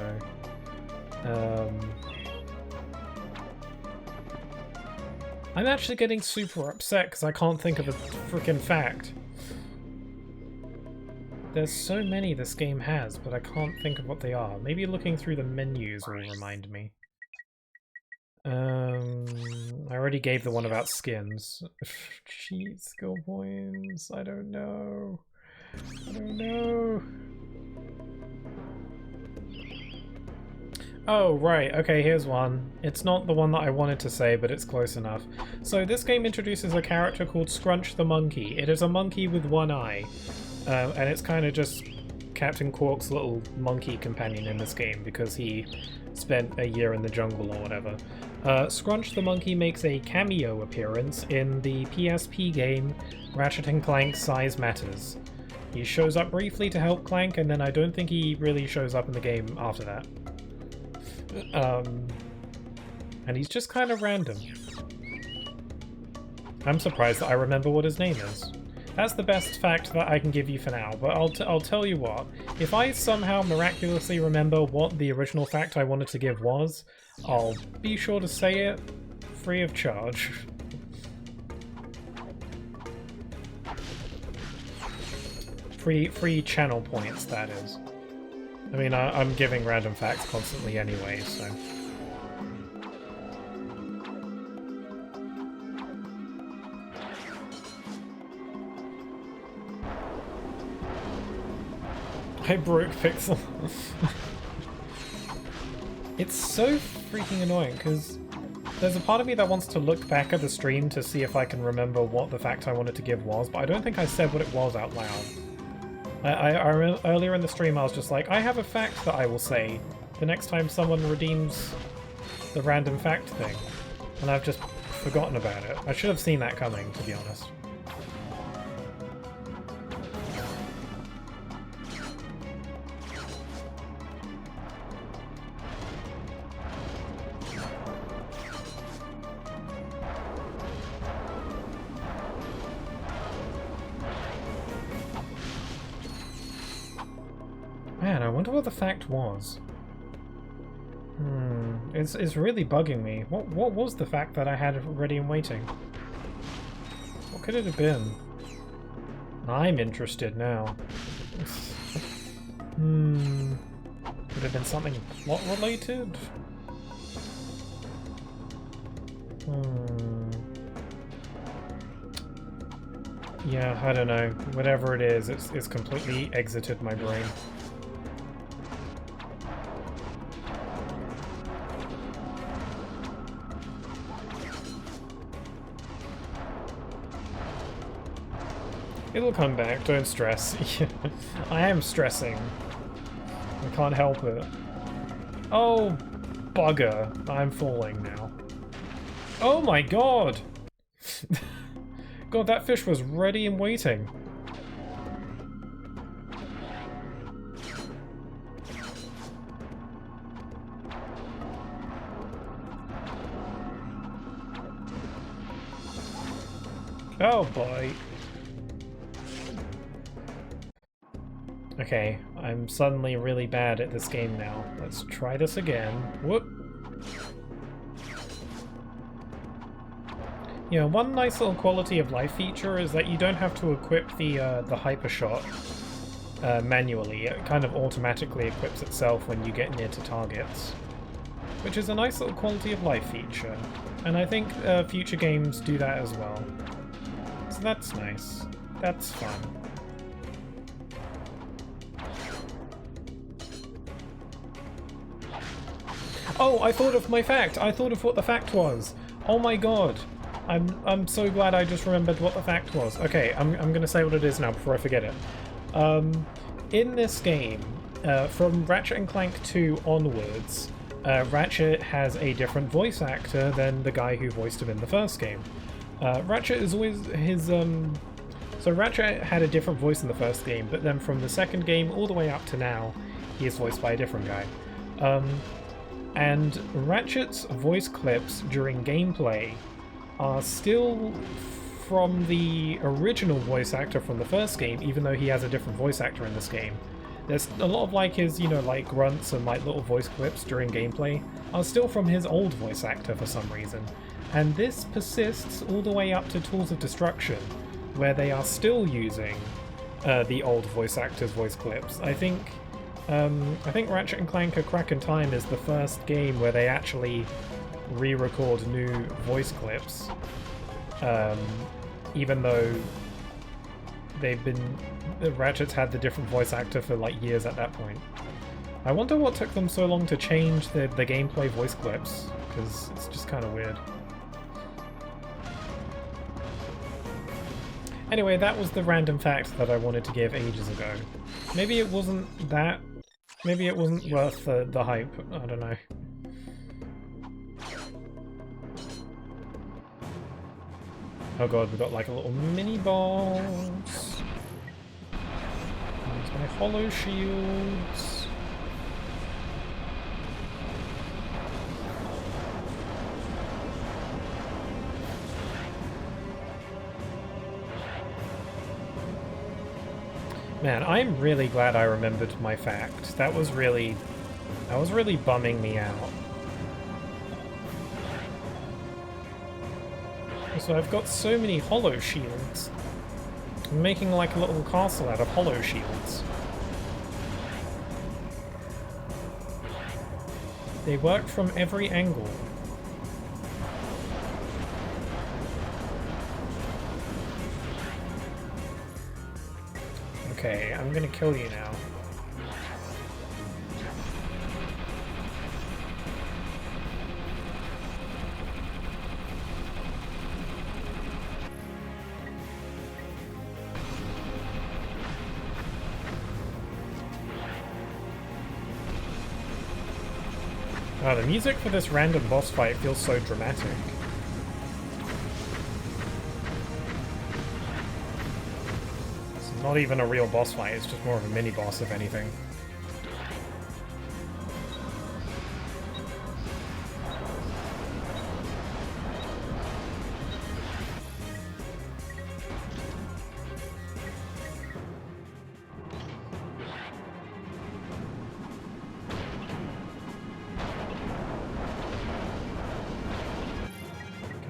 I'm actually getting super upset because I can't think of a freaking fact. There's so many this game has, but I can't think of what they are. Maybe looking through the menus will remind me. I already gave the one about skins. Cheat skill points. I don't know. I don't know. Oh, right. Okay, here's one. It's not the one that I wanted to say, but it's close enough. So this game introduces a character called Scrunch the Monkey. It is a monkey with one eye. And it's kind of just Captain Quark's little monkey companion in this game because he spent a year in the jungle or whatever. Scrunch the Monkey makes a cameo appearance in the PSP game Ratchet & Clank Size Matters. He shows up briefly to help Clank, and then I don't think he really shows up in the game after that. And he's just kind of random. I'm surprised that I remember what his name is. That's the best fact that I can give you for now, but I'll tell you what. If I somehow miraculously remember what the original fact I wanted to give was, I'll be sure to say it free of charge. Free channel points, that is. I mean, I'm giving random facts constantly anyway, so... I broke Pixel. It's so freaking annoying, because there's a part of me that wants to look back at the stream to see if I can remember what the fact I wanted to give was, but I don't think I said what it was out loud. I remember earlier in the stream I was just like, I have a fact that I will say the next time someone redeems the random fact thing, and I've just forgotten about it. I should have seen that coming, to be honest. Man, I wonder what the fact was. It's really bugging me. What was the fact that I had ready and waiting? What could it have been? I'm interested now. Could have been something plot related? Yeah, I don't know. Whatever it is, it's completely exited my brain. It'll come back, don't stress. I am stressing. I can't help it. Oh, bugger. I'm falling now. Oh my god! God, that fish was ready and waiting. Oh boy. Okay, I'm suddenly really bad at this game now. Let's try this again. Whoop! You know, one nice little quality of life feature is that you don't have to equip the hyper shot manually. It kind of automatically equips itself when you get near to targets, which is a nice little quality of life feature. And I think future games do that as well. So that's nice. That's fun. Oh, I thought of my fact! I thought of what the fact was! Oh my god! I'm so glad I just remembered what the fact was. Okay, I'm gonna say what it is now before I forget it. In this game, from Ratchet and Clank 2 onwards, Ratchet has a different voice actor than the guy who voiced him in the first game. Ratchet is always his, So Ratchet had a different voice in the first game, but then from the second game all the way up to now, he is voiced by a different guy. And Ratchet's voice clips during gameplay are still from the original voice actor from the first game, even though he has a different voice actor in this game. There's a lot of like his, you know, like grunts and like little voice clips during gameplay are still from his old voice actor for some reason. And this persists all the way up to Tools of Destruction, where they are still using the old voice actor's voice clips. I think Ratchet and Clank: A Crack in Time is the first game where they actually re-record new voice clips, even though Ratchet's had the different voice actor for like years at that point. I wonder what took them so long to change the gameplay voice clips, because it's just kind of weird. Anyway, that was the random fact that I wanted to give ages ago. Maybe it wasn't that. Maybe it wasn't worth the hype. I don't know. Oh god, we've got like a little mini boss. There's my hollow shields. Man, I'm really glad I remembered my fact. That was really bumming me out. So I've got so many hollow shields. I'm making like a little castle out of hollow shields. They work from every angle. Okay, I'm gonna kill you now. Oh, the music for this random boss fight feels so dramatic. It's not even a real boss fight, it's just more of a mini-boss, if anything.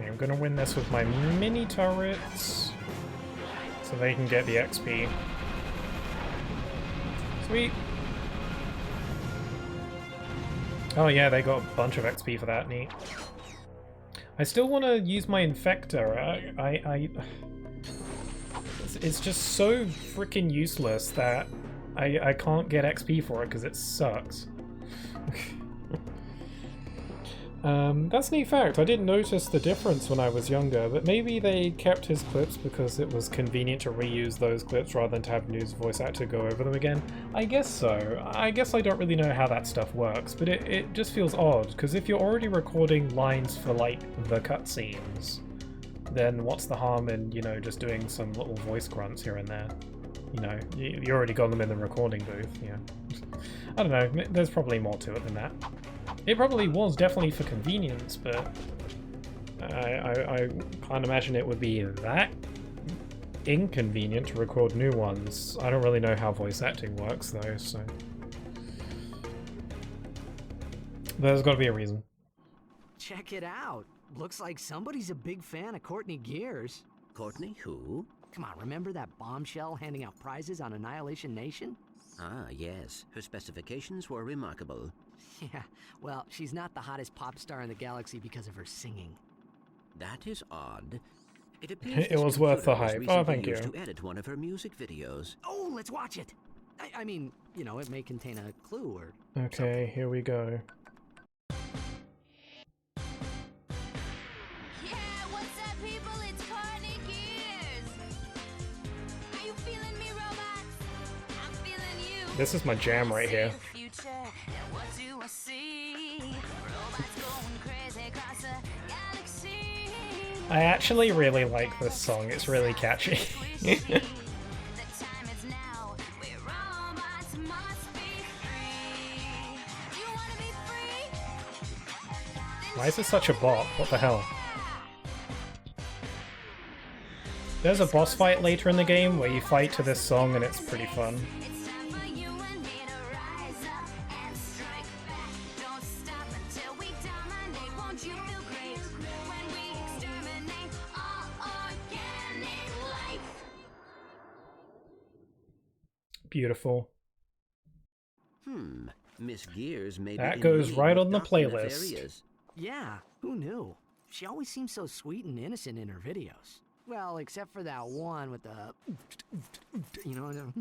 I'm gonna win this with my mini turrets so they can get the XP. Sweet. Oh yeah, they got a bunch of XP for that. Neat. I still want to use my infector. It's just so freaking useless that I can't get XP for it because it sucks. That's a neat fact. I didn't notice the difference when I was younger, but maybe they kept his clips because it was convenient to reuse those clips rather than to have news voice actor go over them again. I guess so. I guess I don't really know how that stuff works, but it just feels odd, because if you're already recording lines for, like, the cutscenes, then what's the harm in, you know, just doing some little voice grunts here and there? You know, you already got them in the recording booth, yeah. I don't know, there's probably more to it than that. It probably was definitely for convenience, but I can't imagine it would be that inconvenient to record new ones. I don't really know how voice acting works though, so there's got to be a reason. Check it out. Looks like somebody's a big fan of Courtney Gears. Courtney who? Come on, remember that bombshell handing out prizes on Annihilation Nation? Ah, yes. Her specifications were remarkable. Yeah, well, she's not the hottest pop star in the galaxy because of her singing. That is odd. It appears It was worth the hype. Oh, thank you. To edit one of her music videos. Oh, let's watch it! I mean, you know, it may contain a clue or... Okay, something. here we go. This is my jam right here. I actually really like this song, it's really catchy. Why is this such a bop? What the hell? There's a boss fight later in the game where you fight to this song and it's pretty fun. Beautiful. Miss Gears may that goes right on the playlist. Nefarious. Yeah, who knew? She always seems so sweet and innocent in her videos. Well, except for that one with the... You know...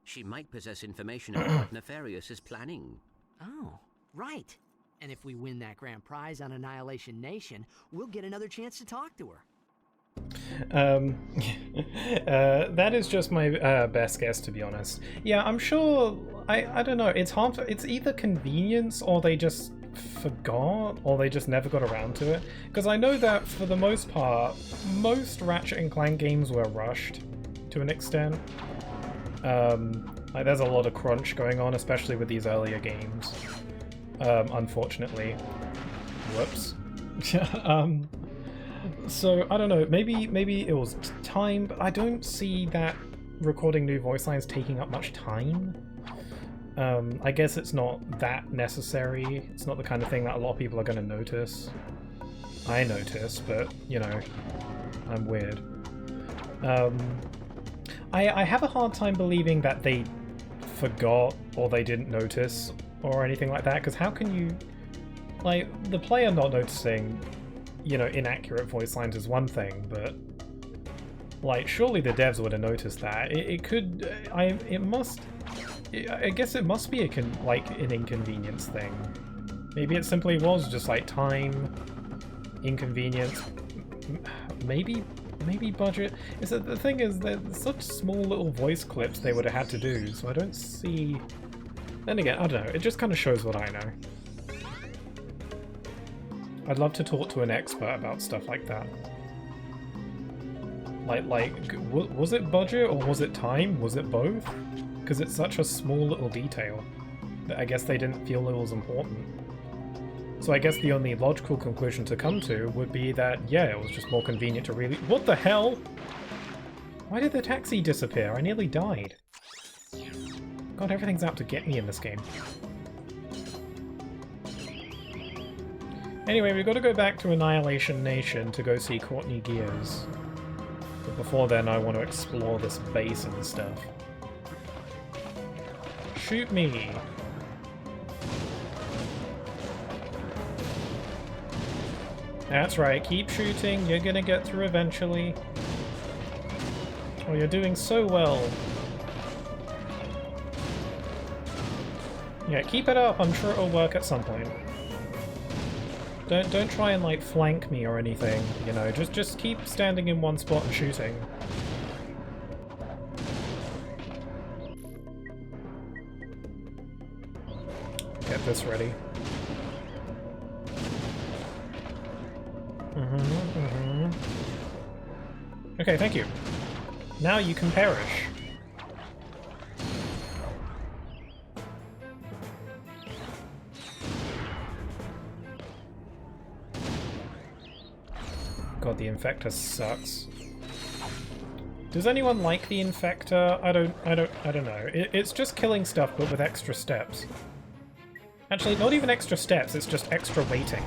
She might possess information about what Nefarious is planning. Oh, right. And if we win that grand prize on Annihilation Nation, we'll get another chance to talk to her. That is just my best guess, to be honest. Yeah, I'm sure... I don't know, it's hard to... It's either convenience or they just forgot, or they just never got around to it. Because I know that, for the most part, most Ratchet & Clank games were rushed, to an extent. Like, there's a lot of crunch going on, especially with these earlier games. Unfortunately. Whoops. So, I don't know, maybe it was time, but I don't see that recording new voice lines taking up much time. I guess it's not that necessary. It's not the kind of thing that a lot of people are going to notice. I notice, but, you know, I'm weird. I have a hard time believing that they forgot or they didn't notice or anything like that, because how can you... Like, the player not noticing, you know, inaccurate voice lines is one thing, but... Like, surely the devs would have noticed that. It could... It must... I guess it must be an inconvenience thing. Maybe it simply was just like time, inconvenience, maybe budget. Is that the thing is that such small little voice clips they would have had to do, so I don't see. Then again, I don't know. It just kind of shows what I know. I'd love to talk to an expert about stuff like that. Was it budget or was it time? Was it both? Because it's such a small little detail that I guess they didn't feel it was important. So I guess the only logical conclusion to come to would be that, yeah, it was just more convenient to really... What the hell? Why did the taxi disappear? I nearly died. God, everything's out to get me in this game. Anyway, we've got to go back to Annihilation Nation to go see Courtney Gears. But before then, I want to explore this base and stuff. Shoot me! That's right, keep shooting, you're gonna get through eventually. Oh, you're doing so well. Yeah, keep it up, I'm sure it'll work at some point. Don't try and like flank me or anything, you know, just keep standing in one spot and shooting. Get this ready. Okay, thank you. Now you can perish. God, the Infector sucks. Does anyone like the Infector? I don't know. It's just killing stuff, but with extra steps. Actually, not even extra steps, it's just extra waiting.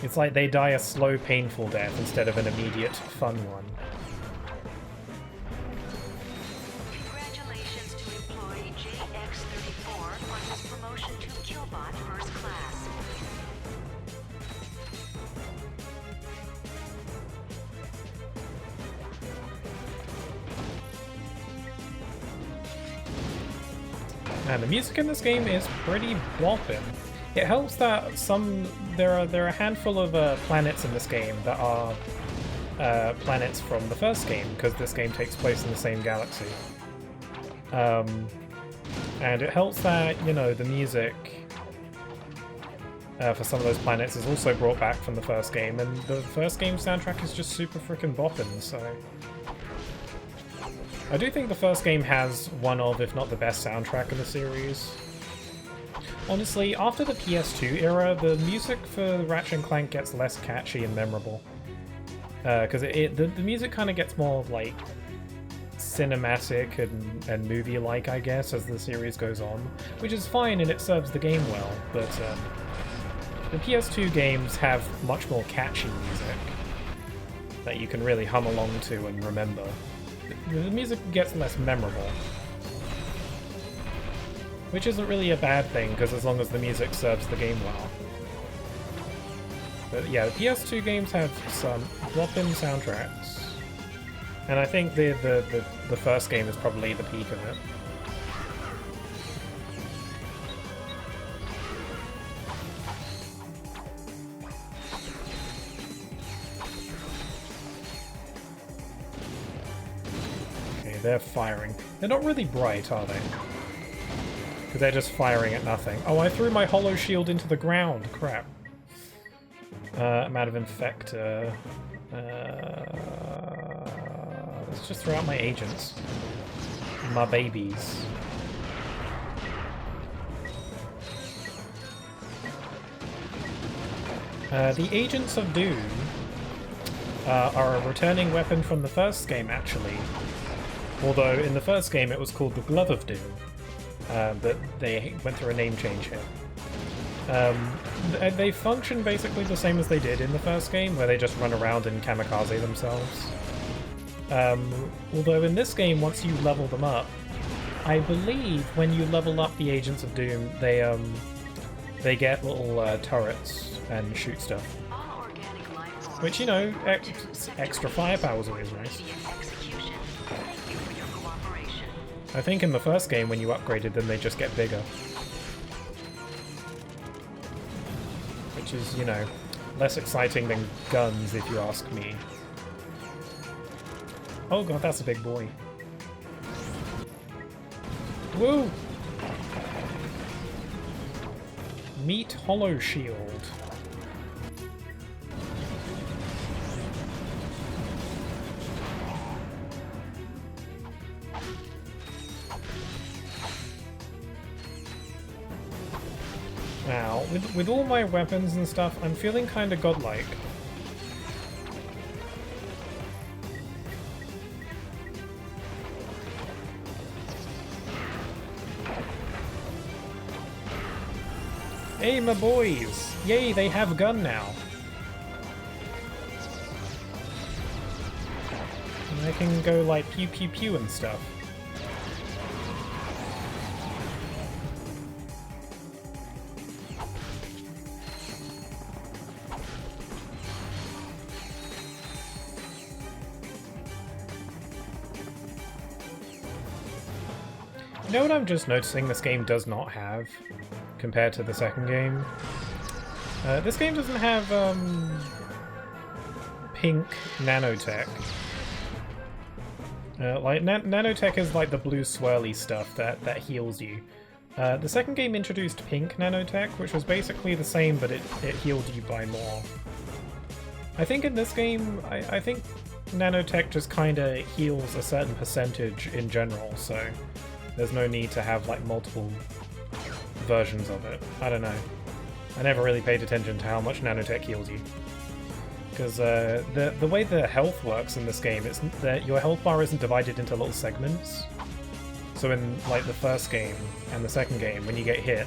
It's like they die a slow, painful death instead of an immediate, fun one. Congratulations to employee JX34 on his promotion to Killbot First Class. And the music in this game is pretty boppin'. It helps that there are a handful of planets in this game that are planets from the first game, because this game takes place in the same galaxy. And it helps that, you know, the music for some of those planets is also brought back from the first game, and the first game's soundtrack is just super freaking boppin', so... I do think the first game has one of, if not the best soundtrack in the series. Honestly, after the PS2 era, the music for Ratchet & Clank gets less catchy and memorable. Because the music kind of gets more, like, cinematic and movie-like, I guess, as the series goes on. Which is fine, and it serves the game well, but the PS2 games have much more catchy music that you can really hum along to and remember. The music gets less memorable. Which isn't really a bad thing, because as long as the music serves the game well. But yeah, the PS2 games have some drop-in soundtracks. And I think the first game is probably the peak of it. Okay, they're firing. They're not really bright, are they? Because they're just firing at nothing. Oh, I threw my holo shield into the ground. Crap. I'm out of infector. Let's just throw out my agents. My babies. The Agents of Doom are a returning weapon from the first game, actually. Although in the first game it was called the Glove of Doom. But they went through a name change here. They function basically the same as they did in the first game, where they just run around and kamikaze themselves. Although in this game, once you level them up, I believe when you level up the Agents of Doom, they get little turrets and shoot stuff. Which, you know, extra firepower is always nice. I think in the first game, when you upgraded them, they just get bigger. Which is, you know, less exciting than guns, if you ask me. Oh god, that's a big boy. Woo! Meet Holo Shield. Now, with all my weapons and stuff, I'm feeling kinda godlike. Hey, my boys! Yay, they have gun now! And I can go, like, pew pew pew and stuff. You know what I'm just noticing this game does not have, compared to the second game? This game doesn't have, pink nanotech. Like, nanotech is like the blue swirly stuff that heals you. The second game introduced pink nanotech, which was basically the same, but it healed you by more. I think in this game, I think nanotech just kinda heals a certain percentage in general, so there's no need to have, like, multiple versions of it. I don't know. I never really paid attention to how much nanotech heals you. Because the way the health works in this game, it's that your health bar isn't divided into little segments. So in, like, the first game and the second game, when you get hit,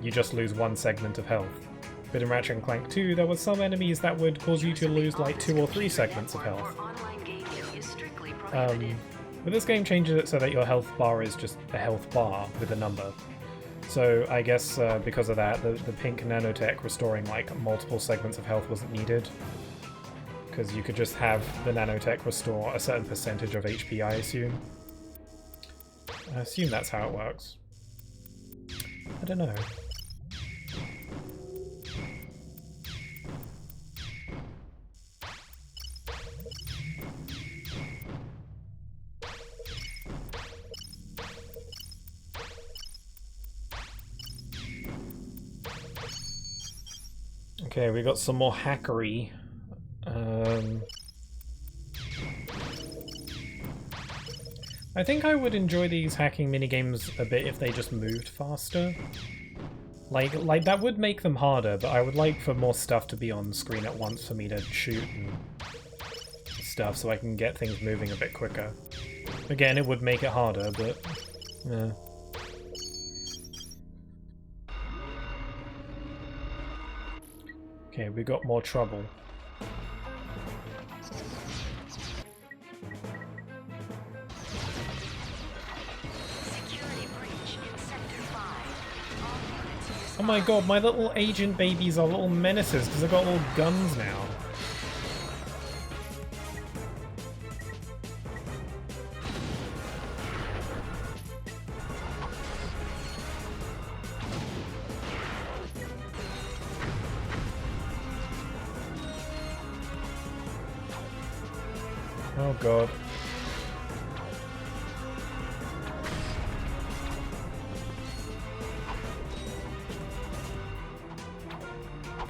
you just lose one segment of health. But in Ratchet and Clank 2, there were some enemies that would cause you to lose like 2 or 3 segments of health. But this game changes it so that your health bar is just a health bar with a number. So I guess because of that, the pink nanotech restoring like multiple segments of health wasn't needed. Because you could just have the nanotech restore a certain percentage of HP, I assume. I assume that's how it works. I don't know. Okay, we got some more hackery. I think I would enjoy these hacking minigames a bit if they just moved faster. Like that would make them harder, but I would like for more stuff to be on screen at once for me to shoot and stuff so I can get things moving a bit quicker. Again, it would make it harder, but yeah. Okay, we got more trouble. Oh my god, my little agent babies are little menaces because they've got little guns now. Oh god.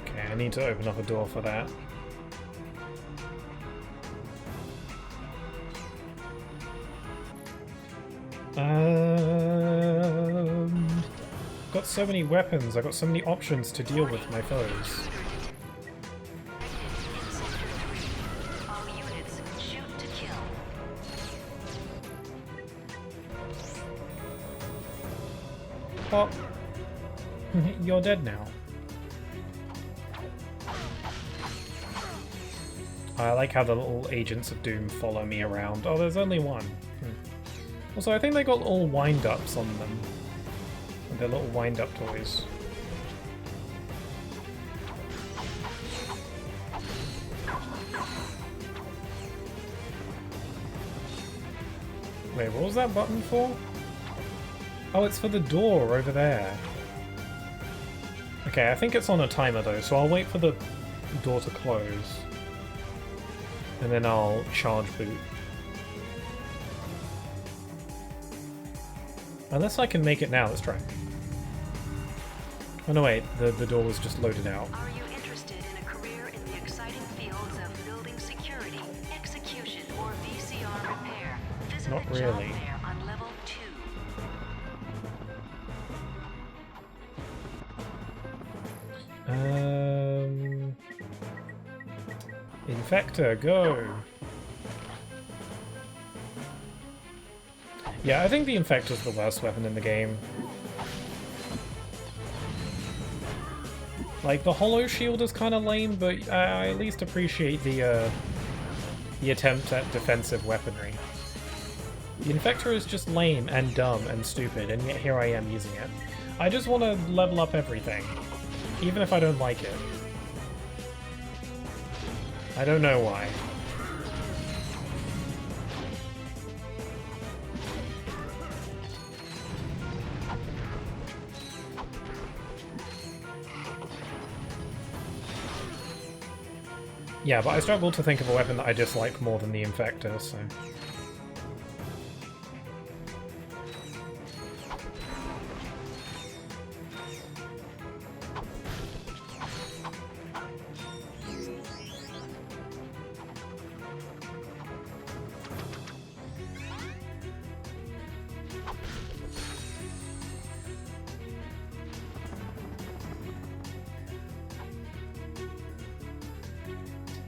Okay, I need to open up a door for that. Got so many weapons, I've got so many options to deal with my foes. Oh, you're dead now. I like how the little agents of doom follow me around. Oh, there's only one. Also, I think they got little wind-ups on them. They're little wind-up toys. Wait, what was that button for? Oh, it's for the door over there. Okay, I think it's on a timer though, so I'll wait for the door to close. And then I'll charge boot. Unless I can make it now, let's try. Oh no wait, the door was just loaded out. Are you interested in a career in the exciting fields of building security, execution, or VCR repair? Visit Not the job really. fair on level 2. Infector, go! Yeah, I think the Infector's the worst weapon in the game. Like, the Hollow Shield is kind of lame, but I at least appreciate the attempt at defensive weaponry. The Infector is just lame and dumb and stupid, and yet here I am using it. I just want to level up everything, even if I don't like it. I don't know why. Yeah, but I struggle to think of a weapon that I dislike more than the Infector, so...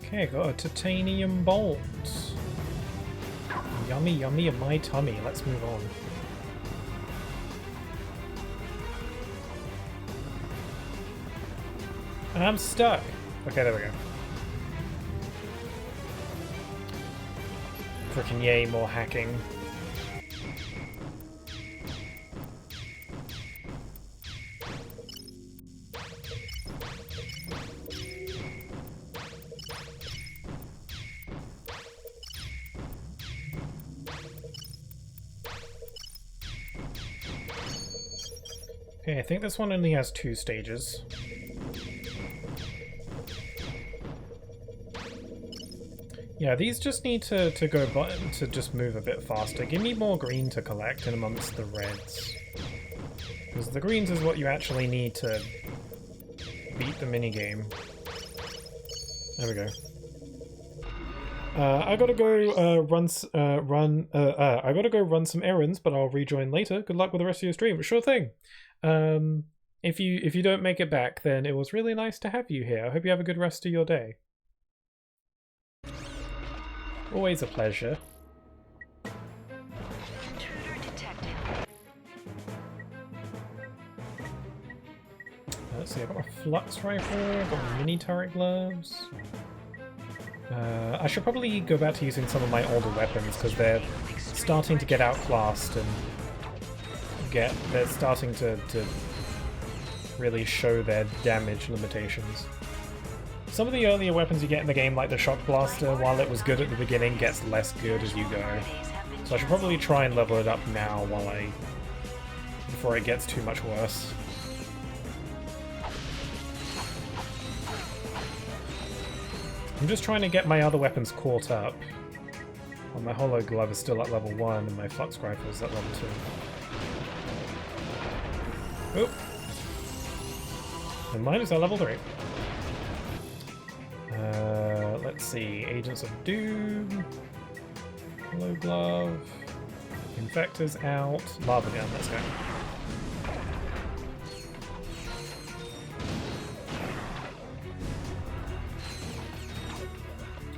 Okay, got a titanium bolt. Yummy, yummy in my tummy. Let's move on. I'm stuck. Okay, there we go. Frickin' yay, more hacking. Okay, I think this one only has 2 stages. Yeah, these just need to go to just move a bit faster. Give me more green to collect in amongst the reds. Because the greens is what you actually need to beat the minigame. There we go. I gotta go I gotta go run some errands, but I'll rejoin later. Good luck with the rest of your stream. Sure thing. If you don't make it back, then it was really nice to have you here. I hope you have a good rest of your day. Always a pleasure. Let's see, I've got my flux rifle, I've got my mini turret gloves. I should probably go back to using some of my older weapons because they're starting to get outclassed and they're starting to really show their damage limitations. Some of the earlier weapons you get in the game, like the shock blaster, while it was good at the beginning, gets less good as you go. So I should probably try and level it up now before it gets too much worse. I'm just trying to get my other weapons caught up. Well, my hollow glove is still at level 1 and my flux rifle is at level 2. Oop! And mine is at level 3. Let's see. Agents of Doom. Hollow glove. Infector's out. Lava gun, let's go.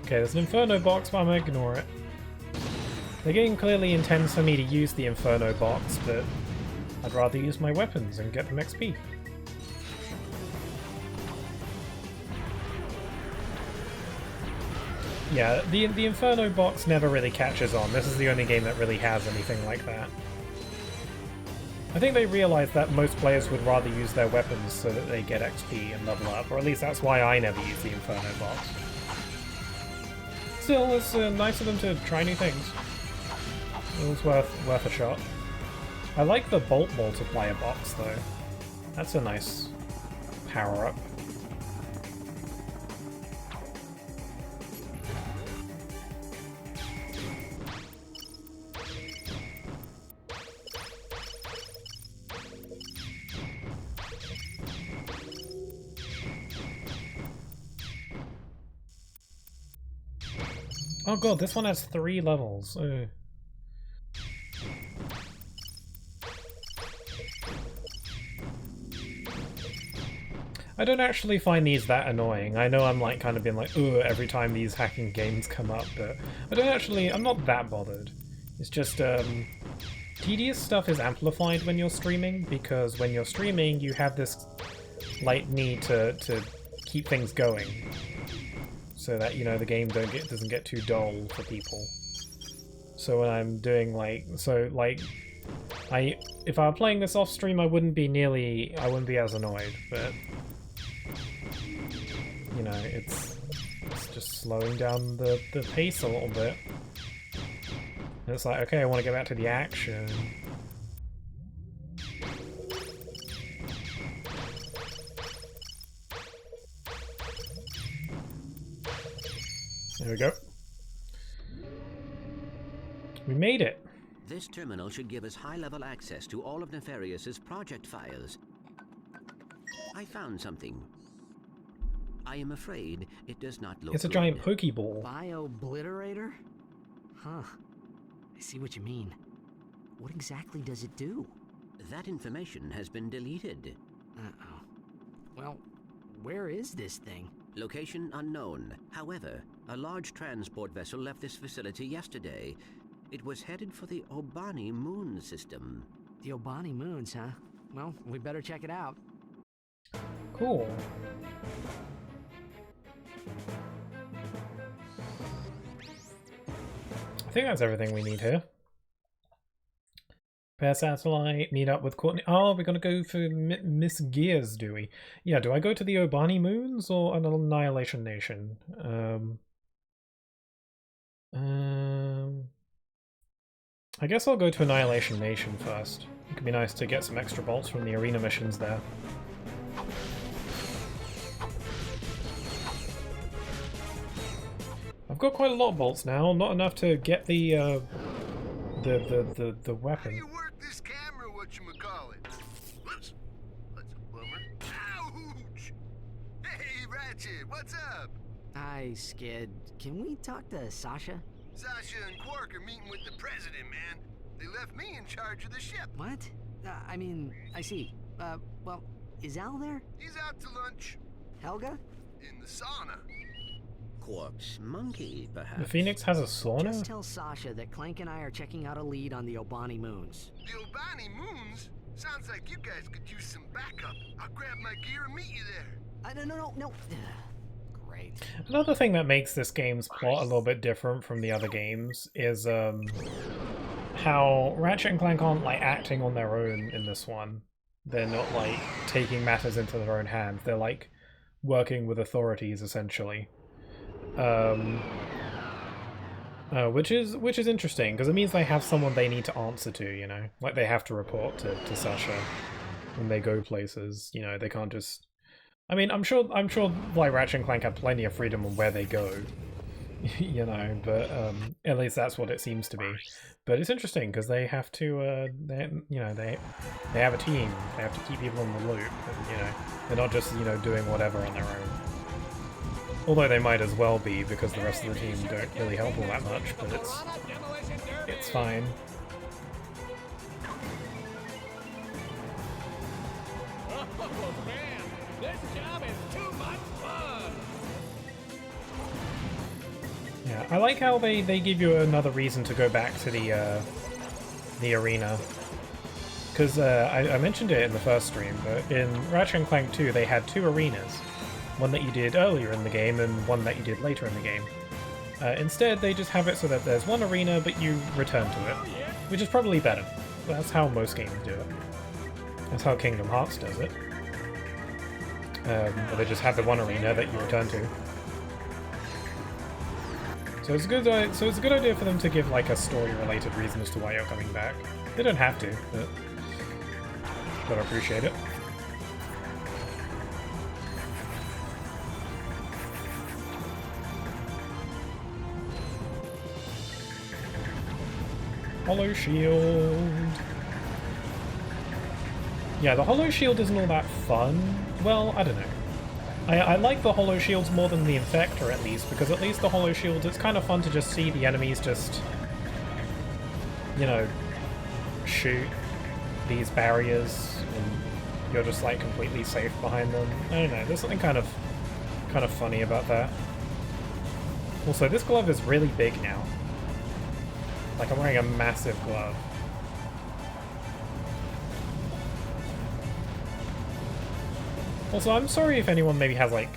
Okay, there's an Inferno box, but I'm gonna ignore it. The game clearly intends for me to use the Inferno box, but I'd rather use my weapons and get them XP. Yeah, the Inferno box never really catches on. This is the only game that really has anything like that. I think they realize that most players would rather use their weapons so that they get XP and level up, or at least that's why I never use the Inferno box. Still, it's nice of them to try new things. It was worth a shot. I like the bolt multiplier box though. That's a nice power-up. Oh god, this one has 3 levels. Ugh. I don't actually find these that annoying. I know I'm like kind of being like, ugh, every time these hacking games come up, but I'm not that bothered. It's just, tedious stuff is amplified when you're streaming, because when you're streaming you have this like need to keep things going. So that, you know, the game doesn't get too dull for people. So when I'm doing if I were playing this off stream, I wouldn't be as annoyed, but you know, it's just slowing down the pace a little bit. And it's like, okay, I want to get back to the action. There we go. We made it. This terminal should give us high-level access to all of Nefarious's project files. I found something. I am afraid it does not look It's a good. giant Pokeball. Bio-obliterator? Huh. I see what you mean. What exactly does it do? That information has been deleted. Uh-oh. Well, where is this thing? Location unknown. However, a large transport vessel left this facility yesterday. It was headed for the Obani moon system. The Obani moons, huh? Well, we better check it out. Cool. think that's everything we need here. Repair satellite, meet up with Courtney. Oh, we're gonna go for Miss Gears, do we? Yeah, do I go to the Obani Moons or an Annihilation Nation? I guess I'll go to Annihilation Nation first. It could be nice to get some extra bolts from the arena missions there. I've got quite a lot of bolts now, not enough to get the weapon. How do you work this camera, whatchamacallit? Whoops. That's a bummer. Ouch! Hey, Ratchet, what's up? Hi, Skid. Can we talk to Sasha? Sasha and Quark are meeting with the president, man. They left me in charge of the ship. What? I mean, I see. Well, is Al there? He's out to lunch. Helga? In the sauna. Quark's monkey, perhaps. The Phoenix has a sauna? Just tell Sasha that Clank and I are checking out a lead on the Obani Moons. The Obani Moons? Sounds like you guys could use some backup. I'll grab my gear and meet you there. No. Great. Another thing that makes this game's plot a little bit different from the other games is how Ratchet and Clank aren't like acting on their own in this one. They're not like taking matters into their own hands. They're like working with authorities essentially. Which is interesting because it means they have someone they need to answer to, you know, like they have to report to Sasha when they go places. You know, they can't just. I mean, I'm sure like Ratchet and Clank have plenty of freedom on where they go, you know, but at least that's what it seems to be. But it's interesting because they have to, they have a team. They have to keep people in the loop, and you know, they're not just doing whatever on their own. Although they might as well be, because the rest of the team don't really help all that much, but it's fine. Oh man, this job is too much fun! Yeah, I like how they give you another reason to go back to the arena. Because I mentioned it in the first stream, but in Ratchet and Clank 2 they had 2 arenas. One that you did earlier in the game and one that you did later in the game. Instead, they just have it so that there's one arena, but you return to it, which is probably better. That's how most games do it. That's how Kingdom Hearts does it. Where they just have the one arena that you return to. So it's a good idea for them to give like a story-related reason as to why you're coming back. They don't have to, but gotta appreciate it. Hollow Shield. Yeah, the Hollow Shield isn't all that fun. Well, I don't know. I like the Hollow Shields more than the Infector, at least, because at least the Hollow Shields, it's kind of fun to just see the enemies just, you know, shoot these barriers, and you're just, like, completely safe behind them. I don't know, there's something kind of funny about that. Also, this glove is really big now. Like, I'm wearing a massive glove. Also, I'm sorry if anyone maybe has, like,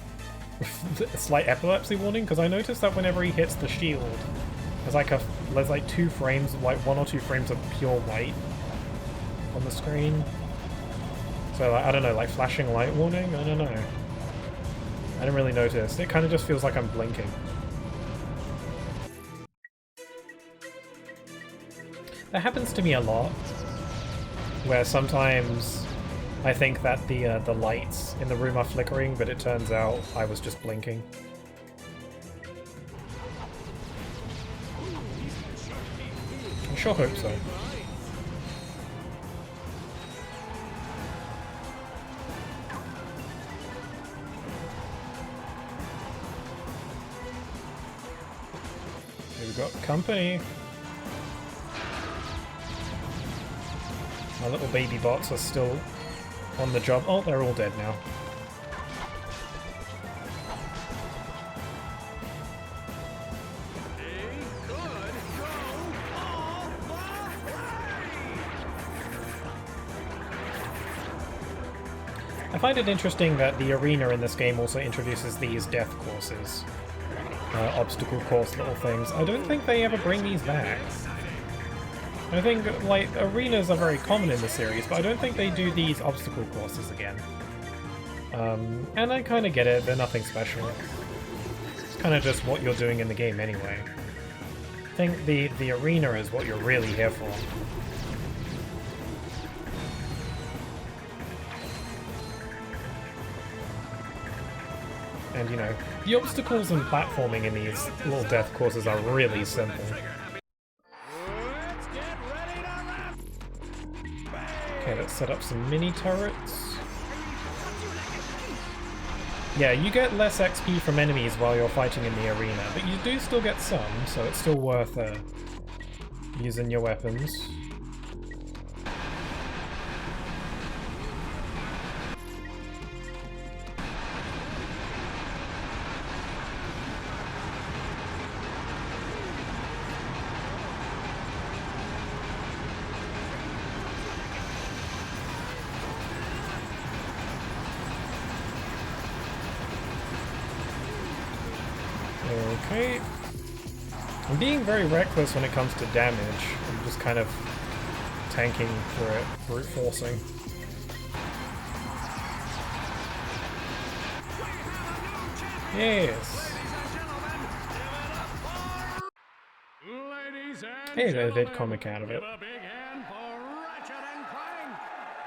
a slight epilepsy warning, because I noticed that whenever he hits the shield, there's like 2 frames, like 1 or 2 frames of pure white on the screen. So, like, I don't know, like flashing light warning? I don't know. I didn't really notice. It kind of just feels like I'm blinking. That happens to me a lot, where sometimes I think that the lights in the room are flickering, but it turns out I was just blinking. I sure hope so. We've got company. My little baby bots are still on the job. Oh, they're all dead now. I find it interesting that the arena in this game also introduces these death courses. obstacle course little things. I don't think they ever bring these back. I think, like, arenas are very common in the series, but I don't think they do these obstacle courses again. And I kind of get it, they're nothing special. It's kind of just what you're doing in the game anyway. I think the arena is what you're really here for. And, you know, the obstacles and platforming in these little death courses are really simple. Okay, let's set up some mini turrets. Yeah, you get less XP from enemies while you're fighting in the arena, but you do still get some, so it's still worth using your weapons. Okay. I'm being very reckless when it comes to damage. I'm just kind of tanking for it, brute forcing. Yes. Hey, there's a vid comic out of it. Give a big hand for Ratchet Clank.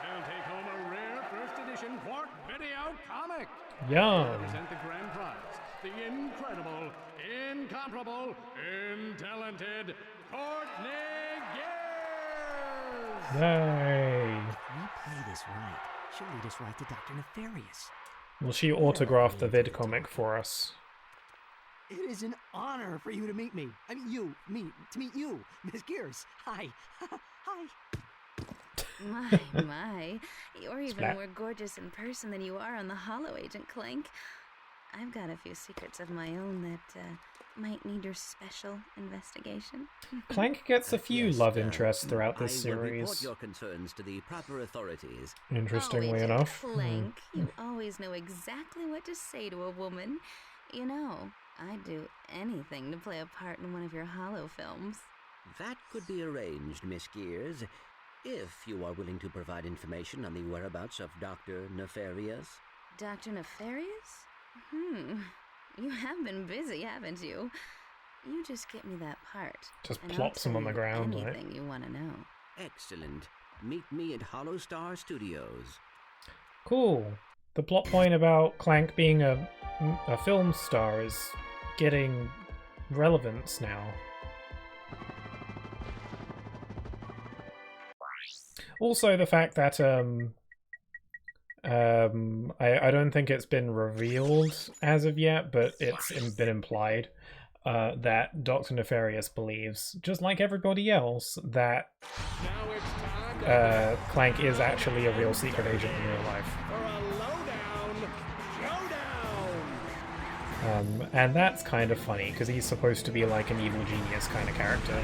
They'll take home a rare first edition Quark video comic. Yum. Represent the grand prize. The incredible, incomparable, talented Courtney Gears! Yay! If we play this right, she'll lead us right to Dr. Nefarious. Will she autograph the vid comic for us? It is an honor for you to meet me. I mean, to meet you, Miss Gears. Hi. Hi. My. You're even more gorgeous in person than you are on the Holo, Agent Clank. I've got a few secrets of my own that might need your special investigation. Clank gets a few love interests throughout this I will report series. your concerns to the proper authorities. Interestingly Agent enough. Clank, you always know exactly what to say to a woman. You know, I'd do anything to play a part in one of your Holo films. That could be arranged, Miss Gears, if you are willing to provide information on the whereabouts of Dr. Nefarious. Dr. Nefarious? You have been busy, haven't you? You just get me that part. Just and plops I'll him on the tell you ground, right? anything you want to know. Excellent. Meet me at Hollow Star Studios. Cool. The plot point about Clank being a film star is getting relevance now. Also, the fact that I don't think it's been revealed as of yet, but it's been implied that Dr. Nefarious believes, just like everybody else, that Clank is actually a real secret agent in real life. And that's kind of funny, because he's supposed to be like an evil genius kind of character.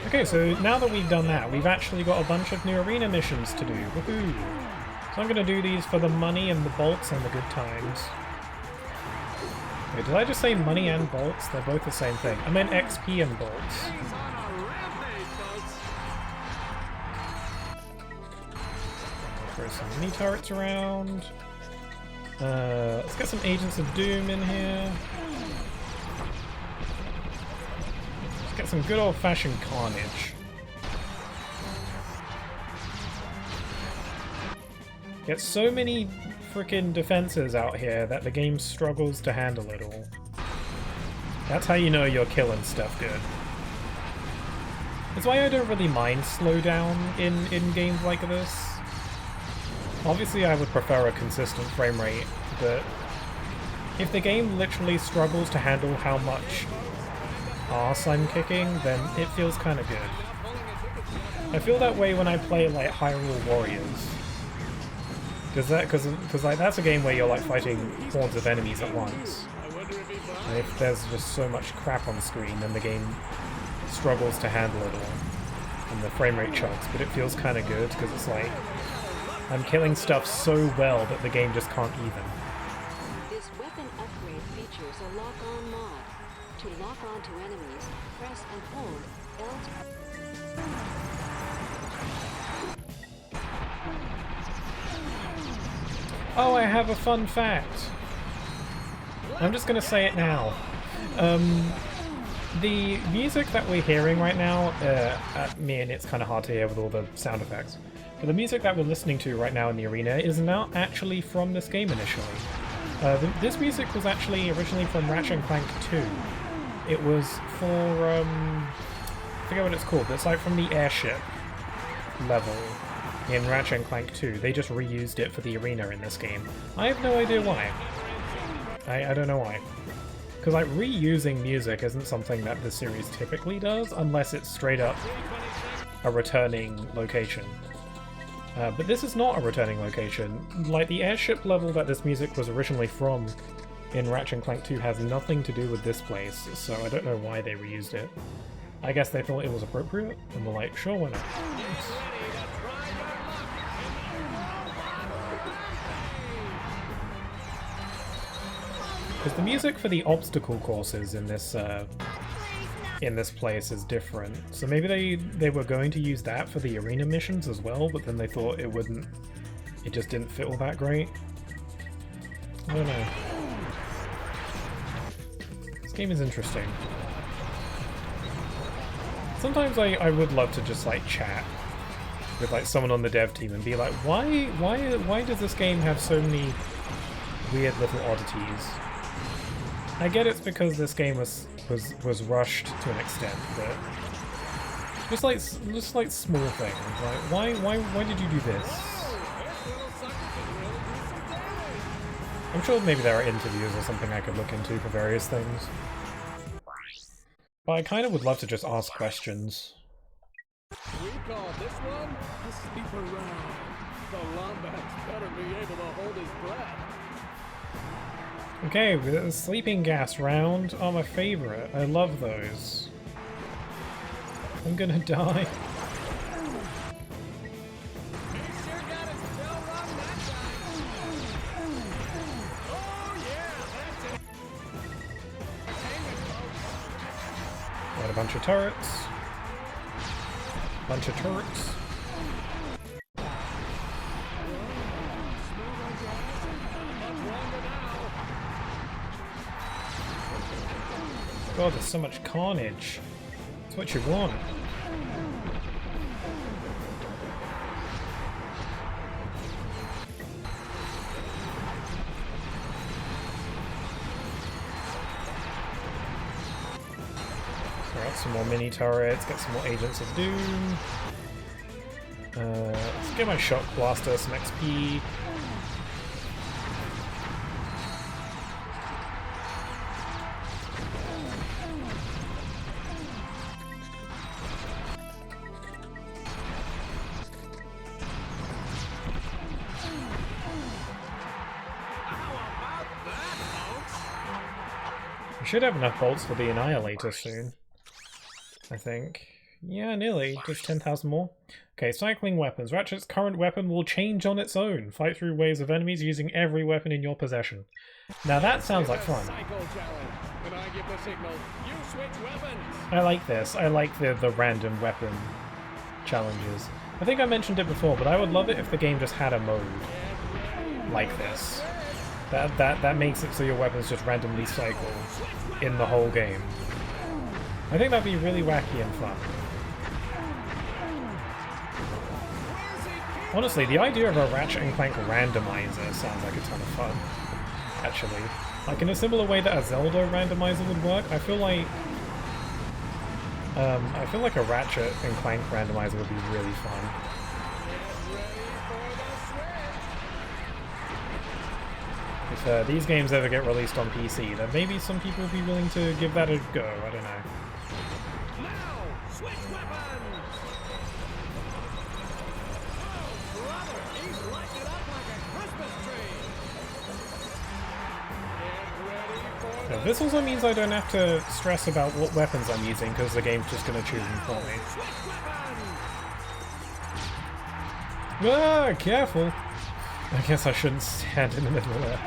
Okay, so now that we've done that, we've actually got a bunch of new arena missions to do. Woohoo! So I'm going to do these for the money and the bolts and the good times. Wait, did I just say money and bolts? They're both the same thing. I meant XP and bolts. Throw some mini turrets around. Let's get some Agents of Doom in here. Let's get some good old-fashioned carnage. Get so many frickin' defenses out here that the game struggles to handle it all. That's how you know you're killing stuff good. That's why I don't really mind slowdown in games like this. Obviously I would prefer a consistent frame rate, but if the game literally struggles to handle how much arse I'm kicking, then it feels kind of good. I feel that way when I play like Hyrule Warriors. Because like that's a game where you're like fighting hordes of enemies at once. And if there's just so much crap on screen, then the game struggles to handle it all. and the frame rate chugs, but it feels kind of good because it's like I'm killing stuff so well that the game just can't even. This weapon upgrade features a lock-on mod. To lock on to enemies, press and hold L. Oh, I have a fun fact. I'm just gonna say it now. The music that we're hearing right now, it's kind of hard to hear with all the sound effects, but the music that we're listening to right now in the arena is not actually from this game initially. This music was actually originally from Ratchet Clank 2. It was for, I forget what it's called, but it's like from the airship level in Ratchet Clank 2. They just reused it for the arena in this game. I have no idea why. I don't know why. Because like reusing music isn't something that the series typically does, unless it's straight up a returning location. But this is not a returning location. Like the airship level that this music was originally from in Ratchet Clank 2 has nothing to do with this place, so I don't know why they reused it. I guess they thought it was appropriate, and were like, sure, why not? Because the music for the obstacle courses in this place is different. So maybe they were going to use that for the arena missions as well, but then they thought it wouldn't. It just didn't feel that great. I don't know. This game is interesting. Sometimes I would love to just like chat with like someone on the dev team and be like, why does this game have so many weird little oddities? I get it's because this game was rushed to an extent, but just like small things. Like why did you do this? I'm sure maybe there are interviews or something I could look into for various things. But I kind of would love to just ask questions. We call this one the sleeper round. The Lombat's better be able to hold his breath. Okay, the sleeping gas round are my favorite. I love those. I'm gonna die. Got a bunch of turrets. Bunch of turrets. God, there's so much carnage. It's what you want. Alright, some more mini turrets, get some more Agents of Doom. Let's get my Shock Blaster, some XP. We should have enough bolts for the Annihilator soon, I think. Yeah, nearly. Just 10,000 more. Okay, cycling weapons. Ratchet's current weapon will change on its own. Fight through waves of enemies using every weapon in your possession. Now that sounds like fun. I like this. I like the random weapon challenges. I think I mentioned it before, but I would love it if the game just had a mode like this. That makes it so your weapons just randomly cycle in the whole game. I think that'd be really wacky and fun. Honestly, the idea of a Ratchet & Clank randomizer sounds like a ton of fun, actually. Like in a similar way that a Zelda randomizer would work, I feel like a Ratchet & Clank randomizer would be really fun. If these games ever get released on PC, then maybe some people will be willing to give that a go, I don't know. Now, switch weapons! Oh, brother, he's lighting it up like a Christmas tree! Get ready for Now, this also means I don't have to stress about what weapons I'm using, because the game's just going to choose them for me. Ah, careful! I guess I shouldn't stand in the middle of there.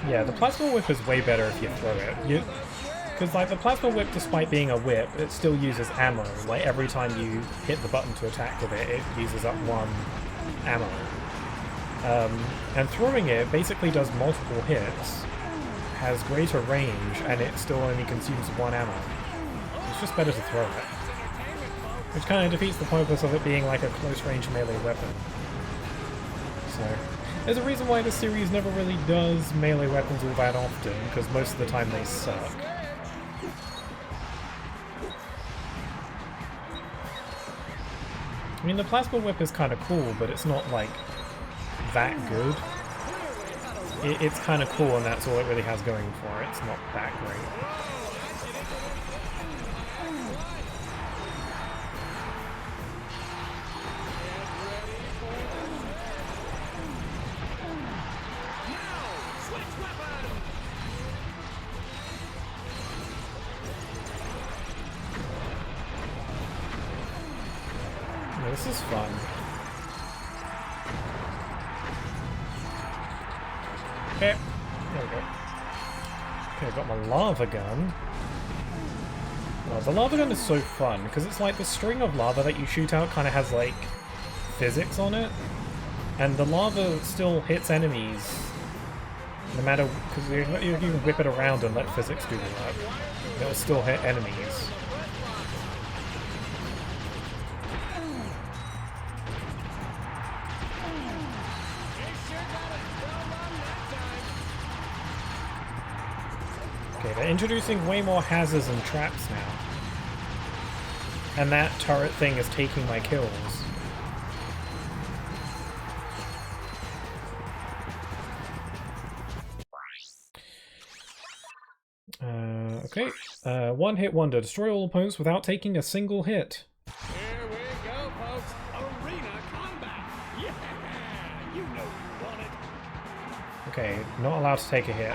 Yeah, the plasma whip is way better if you throw it. Because, like, the plasma whip, despite being a whip, it still uses ammo. Like, every time you hit the button to attack with it, it uses up 1 ammo. And throwing it basically does multiple hits, has greater range, and it still only consumes 1 ammo. It's just better to throw it. Which kind of defeats the purpose of it being like a close-range melee weapon. So, there's a reason why this series never really does melee weapons all that often, because most of the time they suck. I mean, the plasma whip is kind of cool, but it's not, like, that good. It's kind of cool, and that's all it really has going for it. It's not that great. This is fun. Okay, there we go. Okay, I've got my lava gun. Well, the lava gun is so fun, because it's like the string of lava that you shoot out kind of has, like, physics on it. And the lava still hits enemies, no matter, because you can whip it around and let physics do the work. It'll still hit enemies. Okay, they're introducing way more hazards and traps now. And that turret thing is taking my kills. Okay. One-hit wonder. Destroy all opponents without taking a single hit. Here we go, folks. Arena combat. Yeah, you know you want it. Okay, not allowed to take a hit.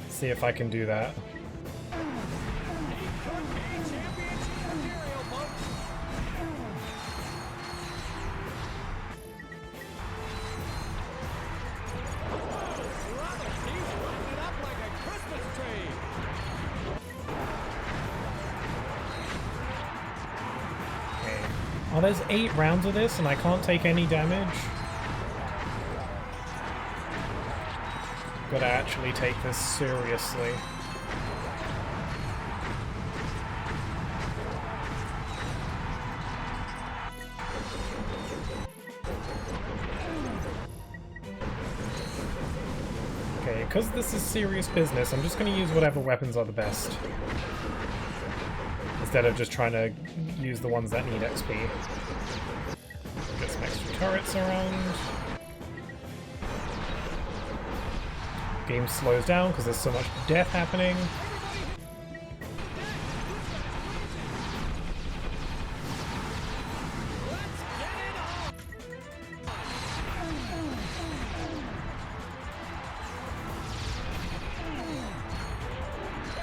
See if I can do that. Okay. Oh, there's 8 rounds of this and I can't take any damage? Gotta actually take this seriously. Okay, because this is serious business, I'm just gonna use whatever weapons are the best. Instead of just trying to use the ones that need XP. Get some extra turrets around. Game slows down because there's so much death happening.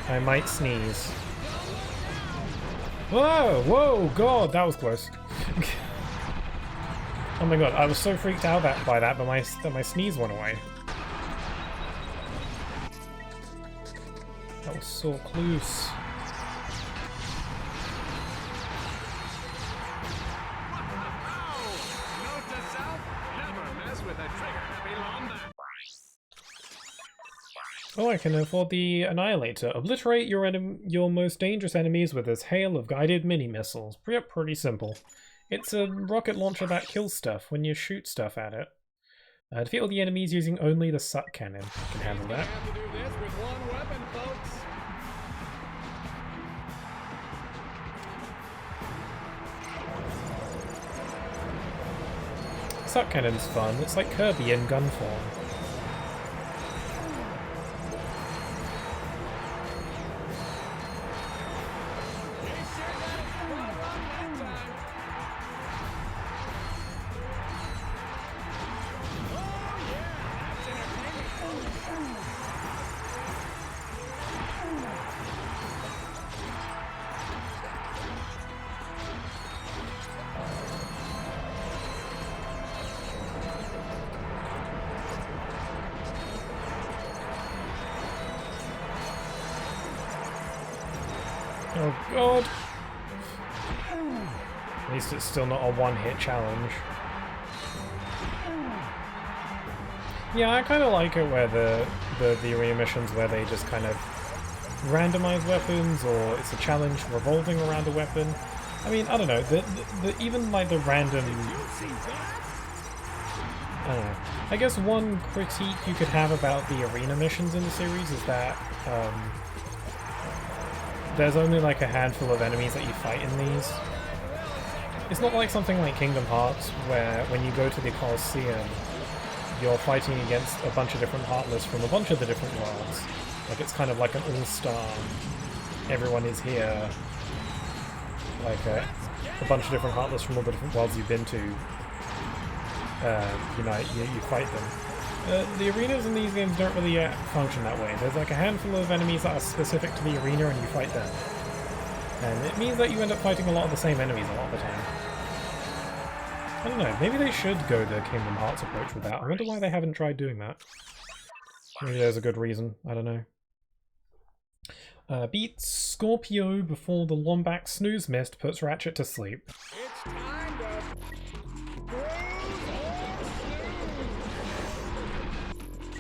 I might sneeze. Whoa! Whoa! God, that was close. Oh my god, I was so freaked out by that, but my sneeze went away. That was so close. Oh, I can afford the Annihilator. Obliterate your most dangerous enemies with this hail of guided mini-missiles. Pretty simple. It's a rocket launcher that kills stuff when you shoot stuff at it. Defeat all the enemies using only the suck cannon. I can handle that. Suck cannon's fun. It's like Kirby in gun form. Oh god! At least it's still not a one-hit challenge. Yeah, I kind of like it where the arena missions where they just kind of randomize weapons, or it's a challenge revolving around a weapon. I mean, I don't know, even like the random... I don't know. I guess one critique you could have about the arena missions in the series is that there's only like a handful of enemies that you fight in these. It's not like something like Kingdom Hearts, where when you go to the Colosseum, you're fighting against a bunch of different Heartless from a bunch of the different worlds. Like, it's kind of like an all-star, everyone is here, like a bunch of different Heartless from all the different worlds you've been to, you fight them. The arenas in these games don't really function that way. There's like a handful of enemies that are specific to the arena and you fight them. And it means that you end up fighting a lot of the same enemies a lot of the time. I don't know, maybe they should go the Kingdom Hearts approach with that. I wonder why they haven't tried doing that. Maybe there's a good reason, I don't know. Beat Scorpio before the Lombax snooze mist puts Ratchet to sleep. It's time to...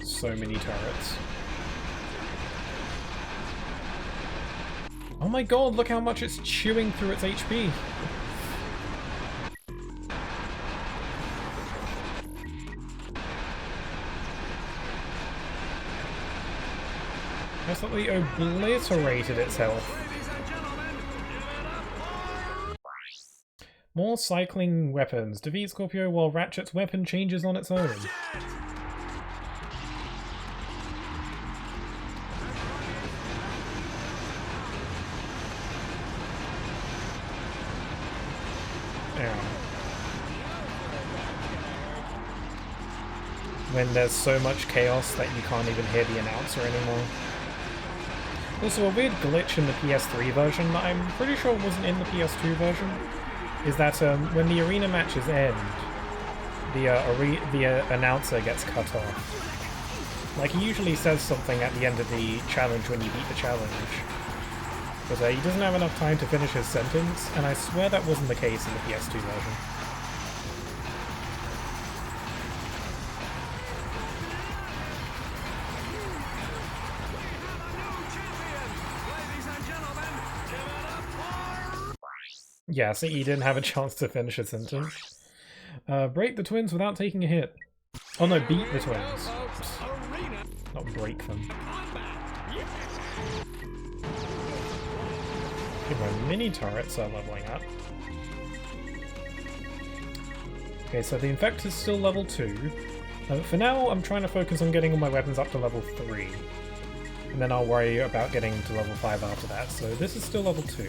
So many turrets. Oh my god, look how much it's chewing through its HP! Absolutely obliterated its health. More cycling weapons. Defeat Scorpio while Ratchet's weapon changes on its own. When there's so much chaos that you can't even hear the announcer anymore. Also, a weird glitch in the PS3 version that I'm pretty sure wasn't in the PS2 version is that when the arena matches end, the announcer gets cut off. Like, he usually says something at the end of the challenge when you beat the challenge, but he doesn't have enough time to finish his sentence, and I swear that wasn't the case in the PS2 version. Yeah, so he didn't have a chance to finish a sentence. Break the twins without taking a hit. Oh no, beat the twins. Not break them. Okay, my mini turrets are leveling up. Okay, so the Infector's still level 2. For now, I'm trying to focus on getting all my weapons up to level 3. And then I'll worry about getting to level 5 after that. So this is still level 2.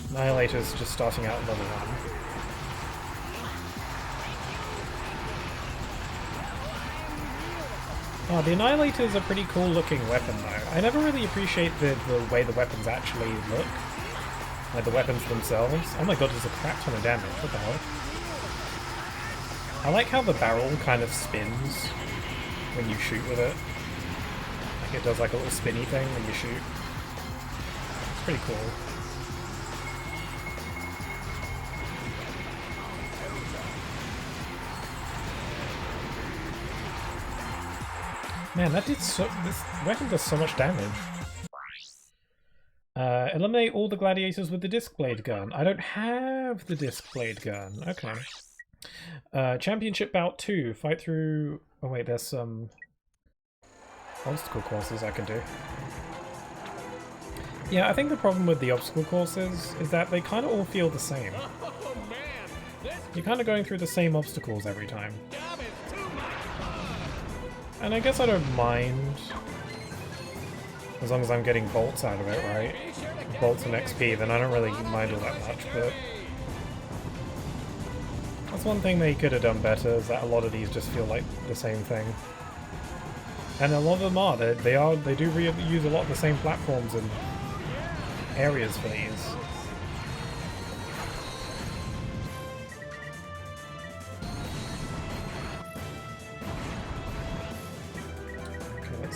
Annihilator's just starting out at level 1. Oh, the Annihilator's a pretty cool looking weapon though. I never really appreciate the way the weapons actually look. Like the weapons themselves. Oh my god, there's a crap ton of damage. What the hell? I like how the barrel kind of spins when you shoot with it. Like it does like a little spinny thing when you shoot. It's pretty cool. Man, this weapon does so much damage. Eliminate all the gladiators with the disc blade gun. I don't have the disc blade gun. Okay. Championship bout 2. Fight through... Oh wait, there's some obstacle courses I can do. Yeah, I think the problem with the obstacle courses is that they kind of all feel the same. You're kind of going through the same obstacles every time. And I guess I don't mind, as long as I'm getting bolts out of it, right? Bolts and XP, then I don't really mind all that much, but... That's one thing they could have done better, is that a lot of these just feel like the same thing. And a lot of them are. They do use a lot of the same platforms and areas for these.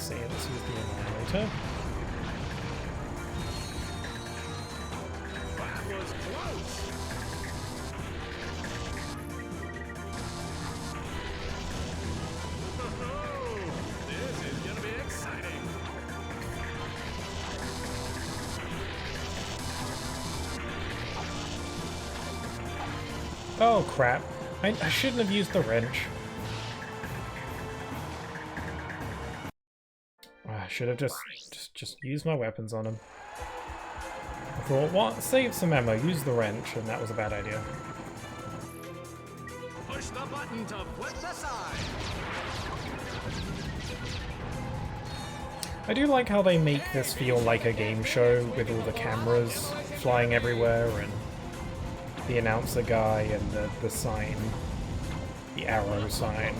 Let's use the Annihilator. Oh crap. I shouldn't have used the wrench. I should have just used my weapons on him. I thought, what? Save some ammo, use the wrench, and that was a bad idea. Push the button to flip the side. I do like how they make this feel like a game show with all the cameras flying everywhere and the announcer guy and the sign, the arrow sign.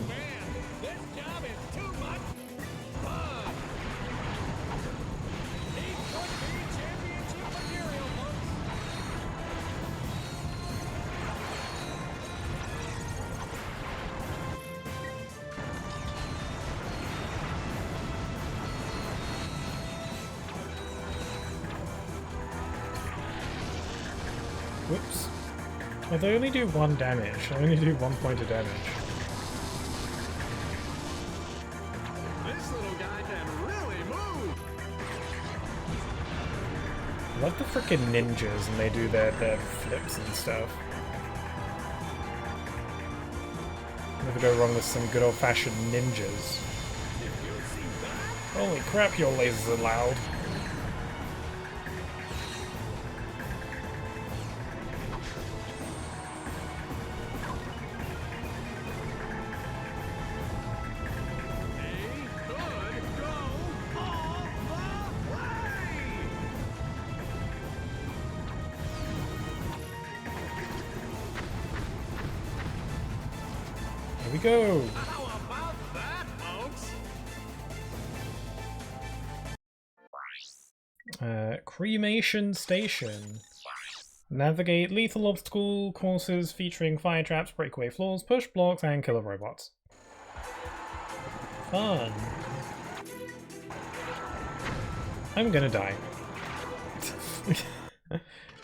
Whoops. Well, they only do 1 damage. I only do 1 point of damage. This little guy can really move. I love the frickin' ninjas and they do their flips and stuff. Never go wrong with some good old-fashioned ninjas. Holy crap, your lasers are loud. Here we go! How about that, folks? Cremation Station. Navigate lethal obstacle courses featuring fire traps, breakaway floors, push blocks, and killer robots. Fun. I'm gonna die.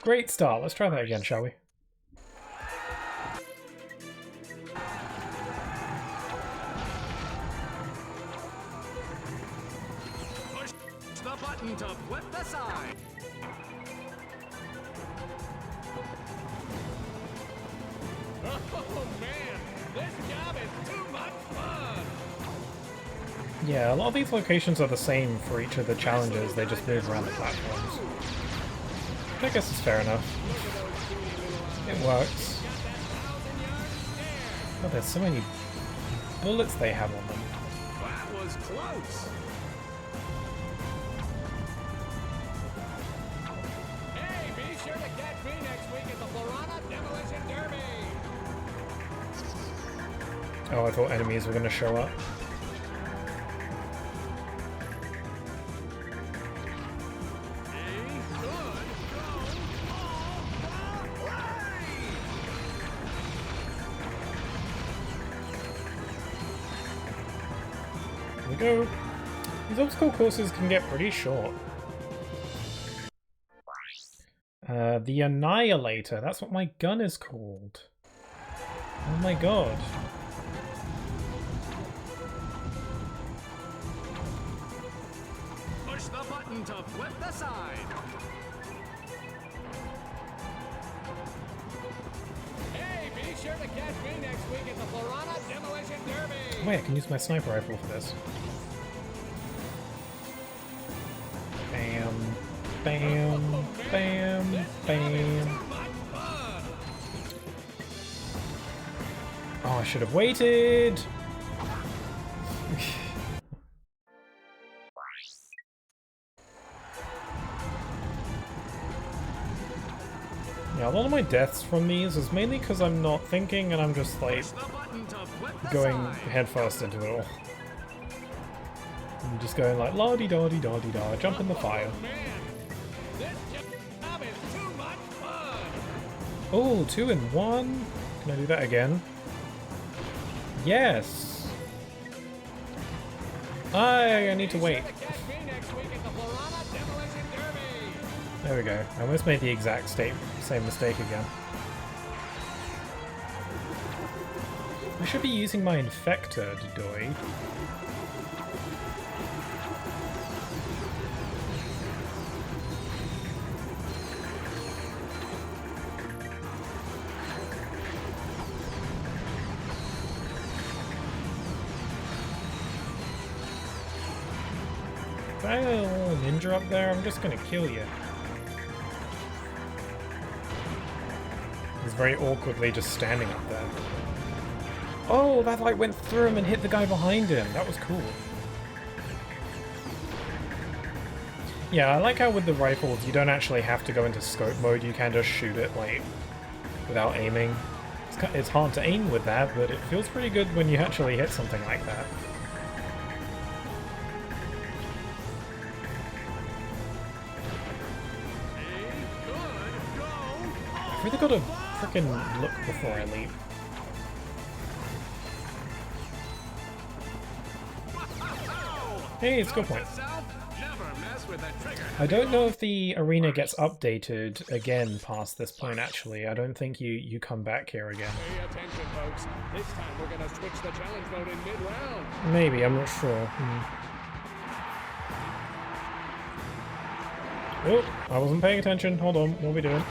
Great start. Let's try that again, shall we? Push the button to flip the side. Oh man, this job is too much fun. Yeah, a lot of these locations are the same for each of the challenges, they just move around the platforms. I guess it's fair enough. It works. Oh, there's so many bullets they have on them. That was close. Hey, be sure to catch me next week at the Florana Demolition Derby. Oh, I thought enemies were going to show up. Here we go. These obstacle courses can get pretty short. The Annihilator, that's what my gun is called. Oh my god. Push the button to flip the side. Hey, be sure to catch me next week at the Florana Demolition Derby. Wait, I can use my sniper rifle for this. Bam, bam, bam, bam. Oh, I should have waited! Yeah, a lot of my deaths from these is mainly because I'm not thinking and I'm just like going headfirst into it all. I'm just going like la-di-da-di-da-di-da, jump in the fire. Oh, 2 in 1? Can I do that again? Yes! I need to wait. There we go. I almost made the exact same mistake again. I should be using my infector, Doy. If I had a little ninja up there, I'm just gonna kill you. He's very awkwardly just standing up there. Oh, that light went through him and hit the guy behind him. That was cool. Yeah, I like how with the rifles you don't actually have to go into scope mode. You can just shoot it, like, without aiming. It's hard to aim with that, but it feels pretty good when you actually hit something like that. I've really got to frickin' look before I leap. Hey, it's a good point. I don't know if the arena gets updated again past this point, actually. I don't think you come back here again. Pay attention, folks. This time we're gonna switch the challenge mode in mid-round. Maybe, I'm not sure. Oh, I wasn't paying attention. Hold on, what are we doing?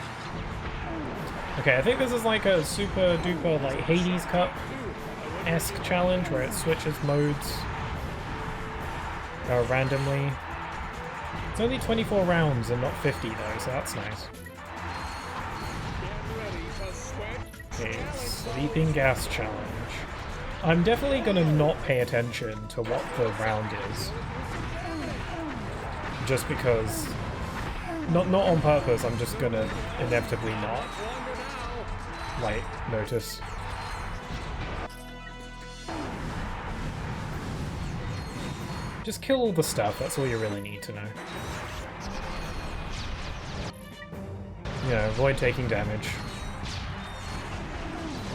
Okay, I think this is like a super duper like Hades Cup-esque challenge where it switches modes randomly. It's only 24 rounds and not 50 though, so that's nice. Okay, Sleeping Gas Challenge. I'm definitely gonna not pay attention to what the round is. Just because... Not on purpose, I'm just gonna inevitably not, like, notice. Just kill all the stuff, that's all you really need to know. Yeah, avoid taking damage.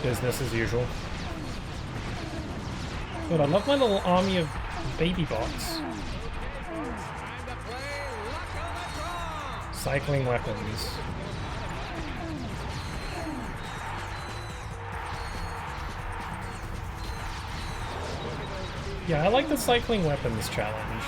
Business as usual. But I love my little army of baby bots. Cycling weapons. Yeah, I like the cycling weapons challenge.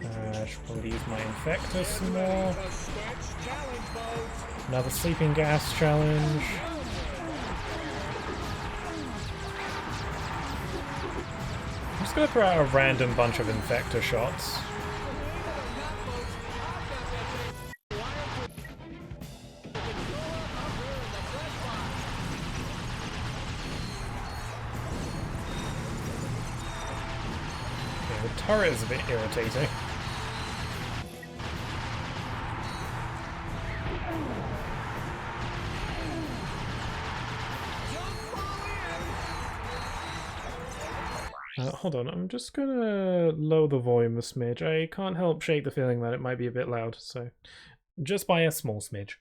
I should probably use my Infector some more. Another Sleeping Gas challenge. I'm just gonna throw out a random bunch of Infector shots. Okay, the turret is a bit irritating. Hold on, I'm just gonna lower the volume a smidge. I can't help shake the feeling that it might be a bit loud, so just by a small smidge.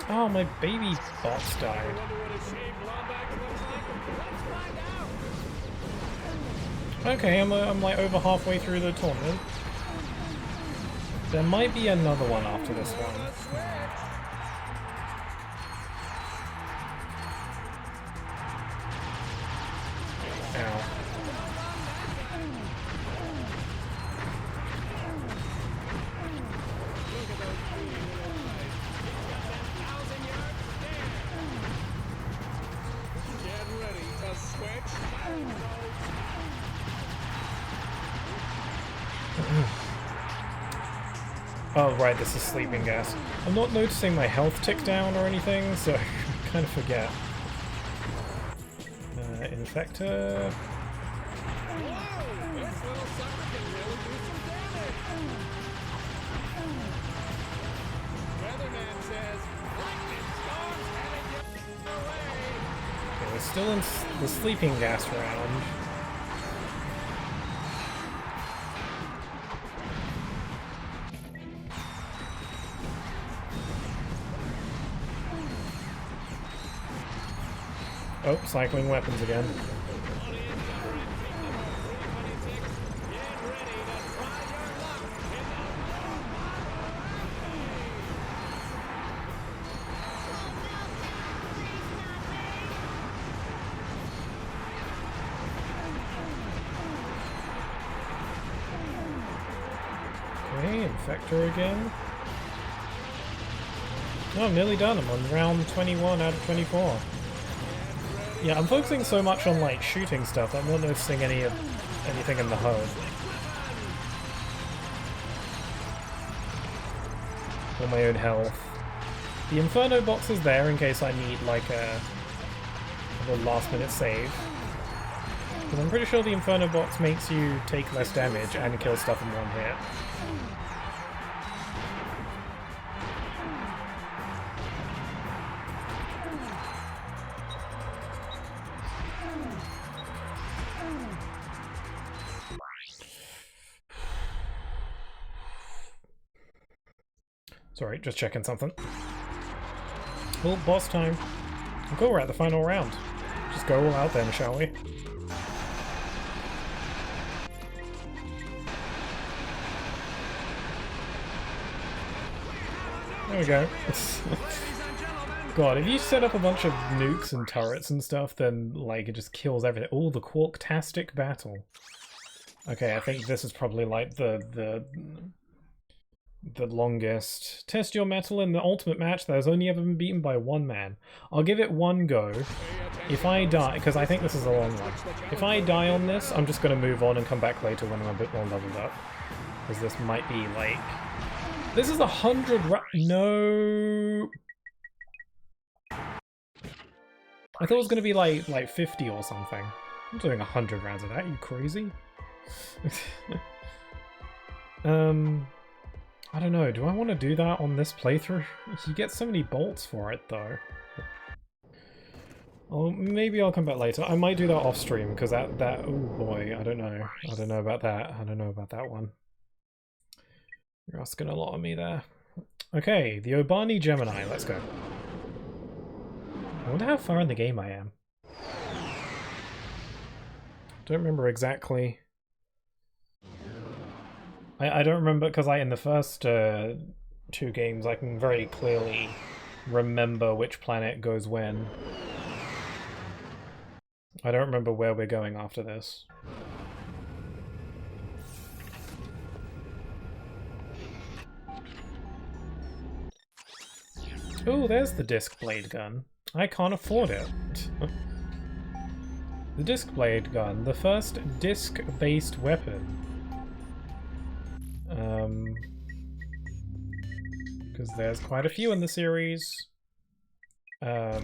Oh, my baby bots died. Okay, I'm like over halfway through the tournament. There might be another one after this one. Ow. Oh right, this is Sleeping Gas. I'm not noticing my health tick down or anything, so I kind of forget. Infector... Okay, we're still in the Sleeping Gas round. Oh, cycling weapons again. Okay, Infector again. Oh, I'm nearly done. I'm on round 21 out of 24. Yeah, I'm focusing so much on like shooting stuff that I'm not noticing anything in the HUD. Or my own health. The Inferno box is there in case I need like a little last minute save. But I'm pretty sure the Inferno box makes you take less damage and kill stuff in one hit. Sorry, just checking something. Well, boss time. Cool, we're at the final round. Just go all out then, shall we? There we go. God, if you set up a bunch of nukes and turrets and stuff, then like it just kills everything. Oh, the Quarktastic battle. Okay, I think this is probably like the longest. Test your metal in the ultimate match that has only ever been beaten by one man. I'll give it one go. If I die, because I think this is a long one. If I die on this, I'm just going to move on and come back later when I'm a bit more leveled up. Because this might be like... This is 100 No! I thought it was going to be like 50 or something. I'm doing 100 rounds of that, you crazy? I don't know, do I want to do that on this playthrough? You get so many bolts for it, though. Oh, maybe I'll come back later. I might do that off stream, because that oh boy, I don't know. I don't know about that. I don't know about that one. You're asking a lot of me there. Okay, the Obani Gemini, let's go. I wonder how far in the game I am. Don't remember exactly. I don't remember, because in the first 2 games I can very clearly remember which planet goes when. I don't remember where we're going after this. Oh, there's the disc blade gun. I can't afford it. The disc blade gun, the first disc-based weapon. Because there's quite a few in the series. Well,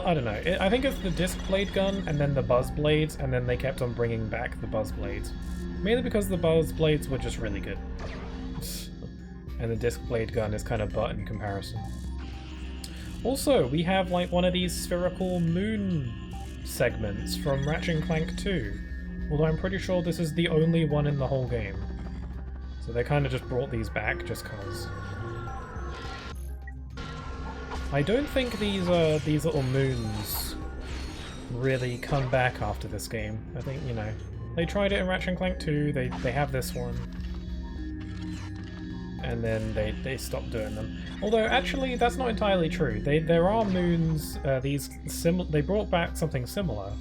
I don't know. I think it's the disc blade gun and then the buzz blades, and then they kept on bringing back the buzz blades. Mainly because the buzz blades were just really good. And the disc blade gun is kind of butt in comparison. Also, we have like one of these spherical moon segments from Ratchet Clank 2. Although I'm pretty sure this is the only one in the whole game. So they kind of just brought these back just cause. I don't think these little moons really come back after this game. I think, you know, they tried it in Ratchet Clank 2, they have this one. And then they stopped doing them. Although, actually, that's not entirely true. There are moons, they brought back something similar.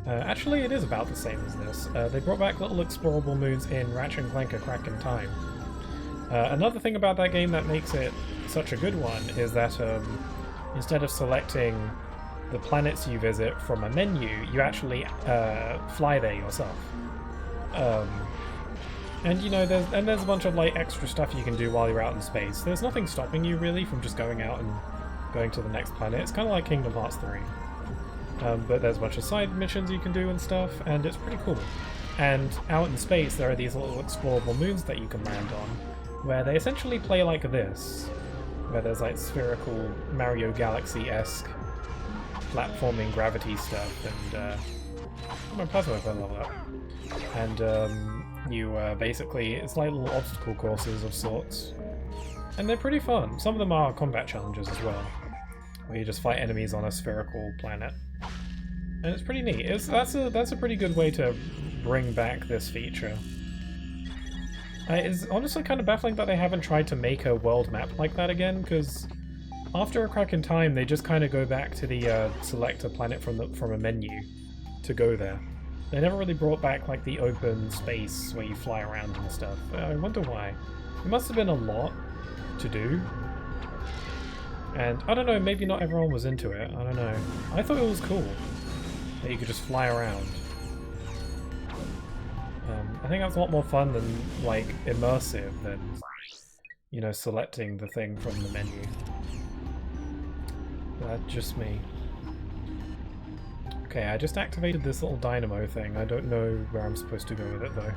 Actually, it is about the same as this. They brought back little explorable moons in Ratchet Clank: A Crack in Time. Another thing about that game that makes it such a good one is that instead of selecting the planets you visit from a menu, you actually fly there yourself. And you know, there's a bunch of like extra stuff you can do while you're out in space. There's nothing stopping you really from just going out and going to the next planet. It's kind of like Kingdom Hearts 3. But there's a bunch of side missions you can do and stuff, and it's pretty cool. And out in space there are these little explorable moons that you can land on, where they essentially play like this, where there's like spherical Mario Galaxy-esque platforming gravity stuff, and my plasma weapon level up. And you basically, it's like little obstacle courses of sorts. And they're pretty fun. Some of them are combat challenges as well. where you just fight enemies on a spherical planet. And it's pretty neat. That's a pretty good way to bring back this feature. It's honestly kind of baffling that they haven't tried to make a world map like that again, because after A Crack in Time, they just kind of go back to the select a planet from a menu to go there. They never really brought back like the open space where you fly around and stuff. I wonder why. It must have been a lot to do. And I don't know, maybe not everyone was into it. I don't know. I thought it was cool that you could just fly around. I think that's a lot more fun than, like, immersive than, you know, selecting the thing from the menu. That's just me. Okay, I just activated this little dynamo thing. I don't know where I'm supposed to go with it, though.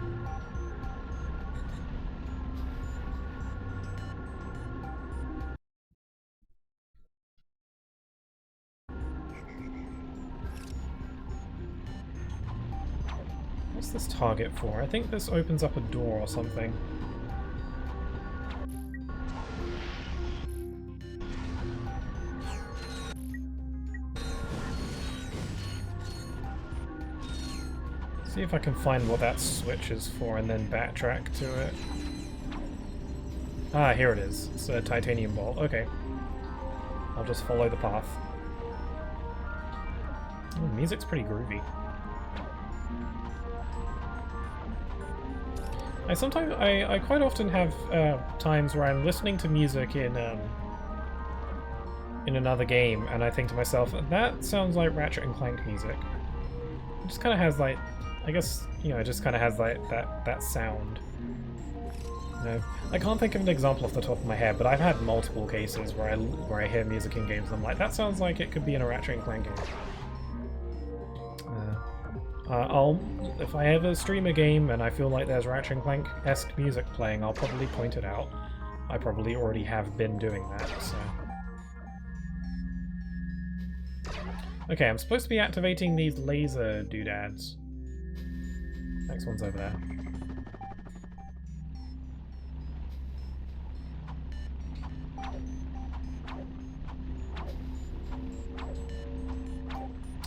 What's this target for? I think this opens up a door or something. See if I can find what that switch is for and then backtrack to it. Ah, here it is. It's a titanium ball. Okay. I'll just follow the path. Oh, the music's pretty groovy. I quite often have times where I'm listening to music in another game, and I think to myself, that sounds like Ratchet and Clank music. It just kind of has like, I guess, you know, it just kind of has like that sound. You know, I can't think of an example off the top of my head, but I've had multiple cases where I hear music in games and I'm like, that sounds like it could be in a Ratchet and Clank game. If I ever stream a game and I feel like there's Ratchet and Clank-esque music playing, I'll probably point it out. I probably already have been doing that, so... Okay, I'm supposed to be activating these laser doodads. Next one's over there.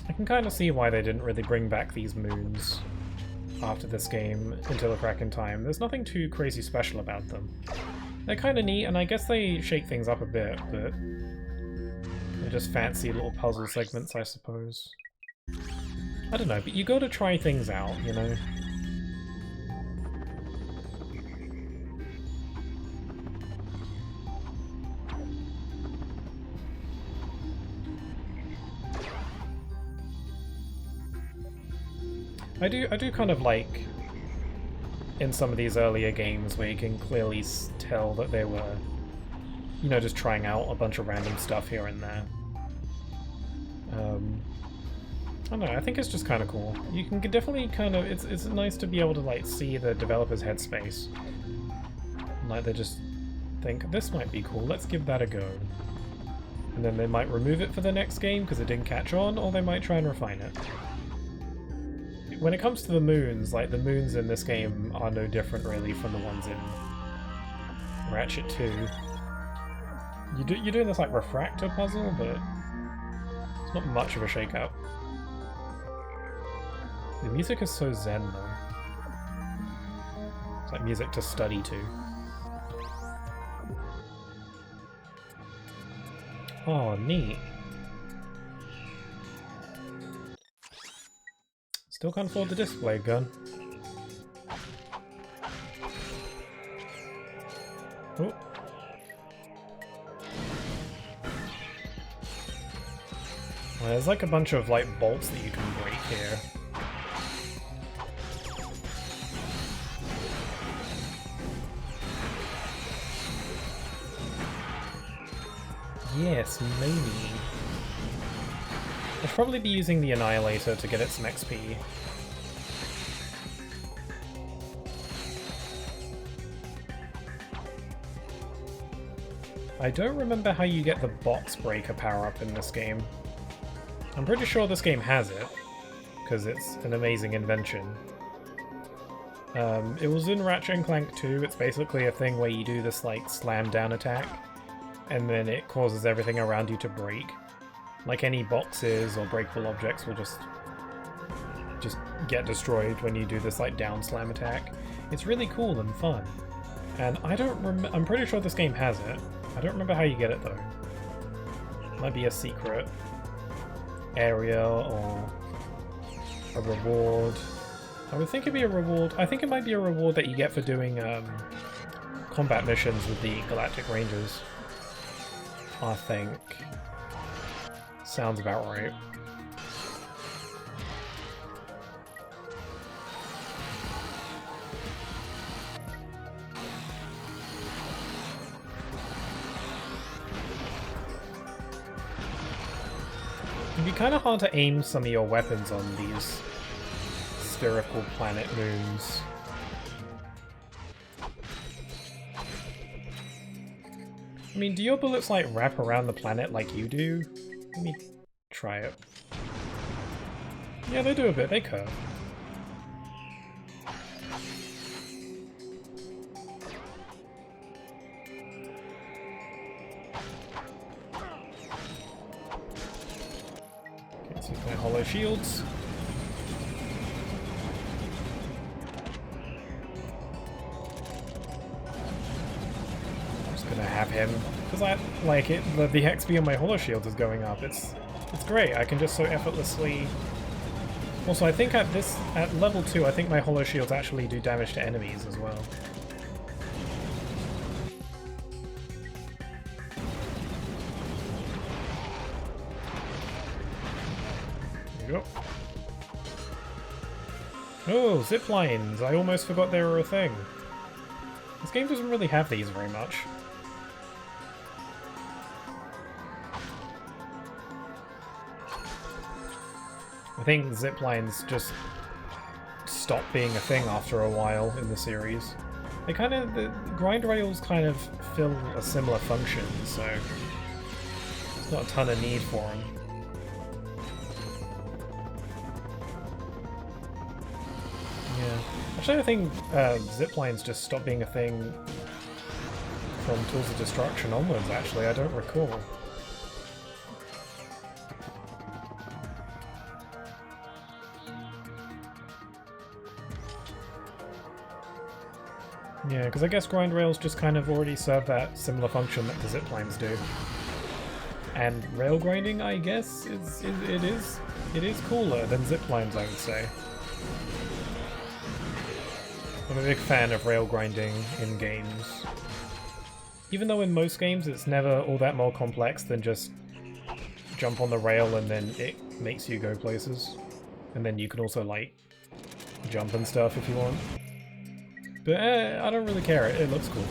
I can kind of see why they didn't really bring back these moons after this game until A Crack in Time. There's nothing too crazy special about them. They're kind of neat, and I guess they shake things up a bit, but they're just fancy little puzzle segments, I suppose. I don't know, but you gotta try things out, you know? I do kind of like in some of these earlier games where you can clearly tell that they were, you know, just trying out a bunch of random stuff here and there. I don't know, I think it's just kind of cool. You can definitely kind of, it's nice to be able to like see the developer's headspace. Like they just think, this might be cool, let's give that a go. And then they might remove it for the next game because it didn't catch on, or they might try and refine it. When it comes to the moons, like the moons in this game are no different really from the ones in Ratchet 2. You're doing this like refractor puzzle, but it's not much of a shake-up. The music is so zen though. It's like music to study to. Oh, neat. Still can't afford the display gun. Oh. Well, there's like a bunch of like bolts that you can break here. Yes, maybe. I'll probably be using the Annihilator to get it some XP. I don't remember how you get the box breaker power-up in this game. I'm pretty sure this game has it, because it's an amazing invention. It was in Ratchet and Clank 2, it's basically a thing where you do this like slam down attack, and then it causes everything around you to break. Like any boxes or breakable objects will just get destroyed when you do this like down slam attack. It's really cool and fun. And I don't remember. I'm pretty sure this game has it. I don't remember how you get it though. Might be a secret area or a reward. I would think it'd be a reward. I think it might be a reward that you get for doing combat missions with the Galactic Rangers. I think. Sounds about right. It'd be kind of hard to aim some of your weapons on these spherical planet moons. I mean, do your bullets like wrap around the planet like you do? Let me try it. Yeah, they do a bit, they curve. Okay, so my hollow shields. Gonna have him because I like it. The XP on my hollow shields is going up. It's great. I can just so effortlessly. Also, I think at level 2, I think my hollow shields actually do damage to enemies as well. There we go. Oh, zip lines! I almost forgot they were a thing. This game doesn't really have these very much. I think zip lines just stop being a thing after a while in the series. They the grind rails kind of fill a similar function, so there's not a ton of need for them. Yeah. Actually, I think zip lines just stopped being a thing from Tools of Destruction onwards, actually. I don't recall. Yeah, because I guess grind rails just kind of already serve that similar function that the zip lines do. And rail grinding, I guess, it is cooler than zip lines, I would say. I'm a big fan of rail grinding in games. Even though in most games it's never all that more complex than just jump on the rail and then it makes you go places. And then you can also, like, jump and stuff if you want. But I don't really care, it looks cool.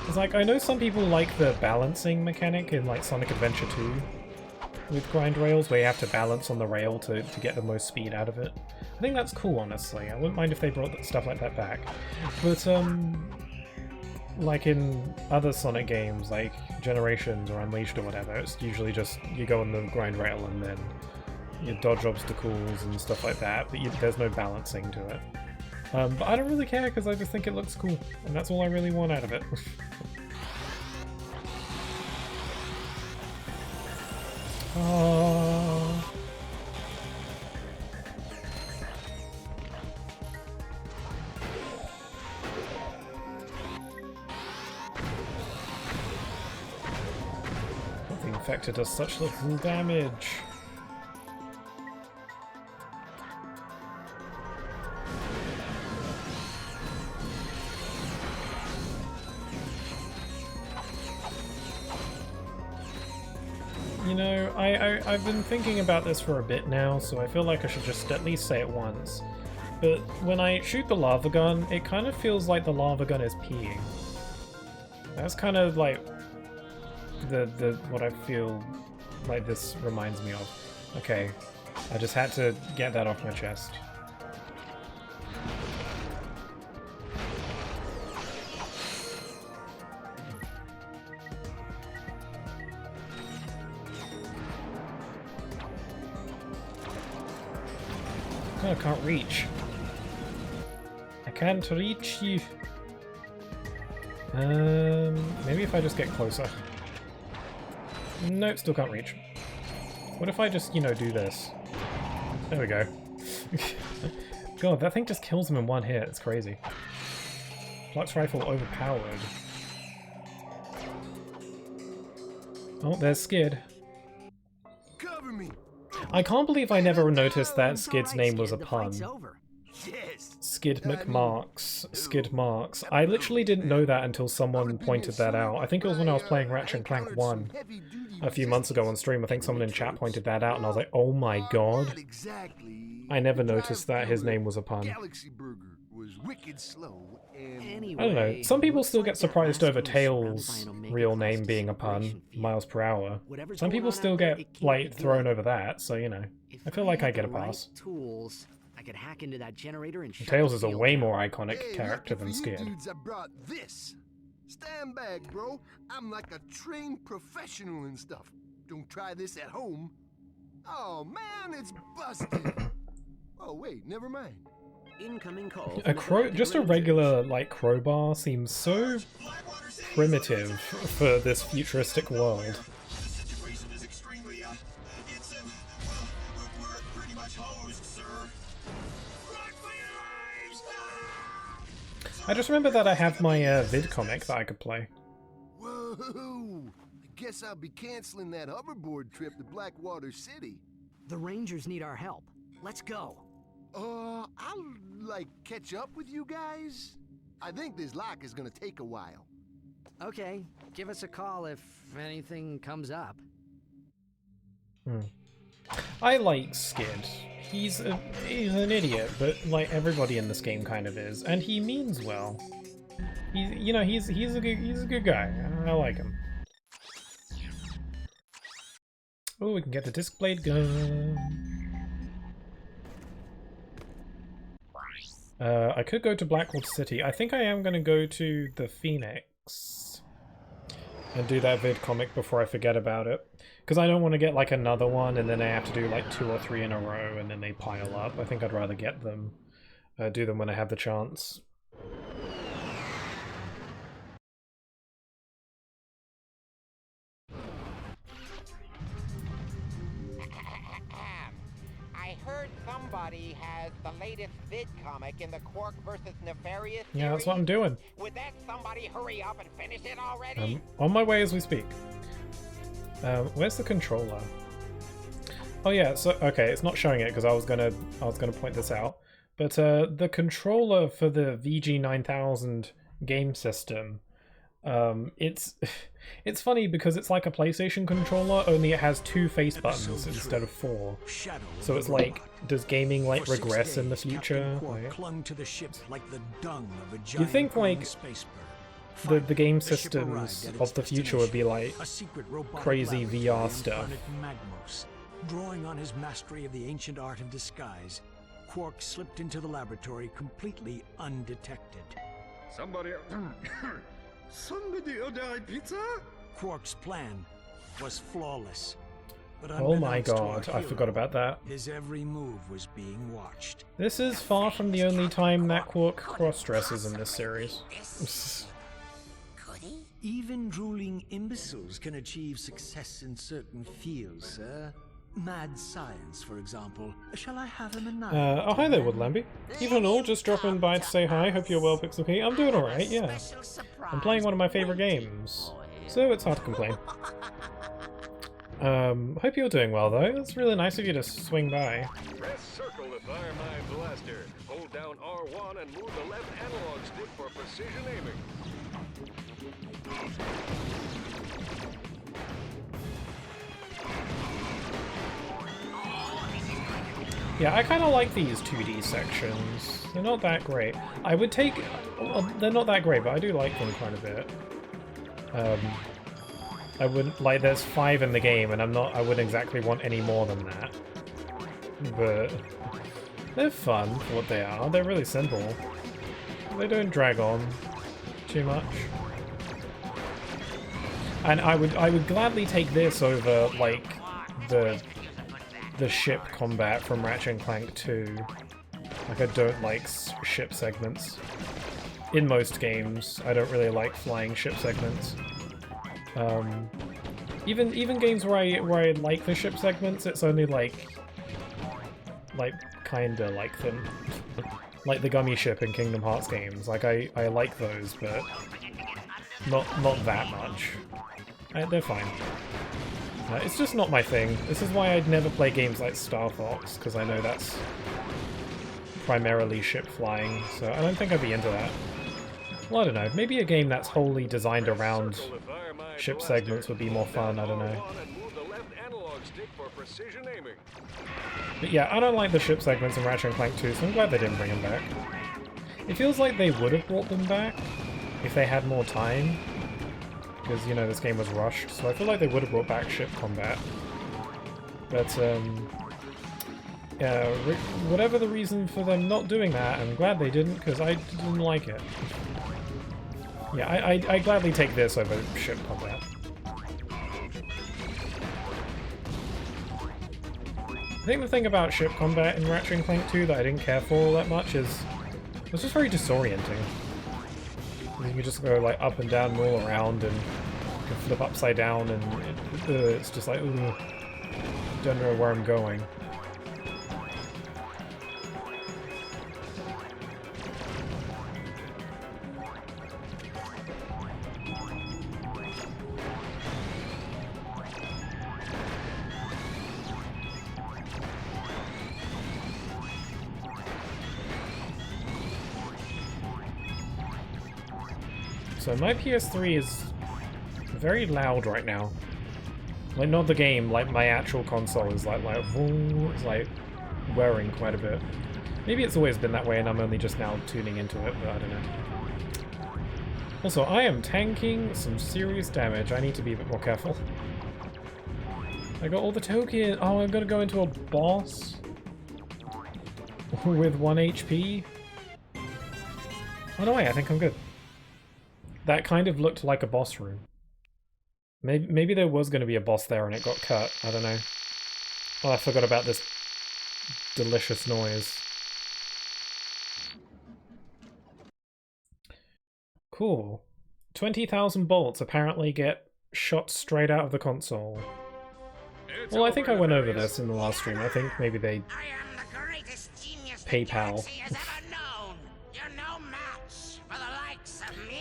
It's like, I know some people like the balancing mechanic in like Sonic Adventure 2 with grind rails, where you have to balance on the rail to get the most speed out of it. I think that's cool, honestly. I wouldn't mind if they brought stuff like that back. But, like in other Sonic games, like Generations or Unleashed or whatever, it's usually just you go on the grind rail and then you dodge obstacles and stuff like that, but there's no balancing to it. But I don't really care because I just think it looks cool, and that's all I really want out of it. Oh. The infected does such little damage. You know, I've been thinking about this for a bit now, so I feel like I should just at least say it once. But when I shoot the lava gun, it kind of feels like the lava gun is peeing. That's kind of like what I feel like this reminds me of. Okay, I just had to get that off my chest. I can't reach. I can't reach you. Maybe if I just get closer. Nope, still can't reach. What if I just, you know, do this? There we go. God, that thing just kills him in one hit. It's crazy. Flux rifle overpowered. Oh, there's Skid. Cover me. I can't believe I never noticed that Skid's name was a pun. Skid McMarks. Skid Marks. I literally didn't know that until someone pointed that out. I think it was when I was playing Ratchet Clank 1 a few months ago on stream. I think someone in chat pointed that out and I was like, oh my god. I never noticed that his name was a pun. I don't know. Some people still get surprised over Tails' real name being a pun, miles per hour. Some people still get, like, thrown over that, so, you know. I feel like I get a pass. I could hack into that generator and Tails is a way more iconic character than Skid. Dudes, I brought this. Stand back, bro. I'm like a trained professional and stuff. Don't try this at home. Oh man, it's busted. Oh wait, never mind. Incoming call. Just a regular, like, crowbar seems so primitive for this futuristic world. I just remember that I have my vid comic that I could play. Whoa! I guess I'll be canceling that hoverboard trip to Blackwater City. The Rangers need our help. Let's go. I'll, like, catch up with you guys? I think this lock is gonna take a while. Okay, give us a call if anything comes up. I like Skid. He's an idiot, but like everybody in this game kind of is, and he means well. He's a good guy. I like him. Oh, we can get the disc blade gun. I could go to Blackwater City. I think I am going to go to the Phoenix and do that vid comic before I forget about it. Because I don't want to get like another one and then I have to do like 2 or 3 in a row and then they pile up. I think I'd rather get them, do them when I have the chance. I heard somebody has the latest vid comic in the Quark vs. Nefarious series. Yeah, that's what I'm doing. Would that somebody hurry up and finish it already? I'm on my way as we speak. Where's the controller? Oh yeah, so okay, it's not showing it because I was gonna point this out. But the controller for the VG9000 game system, it's funny because it's like a PlayStation controller, only it has 2 face buttons instead of 4. So it's like, does gaming like regress in the future? Like, clung to the ship like the dung of a you think like the game The ship systems arrived at of its the future would be like a secret robotic crazy laboratory VR on stuff. planet Magmos. Drawing on his mastery of the ancient art of disguise, Quark slipped into the laboratory completely undetected. Somebody ordered pizza? Quark's plan was flawless. But Oh my unbeknownst to our god, I hero, forgot about that. His every move was being watched. This is far from the only time that Quark cross-dresses in this series. Even drooling imbeciles can achieve success in certain fields, sir. Mad science, for example. Shall I have him annihilated? Oh hi there, Woodlamby. Even all, just dropping by to say hi, hope you're well, Pixel Key. I'm doing alright, yeah. I'm playing one of my favourite games, so it's hard to complain. Hope you're doing well though, it's really nice of you to swing by. Press circle to fire my blaster. Hold down R1 and move the left analog stick for precision aiming. Yeah, I kind of like these 2D sections. They're not that great. I would take... Well, they're not that great, but I do like them quite a bit. I wouldn't... Like, there's 5 in the game, and I wouldn't exactly want any more than that. But... they're fun for what they are. They're really simple. They don't drag on too much. And I would gladly take this over, like, the ship combat from Ratchet Clank 2. Like, I don't like ship segments. In most games, I don't really like flying ship segments. Even games where I like the ship segments, it's only like kinda like them. Like the gummy ship in Kingdom Hearts games. Like I like those, but not that much. They're fine. It's just not my thing. This is why I'd never play games like Star Fox, because I know that's primarily ship flying, so I don't think I'd be into that. Well, I don't know. Maybe a game that's wholly designed around ship segments would be more fun, I don't know. But yeah, I don't like the ship segments in Ratchet & Clank 2, so I'm glad they didn't bring them back. It feels like they would have brought them back if they had more time, because, you know, this game was rushed, so I feel like they would have brought back ship combat. But, yeah, whatever the reason for them not doing that, I'm glad they didn't, because I didn't like it. Yeah, I gladly take this over ship combat. I think the thing about ship combat in Ratchet & Clank 2 that I didn't care for all that much is it was just very disorienting. You can just go like up and down and all around, and you can flip upside down, and it's just like, ooh, don't know where I'm going. So my PS3 is very loud right now. Like, not the game, like my actual console is like it's like whirring quite a bit. Maybe it's always been that way and I'm only just now tuning into it, but I don't know. Also, I am tanking some serious damage. I need to be a bit more careful. I got all the tokens. Oh, I'm gonna go into a boss with 1 HP. Oh no, wait, I think I'm good. That kind of looked like a boss room. Maybe there was going to be a boss there and it got cut. I don't know. Oh, I forgot about this delicious noise. Cool. 20,000 bolts apparently get shot straight out of the console. Well, I think I went over this in the last stream. I think maybe they PayPal.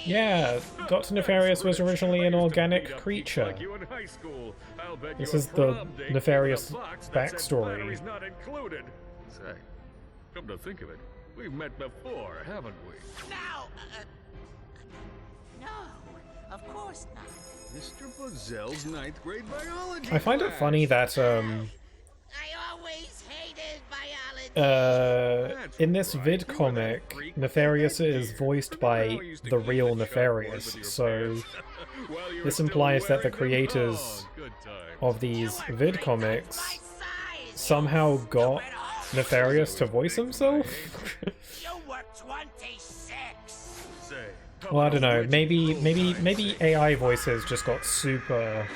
Yeah, Dr. Nefarious was originally an organic creature. This is the Nefarious backstory. Say, come to think of it, we've met before, haven't we? No, of course not. Mr. Buzzell's 9th grade biology. I find it funny that I always hated biology. in this vid comic, Nefarious is voiced by the real Nefarious, so this implies that the creators of these vid comics somehow got Nefarious to voice himself? Well, I don't know. Maybe AI voices just got super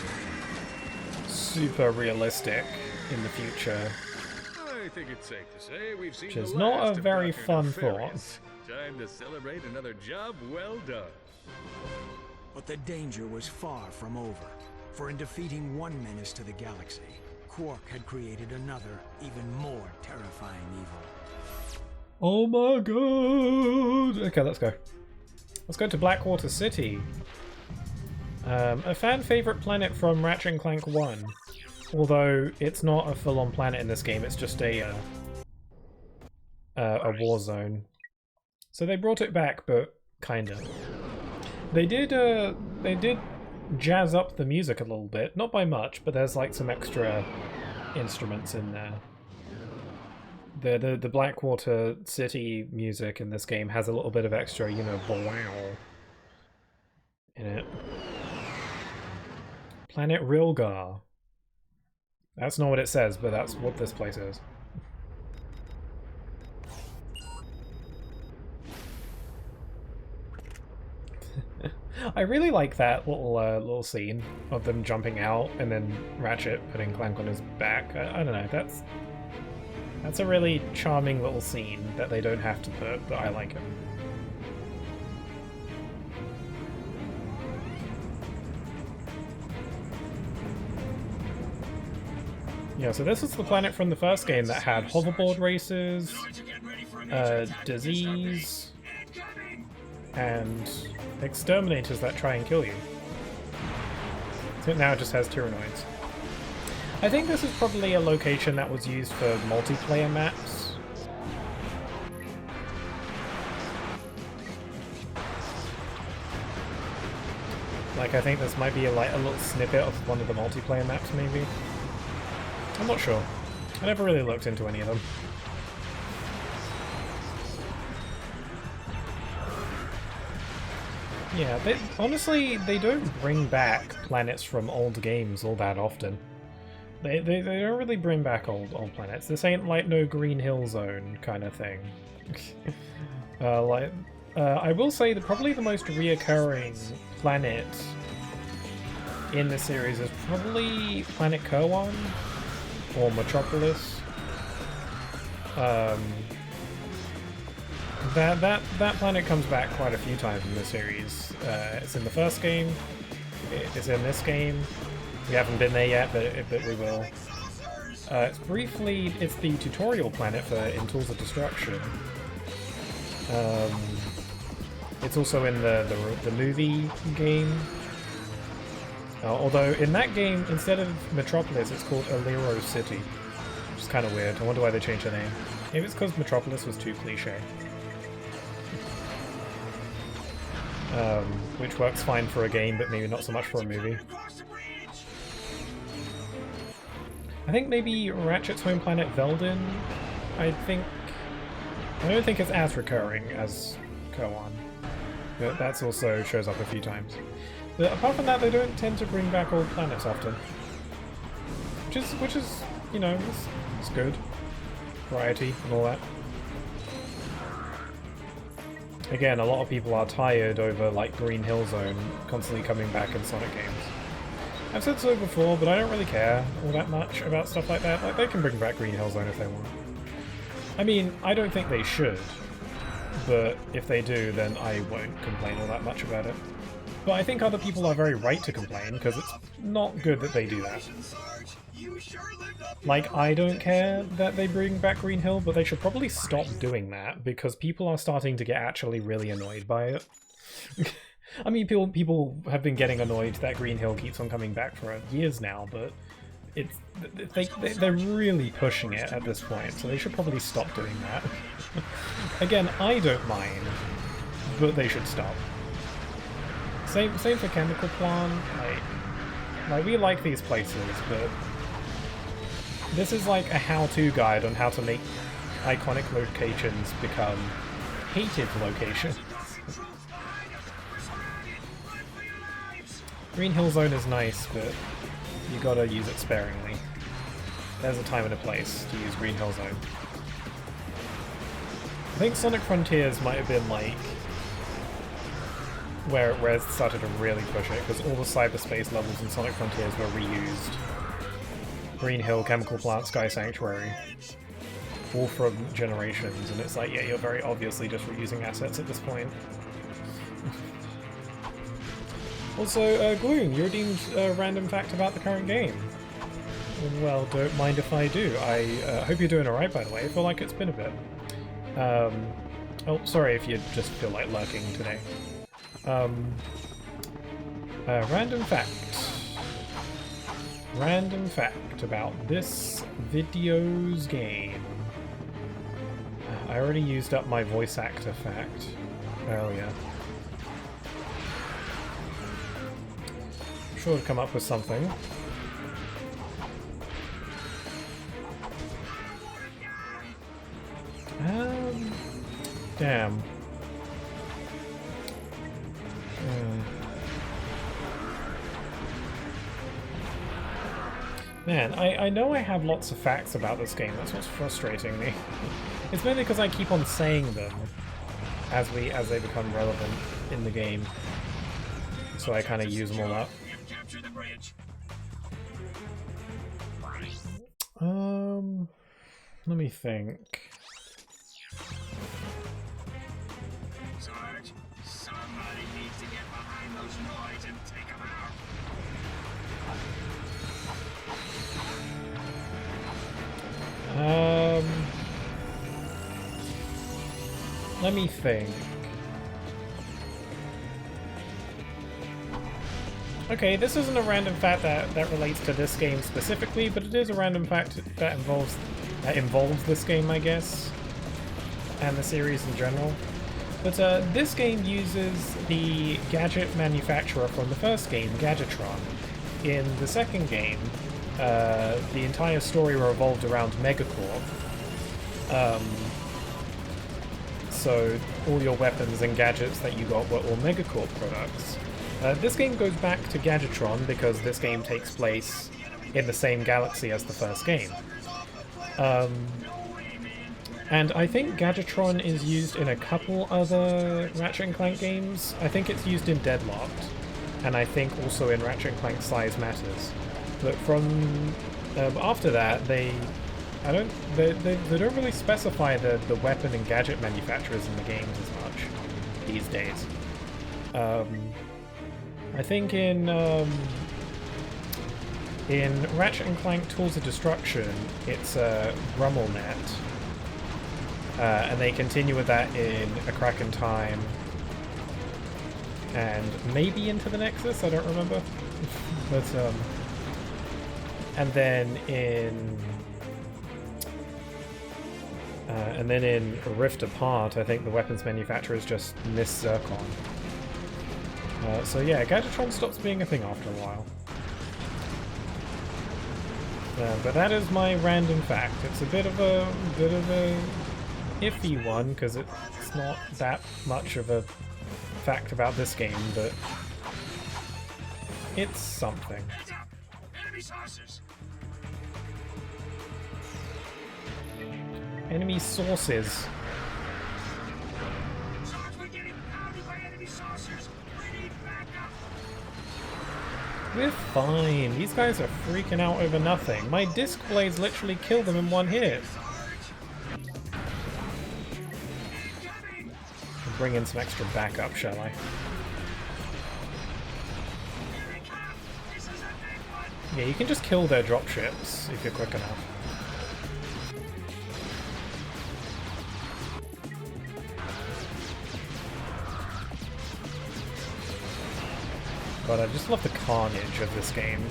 realistic in the future. I think it's safe to say we've seen Which is the not last a of very Dr. fun Nefarious. Time to celebrate another job well done. But the danger was far from over, for in defeating one menace to the galaxy, Quark had created another, even more terrifying evil. Oh my god! Okay, let's go. Let's go to Blackwater City. A fan favorite planet from Ratchet & Clank 1. Although it's not a full-on planet in this game, it's just a war zone. So they brought it back, but kinda. They did jazz up the music a little bit, not by much, but there's like some extra instruments in there. The Blackwater City music in this game has a little bit of extra, you know, wow in it. Planet Rilgar. That's not what it says, but that's what this place is. I really like that little scene of them jumping out and then Ratchet putting Clank on his back. I don't know, that's a really charming little scene that they don't have to put, but I like it. Yeah, so this is the planet from the first game that had hoverboard races, disease, and exterminators that try and kill you. So now it just has Tyrannoids. I think this is probably a location that was used for multiplayer maps. Like, I think this might be a little snippet of one of the multiplayer maps, maybe. I'm not sure. I never really looked into any of them. Yeah, honestly, they don't bring back planets from old games all that often. They don't really bring back old planets. This ain't like no Green Hill Zone kind of thing. I will say that probably the most reoccurring planet in the series is probably Planet Kerwan or Metropolis. That planet comes back quite a few times in the series. It's in the first game. It's in this game. We haven't been there yet, but we will. It's the tutorial planet for In Tools of Destruction. It's also in the movie game. Although in that game, instead of Metropolis, it's called Alero City, which is kind of weird. I wonder why they changed the name. Maybe it's because Metropolis was too cliche. Which works fine for a game, but maybe not so much for a movie. I think maybe Ratchet's home planet Veldin. I don't think it's as recurring as Kerwan, but that's also shows up a few times. But apart from that, they don't tend to bring back old planets often, which is you know, it's good, variety and all that. Again, a lot of people are tired over like Green Hill Zone constantly coming back in Sonic games. I've said so before, but I don't really care all that much about stuff like that. Like, they can bring back Green Hill Zone if they want. I mean, I don't think they should, but if they do, then I won't complain all that much about it. But I think other people are very right to complain, because it's not good that they do that. Like, I don't care that they bring back Green Hill, but they should probably stop doing that, because people are starting to get actually really annoyed by it. I mean, people have been getting annoyed that Green Hill keeps on coming back for years now, but they're really pushing it at this point, so they should probably stop doing that. Again, I don't mind, but they should stop. Same for Chemical Plant. Like we like these places, but this is like a how-to guide on how to make iconic locations become hated locations. Green Hill Zone is nice, but you gotta use it sparingly. There's a time and a place to use Green Hill Zone. I think Sonic Frontiers might have been like where it started to really push it, because all the cyberspace levels in Sonic Frontiers were reused. Green Hill, Chemical Plant, Sky Sanctuary, all from Generations, and it's like, yeah, you're very obviously just reusing assets at this point. Also, Gloom, you redeemed a random fact about the current game. Well, don't mind if I do. I hope you're doing alright, by the way. I feel like it's been a bit. Oh, sorry if you just feel like lurking today. Random fact. Random fact about this video's game. I already used up my voice actor fact earlier. I'm sure to come up with something. Damn. Man, I know I have lots of facts about this game, that's what's frustrating me. It's mainly because I keep on saying them as they become relevant in the game. So I kind of use them all up. Let me think. Sarge, somebody needs to get behind those noise and take them out. let me think. Okay, this isn't a random fact that relates to this game specifically, but it is a random fact that involves this game, I guess, and the series in general. But this game uses the gadget manufacturer from the first game, Gadgetron. In the second game, the entire story revolved around Megacorp. So all your weapons and gadgets that you got were all Megacorp products. This game goes back to Gadgetron because this game takes place in the same galaxy as the first game. And I think Gadgetron is used in a couple other Ratchet & Clank games. I think it's used in Deadlocked, and I think also in Ratchet & Clank Size Matters. But from after that, they don't really specify the weapon and gadget manufacturers in the games as much these days. I think in Ratchet & Clank Tools of Destruction, it's Grummelnet. And they continue with that in A Crack in Time, and maybe into the Nexus, I don't remember. But and then in Rift Apart, I think the weapons manufacturer is just Miss Zircon. So yeah, Gadgetron stops being a thing after a while. But that is my random fact. It's a bit of a iffy one because it's not that much of a fact about this game, but it's something. Enemy sources. We're fine. These guys are freaking out over nothing. My disc blades literally kill them in one hit. I'll bring in some extra backup, shall I? Yeah, you can just kill their dropships if you're quick enough. But I just love the carnage of this game.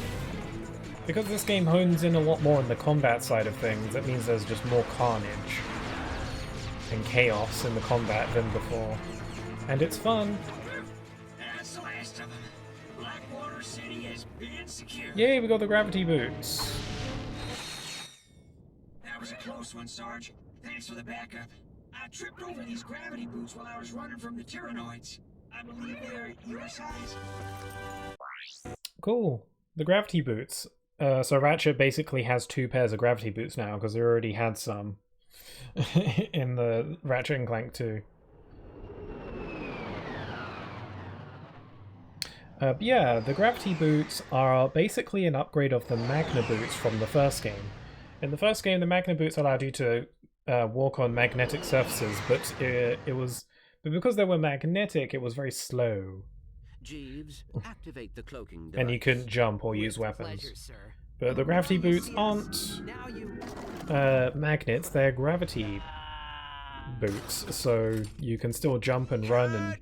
Because this game hones in a lot more on the combat side of things, that means there's just more carnage and chaos in the combat than before. And it's fun. That's the last of them. Blackwater City has been secured. Yay, we got the gravity boots. That was a close one, Sarge. Thanks for the backup. I tripped over these gravity boots while I was running from the Tyrannoids. I believe they're your size. Cool. The gravity boots. So Ratchet basically has 2 pairs of gravity boots now because he already had some in the Ratchet & Clank 2. Yeah, the gravity boots are basically an upgrade of the Magna boots from the first game. In the first game, the Magna boots allowed you to walk on magnetic surfaces, but but because they were magnetic, it was very slow. Jeeves, activate the cloaking device. And you couldn't jump or use weapons. But the gravity boots aren't magnets, they're gravity boots, so you can still jump and run and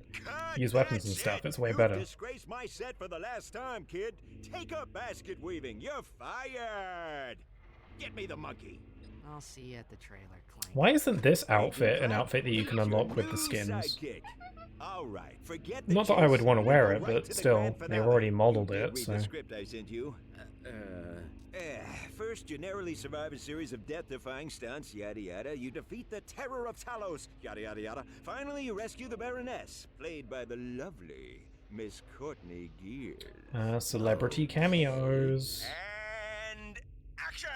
use weapons and stuff. It's way better. Disgrace my set for the last time, kid. Take up basket weaving. You're fired. Get me the monkey. I'll see you at the trailer, Clank. Why isn't this outfit an outfit that you can unlock with the skins? Not that I would want to wear it, but still, they've already modeled it, so... First, you narrowly survive a series of death-defying stunts, yada yada. You defeat the Terror of Talos, yada yada yada. Finally, you rescue the Baroness, played by the lovely Miss Courtney Gears. Celebrity cameos. And action!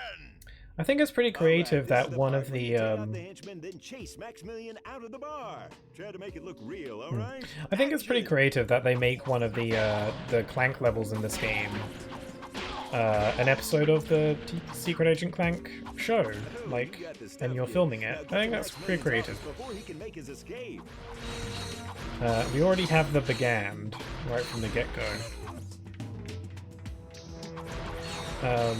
I think it's pretty creative that one of the henchmen, then chase Maximilian out of the bar. Try to make it look real, all right? I think it's pretty creative that they make one of the Clank levels in this game an episode of the Secret Agent Clank show, like, and you're filming it. I think that's pretty creative. We already have the Brigand right from the get-go. Yeah,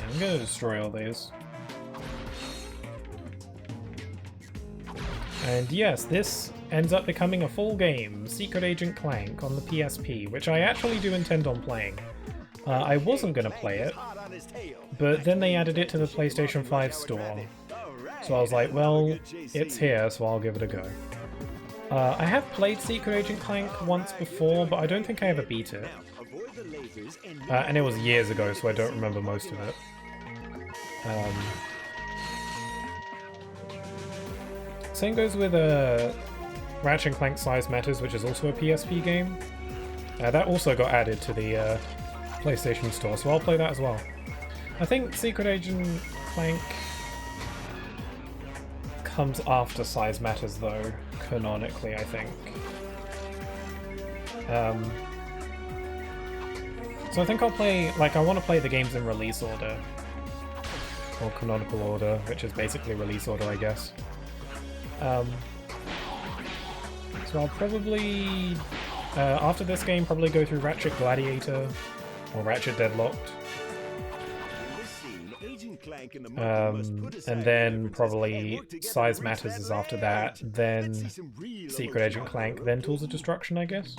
I'm gonna destroy all these. And yes, this ends up becoming a full game, Secret Agent Clank on the PSP, which I actually do intend on playing. I wasn't going to play it, but then they added it to the PlayStation 5 store. So I was like, well, it's here, so I'll give it a go. I have played Secret Agent Clank once before, but I don't think I ever beat it. And it was years ago, so I don't remember most of it. Same goes with Ratchet Clank Size Matters, which is also a PSP game. That also got added to the PlayStation Store, so I'll play that as well. I think Secret Agent Clank comes after Size Matters, though, canonically, I think. So I think I'll play, like, I want to play the games in release order. Or canonical order, which is basically release order, I guess. So I'll probably, after this game, probably go through Ratchet Gladiator, or Ratchet Deadlocked. And then probably Size Matters is after that, then Secret Agent Clank, then Tools of Destruction, I guess.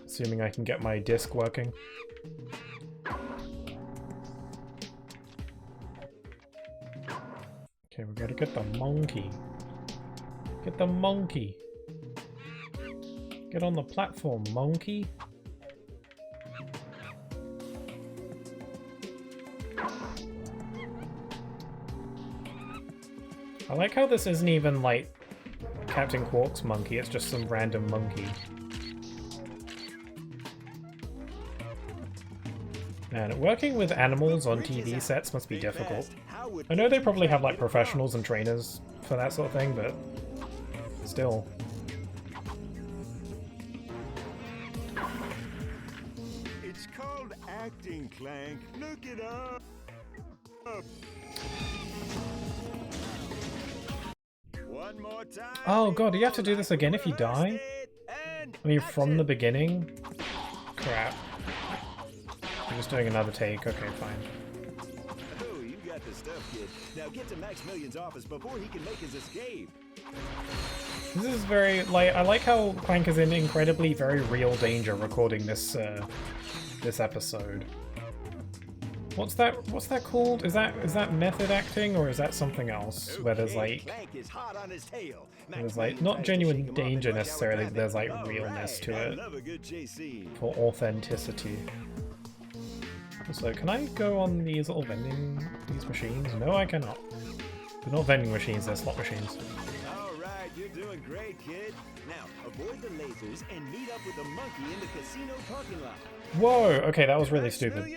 Assuming I can get my disc working. Okay, we gotta get the monkey. Get the monkey. Get on the platform, monkey. I like how this isn't even like Captain Quark's monkey, it's just some random monkey. Man, working with animals on TV sets must be difficult. I know they probably have like professionals and trainers for that sort of thing, but still. It's called acting, Clank. Look it up. One more time. Oh god, do you have to do this again if you die? I mean, from the beginning? Crap. I'm just doing another take. Okay, fine. Oh, you got the stuff, kid. Now get to Maximilian's office before he can make his escape. This is very, like, I like how Clank is in incredibly very real danger recording this, this episode. What's that called? Is that method acting, or is that something else? Where there's like, not genuine danger necessarily, but there's like realness to it. For authenticity. So can I go on these little these machines? No, I cannot. They're not vending machines, they're slot machines. Alright, you're doing great, kid. Now, avoid the lasers and meet up with the monkey in the casino parking lot. Whoa, okay, that was really stupid.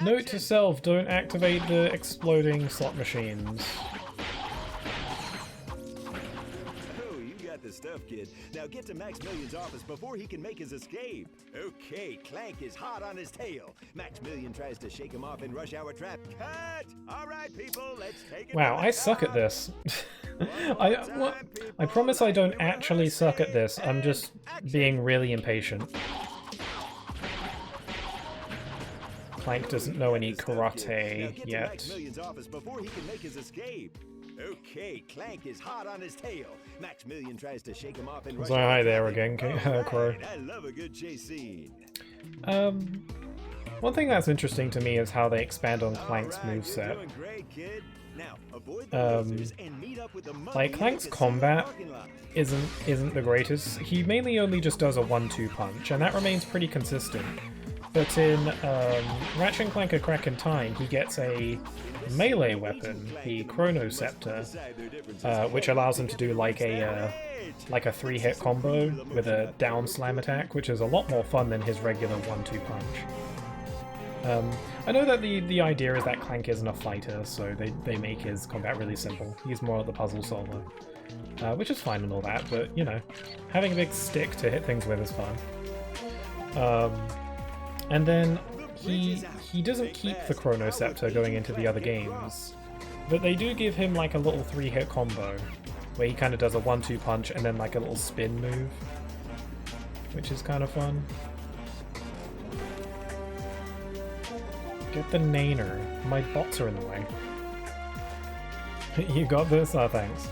Note to self, don't activate the exploding slot machines. The stuff, kid. Now get to Maximilian's office before he can make his escape. Okay, Clank is hot on his tail. Maximilian tries to shake him off in rush hour trap. Cut! All right, people, let's take it. Wow, I suck at this. I promise I don't actually suck at this. I'm just being really impatient. Clank doesn't know any karate yet. Maximilian's office before he can make his escape. Okay, Clank is hot on his tail. Maximilian tries to shake him off and so hi there again, Crow. I love a good chase scene. One thing that's interesting to me is how they expand on Clank's moveset. Like Clank's combat isn't the greatest. He mainly only just does a 1-2 punch, and that remains pretty consistent. But in Ratchet Clank: A Crack in Time, he gets a melee weapon, the Chrono Scepter, which allows him to do like a 3-hit combo with a down slam attack, which is a lot more fun than his regular 1-2 punch. I know that the idea is that Clank isn't a fighter, so they make his combat really simple. He's more of the puzzle solver, which is fine and all that, but you know, having a big stick to hit things with is fun. And then he doesn't keep the Chrono Scepter going into the other games, but they do give him like a little 3-hit combo, where he kind of does a 1-2 punch and then like a little spin move, which is kind of fun. Get the Naner. My bots are in the way. You got this? Oh, thanks.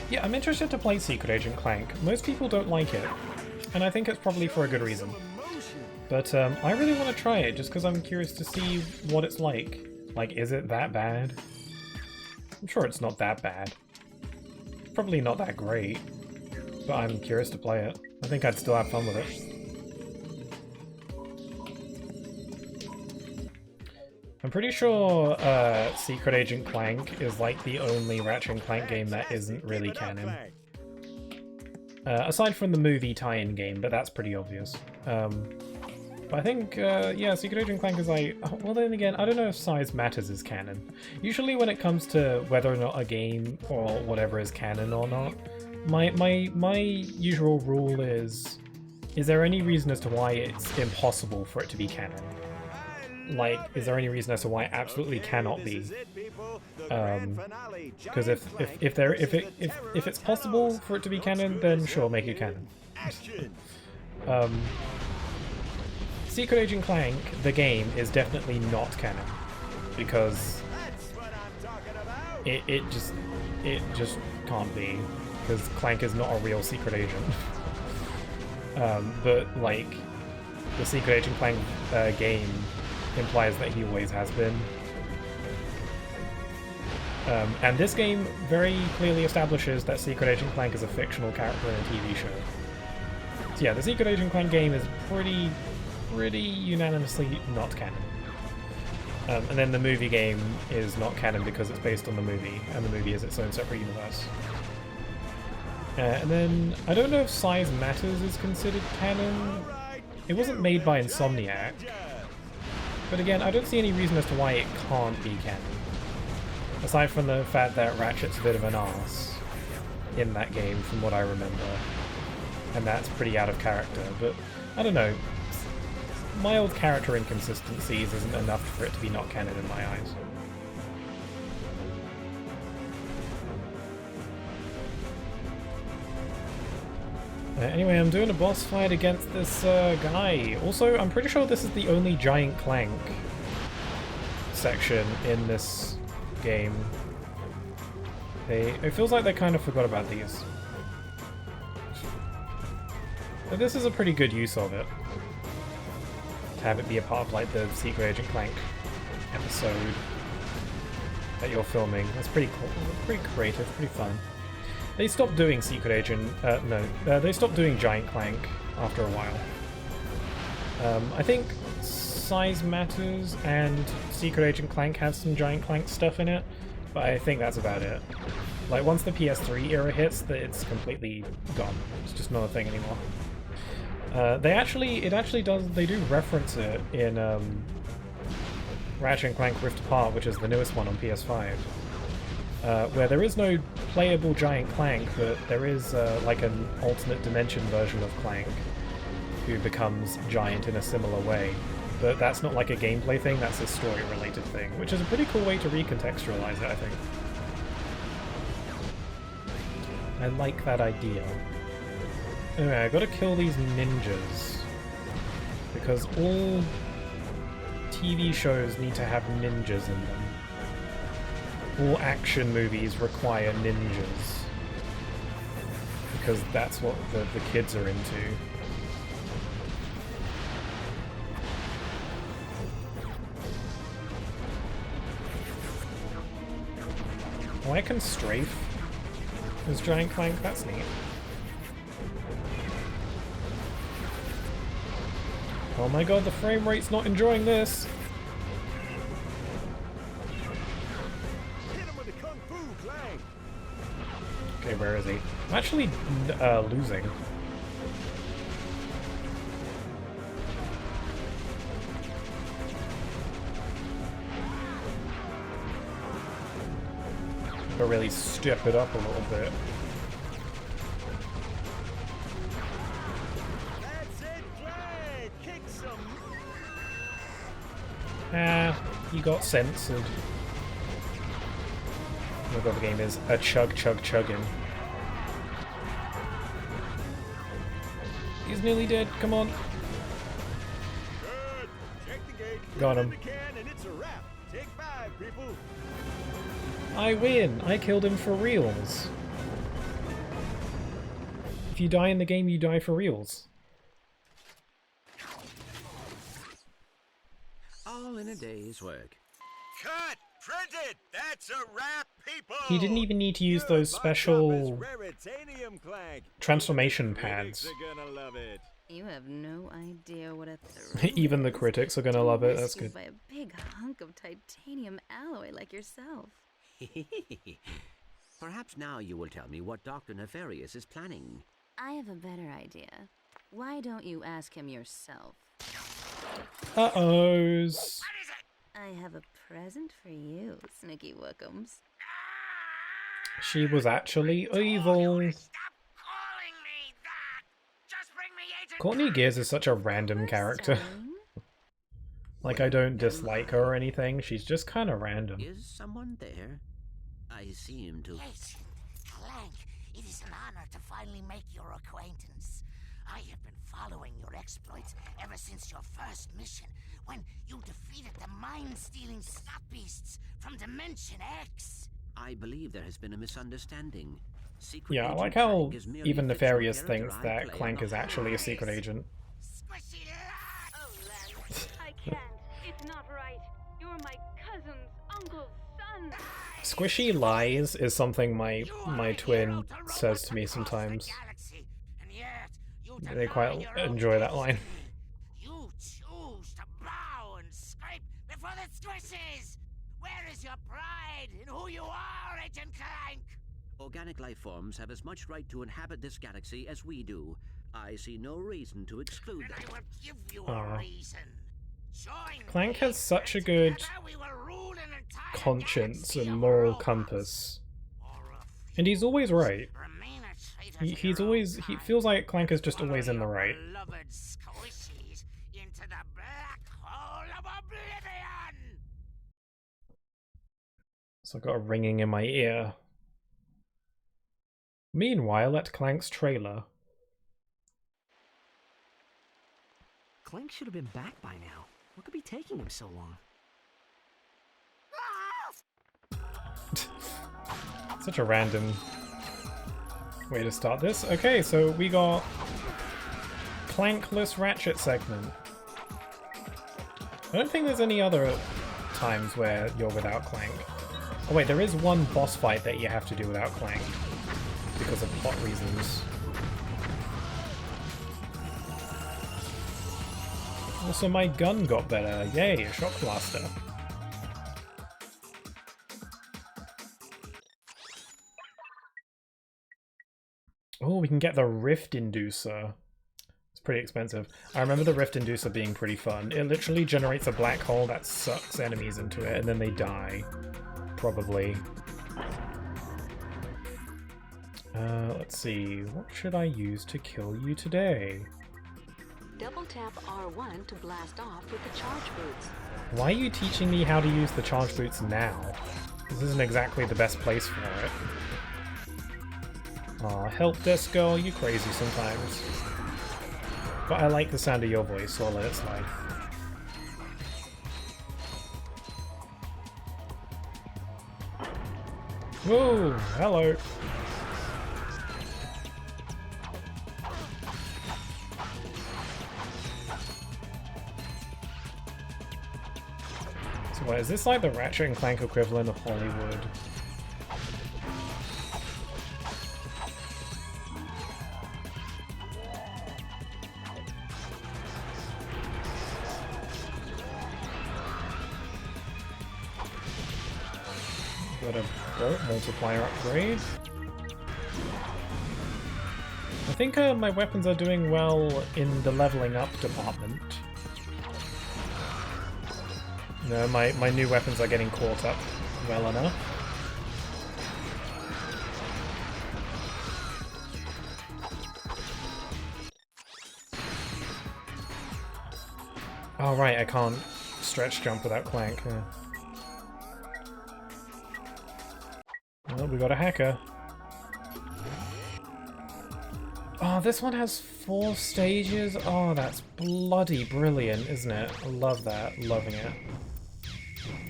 Yeah, I'm interested to play Secret Agent Clank. Most people don't like it, and I think it's probably for a good reason. But I really want to try it just because I'm curious to see what it's like. Like, is it that bad? I'm sure it's not that bad. Probably not that great, but I'm curious to play it. I think I'd still have fun with it. I'm pretty sure Secret Agent Clank is like the only Ratchet Clank game that isn't really canon. Aside from the movie tie-in game, but that's pretty obvious. But I think, yeah, Secret Agent Clank is like... Well, then again, I don't know if size matters as canon. Usually when it comes to whether or not a game or whatever is canon or not, my usual rule is there any reason as to why it's impossible for it to be canon? Like, is there any reason as to why it absolutely cannot be? Because if it's possible for it to be canon, then sure, make it canon. Secret Agent Clank, the game, is definitely not canon because it just can't be, because Clank is not a real secret agent. But like the Secret Agent Clank game implies that he always has been. And this game very clearly establishes that Secret Agent Clank is a fictional character in a TV show. So yeah, the Secret Agent Clank game is pretty unanimously not canon. And then the movie game is not canon because it's based on the movie, and the movie is its own separate universe. And then, I don't know if Size Matters is considered canon. It wasn't made by Insomniac. But again, I don't see any reason as to why it can't be canon. Aside from the fact that Ratchet's a bit of an arse in that game, from what I remember. And that's pretty out of character, but I don't know. Mild character inconsistencies isn't enough for it to be not canon in my eyes. Anyway, I'm doing a boss fight against this guy. Also, I'm pretty sure this is the only giant Clank section in this game. It feels like they kind of forgot about these. But this is a pretty good use of it. To have it be a part of like the Secret Agent Clank episode that you're filming. That's pretty cool, pretty creative, pretty fun. They stopped doing Secret Agent, they stopped doing Giant Clank after a while. I think Size Matters and Secret Agent Clank have some Giant Clank stuff in it, but I think that's about it. Like, once the PS3 era hits, it's completely gone. It's just not a thing anymore. They do reference it in Ratchet & Clank Rift Apart, which is the newest one on PS5. Where there is no playable giant Clank, but there is like an alternate dimension version of Clank who becomes giant in a similar way. But that's not like a gameplay thing, that's a story-related thing, which is a pretty cool way to recontextualize it, I think. I like that idea. Anyway, I gotta kill these ninjas. Because all TV shows need to have ninjas in them. All action movies require ninjas. Because that's what the kids are into. Oh, I can strafe this giant Clank, that's neat. Oh my god, the frame rate's not enjoying this! Okay, where is he? I'm actually losing. Gotta really step it up a little bit. Ah, you got censored. Oh my god, the game is a chugging. He's nearly dead, come on. Got him. I win! I killed him for reals. If you die in the game, you die for reals. All in a day's work. Cut! Printed! That's a wrap, people! He didn't even need to use those special transformation pads. Gonna love it. You have no idea what a thrill Even the critics are gonna love it. That's good. by a big hunk of titanium alloy like yourself. Perhaps now you will tell me what Dr. Nefarious is planning. I have a better idea. Why don't you ask him yourself? Uh-ohs. I have a present for you, Snicky Wookums. She was actually evil. Courtney Gears is such a random character. Like, I don't dislike her or anything, she's just kind of random. Is someone there? I seem to... Agent Clank, it is an honor to finally make your acquaintance. I have been following your exploits ever since your first mission, when you defeated the mind-stealing snot beasts from Dimension X. I believe there has been a misunderstanding. Secret Yeah, I Agent like how Clank is merely even a fictional Nefarious character thinks I that play Clank on is a actually a secret agent. I can't. It's not right. You're my cousin's uncle's son. Squishy lies is something my twin says to me sometimes. They quite enjoy that line. You choose to bow and scrape before the squishes. Where is your pride in who you are, Agent Clank? Organic life forms have as much right to inhabit this galaxy as we do. I see no reason to exclude them. I will give you a reason. Join Clank has such a good conscience and moral compass. And he's always right. He feels like Clank is just always in the right. beloved squishies into the black hole of oblivion. So I've got a ringing in my ear. Meanwhile, at Clank's trailer. Clank should have been back by now. What could be taking him so long? Such a random way to start this. Okay, so we got Clankless Ratchet segment. I don't think there's any other times where you're without Clank. Oh wait, there is one boss fight that you have to do without Clank because of plot reasons. Also, my gun got better. Yay, a shock blaster. Oh, we can get the Rift Inducer. It's pretty expensive. I remember the Rift Inducer being pretty fun. It literally generates a black hole that sucks enemies into it, and then they die. Probably. Let's see. What should I use to kill you today? Double tap R1 to blast off with the charge boots. Why are you teaching me how to use the charge boots now? This isn't exactly the best place for it. Aw, help desk girl, you crazy sometimes. But I like the sound of your voice, so I'll let it slide. Whoa, hello. So what, is this like the Ratchet and Clank equivalent of Hollywood? Got a bolt multiplier upgrade. I think my weapons are doing well in the leveling up department. No, my new weapons are getting caught up well enough. Oh right, I can't stretch jump without Clank. Yeah. Well, we got a hacker. Oh, this one has 4 stages? Oh, that's bloody brilliant, isn't it? I love that. Loving it.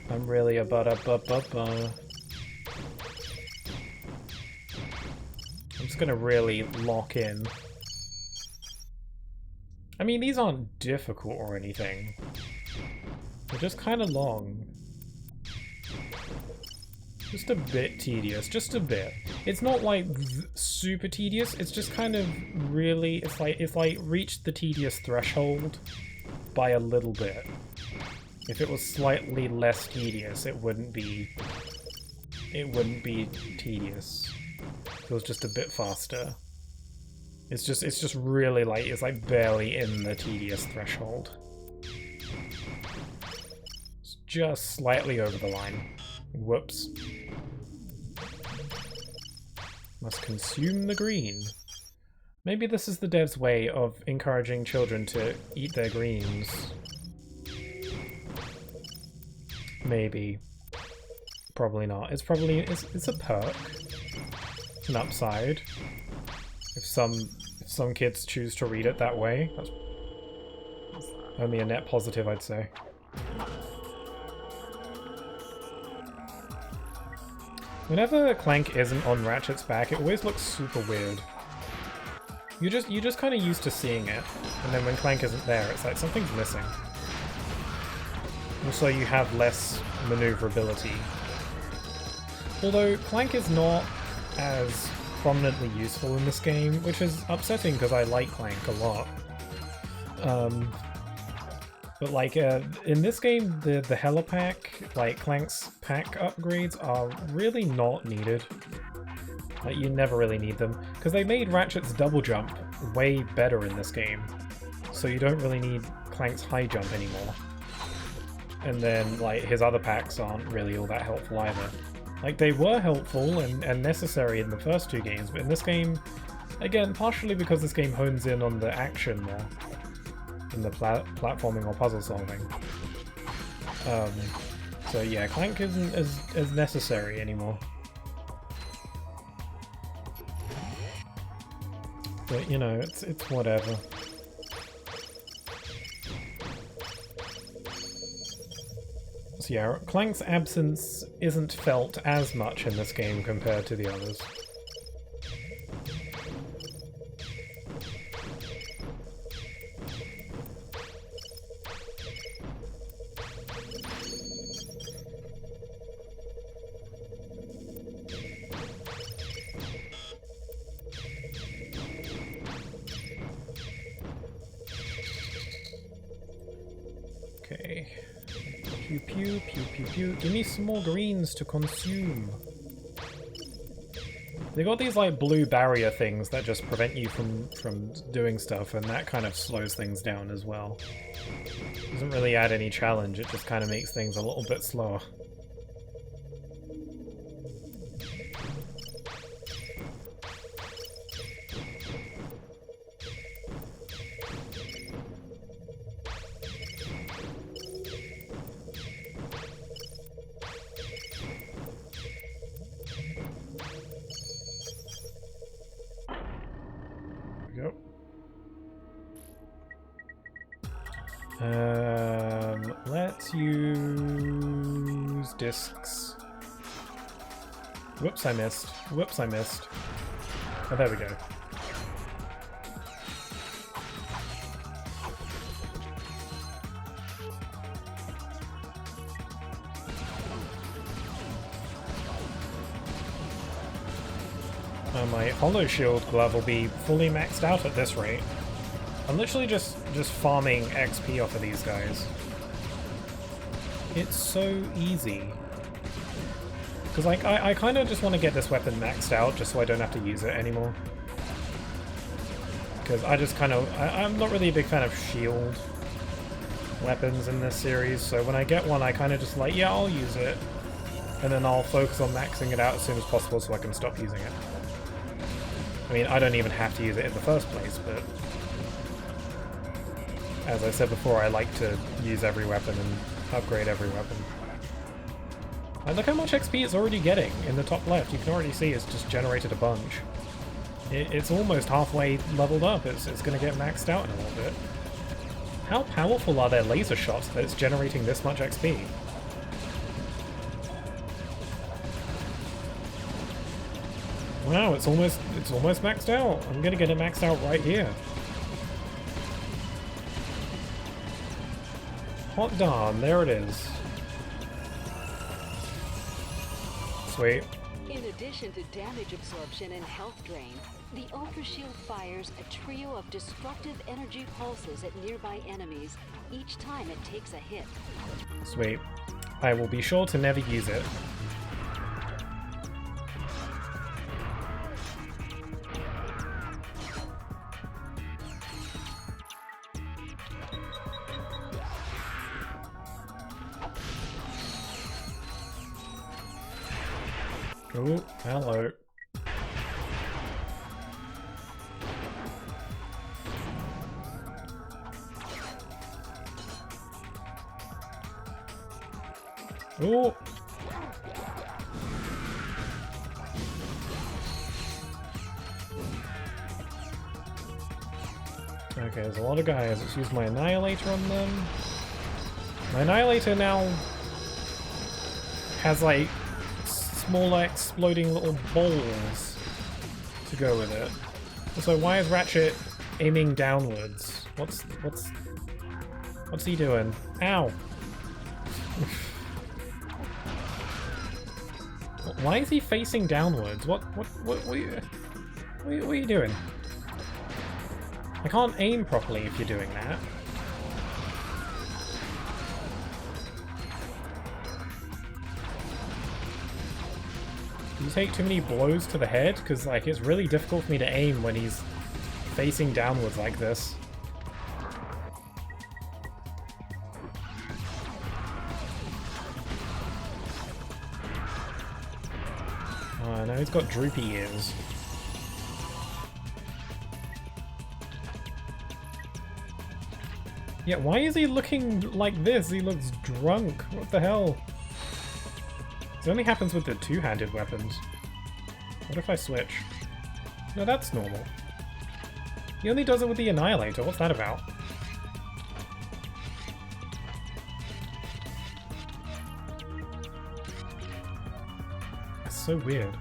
I'm really a ba-da-ba-ba-ba. I'm just gonna really lock in. I mean, these aren't difficult or anything. They're just kind of long. Just a bit tedious, just a bit. It's not like super tedious, it's just kind of really, it's like reached the tedious threshold by a little bit. If it was slightly less tedious, it wouldn't be tedious. It was just a bit faster. It's just really like, it's like barely in the tedious threshold. It's just slightly over the line. Whoops. Must consume the green. Maybe this is the dev's way of encouraging children to eat their greens. Maybe. Probably not. It's probably, it's a perk. It's an upside. If some kids choose to read it that way, that's only a net positive, I'd say. Whenever Clank isn't on Ratchet's back, it always looks super weird. You're just kind of used to seeing it, and then when Clank isn't there, it's like something's missing. Also, you have less maneuverability. Although Clank is not as prominently useful in this game, which is upsetting because I like Clank a lot. But like in this game, the helipack, like Clank's pack upgrades, are really not needed. Like you never really need them because they made Ratchet's double jump way better in this game, so you don't really need Clank's high jump anymore. And then like his other packs aren't really all that helpful either. Like they were helpful and necessary in the first 2 games, but in this game, again, partially because this game hones in on the action more than the platforming or puzzle solving. So yeah, Clank isn't as necessary anymore. But you know, it's whatever. So yeah, Clank's absence isn't felt as much in this game compared to the others. Okay. Pew pew pew pew pew. Give me some more greens to consume. They got these like blue barrier things that just prevent you from doing stuff, and that kind of slows things down as well. Doesn't really add any challenge, it just kind of makes things a little bit slower. Let's use discs. Whoops, I missed. Whoops, I missed. Oh, there we go. My Hollow Shield glove will be fully maxed out at this rate. I'm literally just farming XP off of these guys. It's so easy. Because like, I kind of just want to get this weapon maxed out just so I don't have to use it anymore. Because I just kind of... I'm not really a big fan of shield weapons in this series, so when I get one I kind of just like, yeah, I'll use it. And then I'll focus on maxing it out as soon as possible so I can stop using it. I mean, I don't even have to use it in the first place, but... as I said before, I like to use every weapon and upgrade every weapon. And look how much XP it's already getting in the top left. You can already see it's just generated a bunch. It's almost halfway leveled up. It's going to get maxed out in a little bit. How powerful are their laser shots that it's generating this much XP? Wow, it's almost maxed out. I'm going to get it maxed out right here. Hot darn, there it is. Sweet. In addition to damage absorption and health drain, the Ultra Shield fires a trio of destructive energy pulses at nearby enemies each time it takes a hit. Sweet. I will be sure to never use it. Oh, hello. Oh! Okay, there's a lot of guys. Let's use my Annihilator on them. My Annihilator now has like smaller exploding little balls to go with it. Also, why is Ratchet aiming downwards? What's he doing? Ow! Why is he facing downwards? What are you doing? I can't aim properly if you're doing that. Do you take too many blows to the head? Because like it's really difficult for me to aim when he's facing downwards like this. Oh no, he's got droopy ears. Yeah, why is he looking like this? He looks drunk. What the hell? This only happens with the two-handed weapons. What if I switch? No, that's normal. He only does it with the Annihilator. What's that about? That's so weird.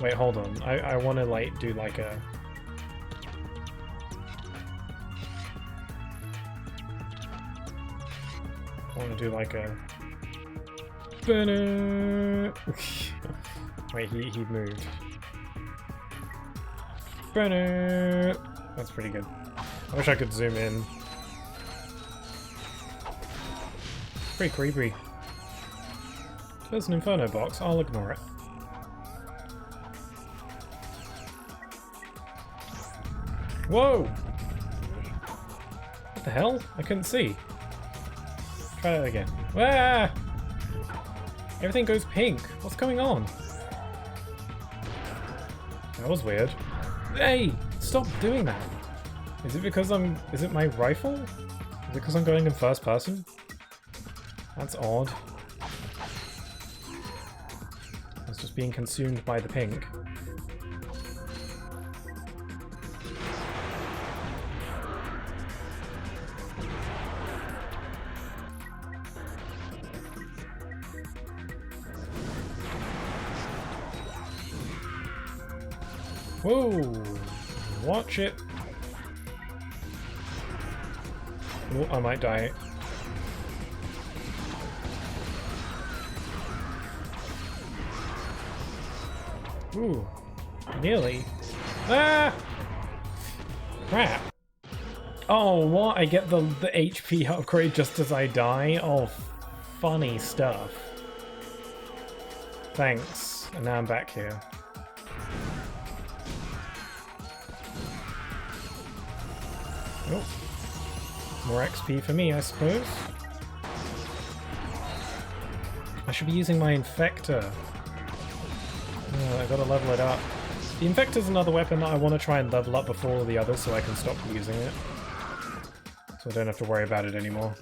Wait, hold on. I want to like do like a... I want to do like a... Wait, he moved. That's pretty good. I wish I could zoom in. Pretty creepy. There's an Inferno box, I'll ignore it. Whoa! What the hell? I couldn't see. Try that again. Ah! Everything goes pink. What's going on? That was weird. Hey! Stop doing that! Is it because is it my rifle? Is it because I'm going in first person? That's odd. I was just being consumed by the pink. Whoa! Watch it! Oh, I might die. Ooh. Nearly. Ah! Crap. Oh, what? I get the HP upgrade just as I die? Oh, funny stuff. Thanks. And now I'm back here. Oh. More XP for me, I suppose. I should be using my Infector. I gotta level it up. The Infector's another weapon that I want to try and level up before all the others so I can stop using it. So I don't have to worry about it anymore.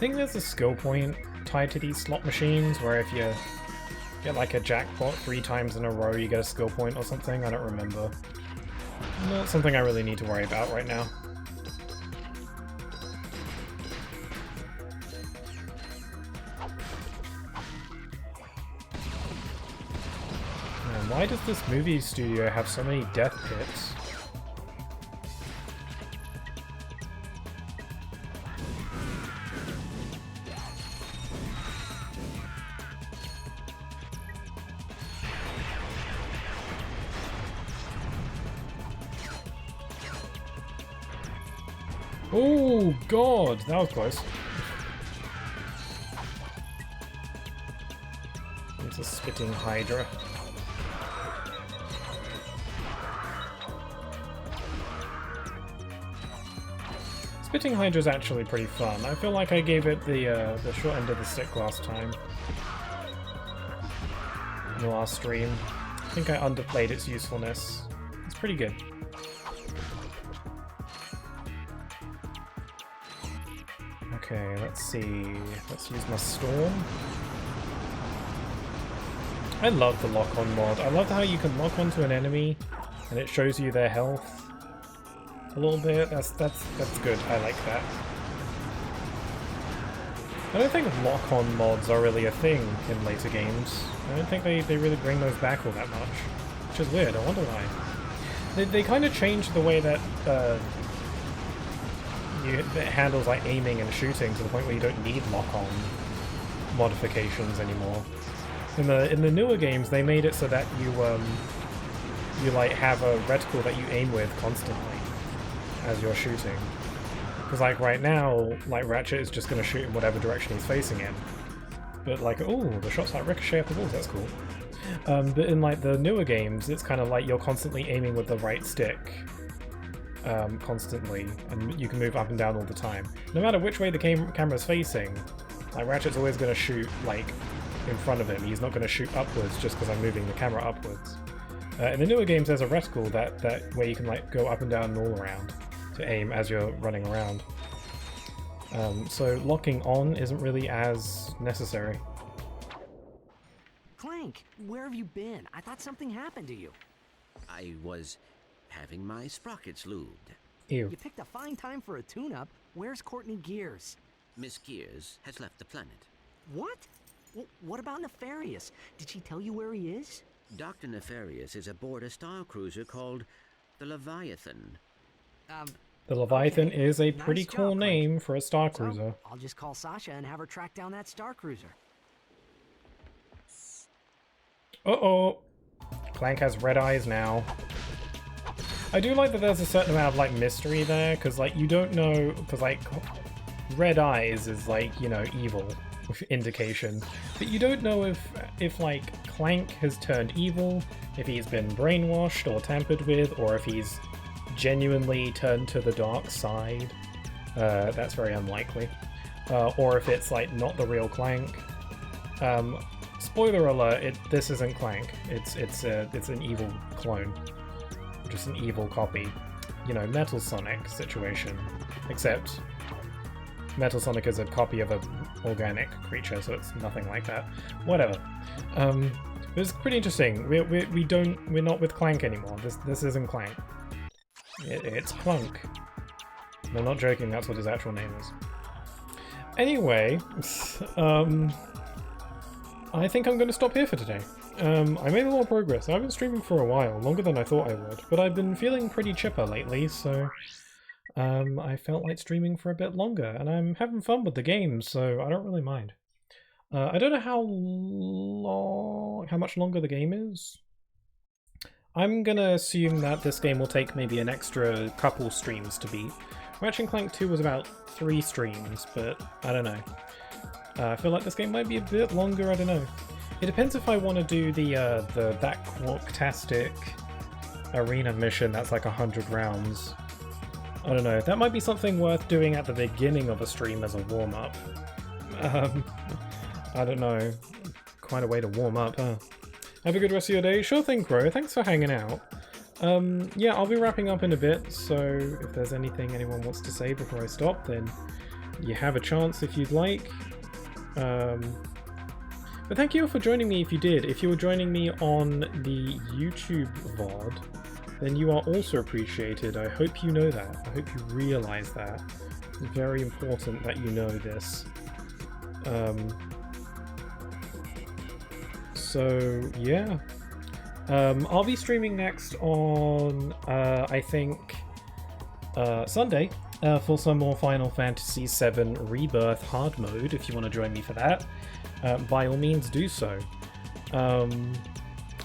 think there's a skill point tied to these slot machines where if you get like a jackpot 3 times in a row, you get a skill point or something. I don't remember. Not something I really need to worry about right now. Man, why does this movie studio have so many death pits? Oh god, that was close. It's a spitting Hydra. Spitting Hydra's actually pretty fun. I feel like I gave it the short end of the stick last time. In the last stream. I think I underplayed its usefulness. It's pretty good. Okay, let's see. Let's use my Storm. I love the lock-on mod. I love how you can lock onto an enemy and it shows you their health a little bit. That's good. I like that. I don't think lock-on mods are really a thing in later games. I don't think they really bring those back all that much, which is weird. I wonder why. They kind of changed the way that it handles like aiming and shooting to the point where you don't need lock-on modifications anymore. In the newer games, they made it so that you like have a reticle that you aim with constantly as you're shooting. Because like right now, like Ratchet is just going to shoot in whatever direction he's facing in. But like, oh, the shots like ricochet off the walls, that's cool. But in like the newer games, it's kind of like you're constantly aiming with the right stick. Constantly, and you can move up and down all the time. No matter which way the camera's facing, like Ratchet's always going to shoot like in front of him. He's not going to shoot upwards just because I'm moving the camera upwards. In the newer games, there's a reticle that where you can like go up and down and all around to aim as you're running around. So locking on isn't really as necessary. Clank, where have you been? I thought something happened to you. I was having my sprockets lubed. Ew. You picked a fine time for a tune-up. Where's Courtney Gears? Miss Gears has left the planet. What? What about Nefarious? Did she tell you where he is? Dr. Nefarious is aboard a star cruiser called the Leviathan. The Leviathan is a pretty Nice cool job, name Clank. for a star So, cruiser. I'll just call Sasha and have her track down that star cruiser. Uh-oh! Clank has red eyes now. I do like that there's a certain amount of like mystery there, because like you don't know, because like red eyes is like, you know, evil indication, but you don't know if like Clank has turned evil, if he's been brainwashed or tampered with, or if he's genuinely turned to the dark side. That's very unlikely. Or if it's like not the real Clank. Spoiler alert, this isn't Clank. It's an evil clone. Just an evil copy. You know, Metal Sonic situation. Except Metal Sonic is a copy of an organic creature, so it's nothing like that. Whatever. It's pretty interesting. We're not with Clank anymore. This isn't Clank. It's Clunk. I'm not joking, that's what his actual name is. Anyway, I think I'm going to stop here for today. I made a lot of progress. I've been streaming for a while, longer than I thought I would, but I've been feeling pretty chipper lately, so I felt like streaming for a bit longer, and I'm having fun with the game, so I don't really mind. I don't know how much longer the game is. I'm gonna assume that this game will take maybe an extra couple streams to beat. Ratchet Clank 2 was about 3 streams, but I don't know. I feel like this game might be a bit longer, I don't know. It depends if I want to do that Quarktastic arena mission that's like 100 rounds. I don't know, that might be something worth doing at the beginning of a stream as a warm-up. I don't know. Quite a way to warm up, huh? Have a good rest of your day. Sure thing, Crow. Thanks for hanging out. Yeah, I'll be wrapping up in a bit, so if there's anything anyone wants to say before I stop, then you have a chance if you'd like. But thank you for joining me if you did. If you were joining me on the YouTube VOD, then you are also appreciated. I hope you know that. I hope you realize that. It's very important that you know this. So, yeah. I'll be streaming next on, I think, Sunday for some more Final Fantasy VII Rebirth hard mode. If you want to join me for that, by all means do so. And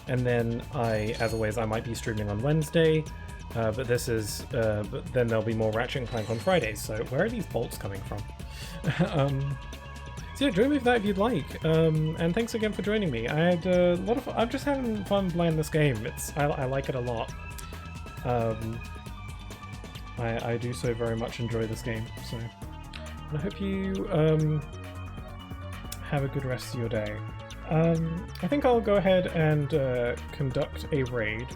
then as always, I might be streaming on Wednesday, but then there'll be more Ratchet Clank on Fridays. So where are these bolts coming from? So yeah, join me for that if you'd like. And thanks again for joining me. I had a lot of fun. I'm just having fun playing this game. I like it a lot. I do so very much enjoy this game. So I hope you have a good rest of your day. I think I'll go ahead and conduct a raid.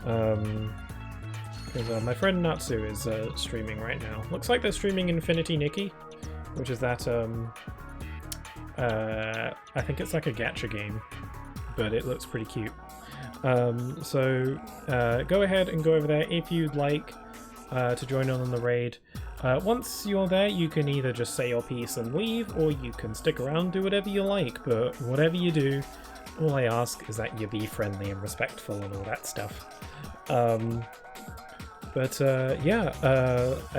Because my friend Natsu is streaming right now. Looks like they're streaming Infinity Nikki, which is that I think it's like a gacha game, but it looks pretty cute. So go ahead and go over there if you'd like to join on the raid. Once you're there, you can either just say your piece and leave, or you can stick around, do whatever you like, but whatever you do, all I ask is that you be friendly and respectful and all that stuff. I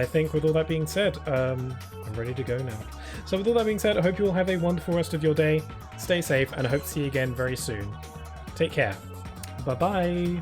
think with all that being said, I'm ready to go now. So with all that being said, I hope you all have a wonderful rest of your day, stay safe, and I hope to see you again very soon. Take care. Bye-bye!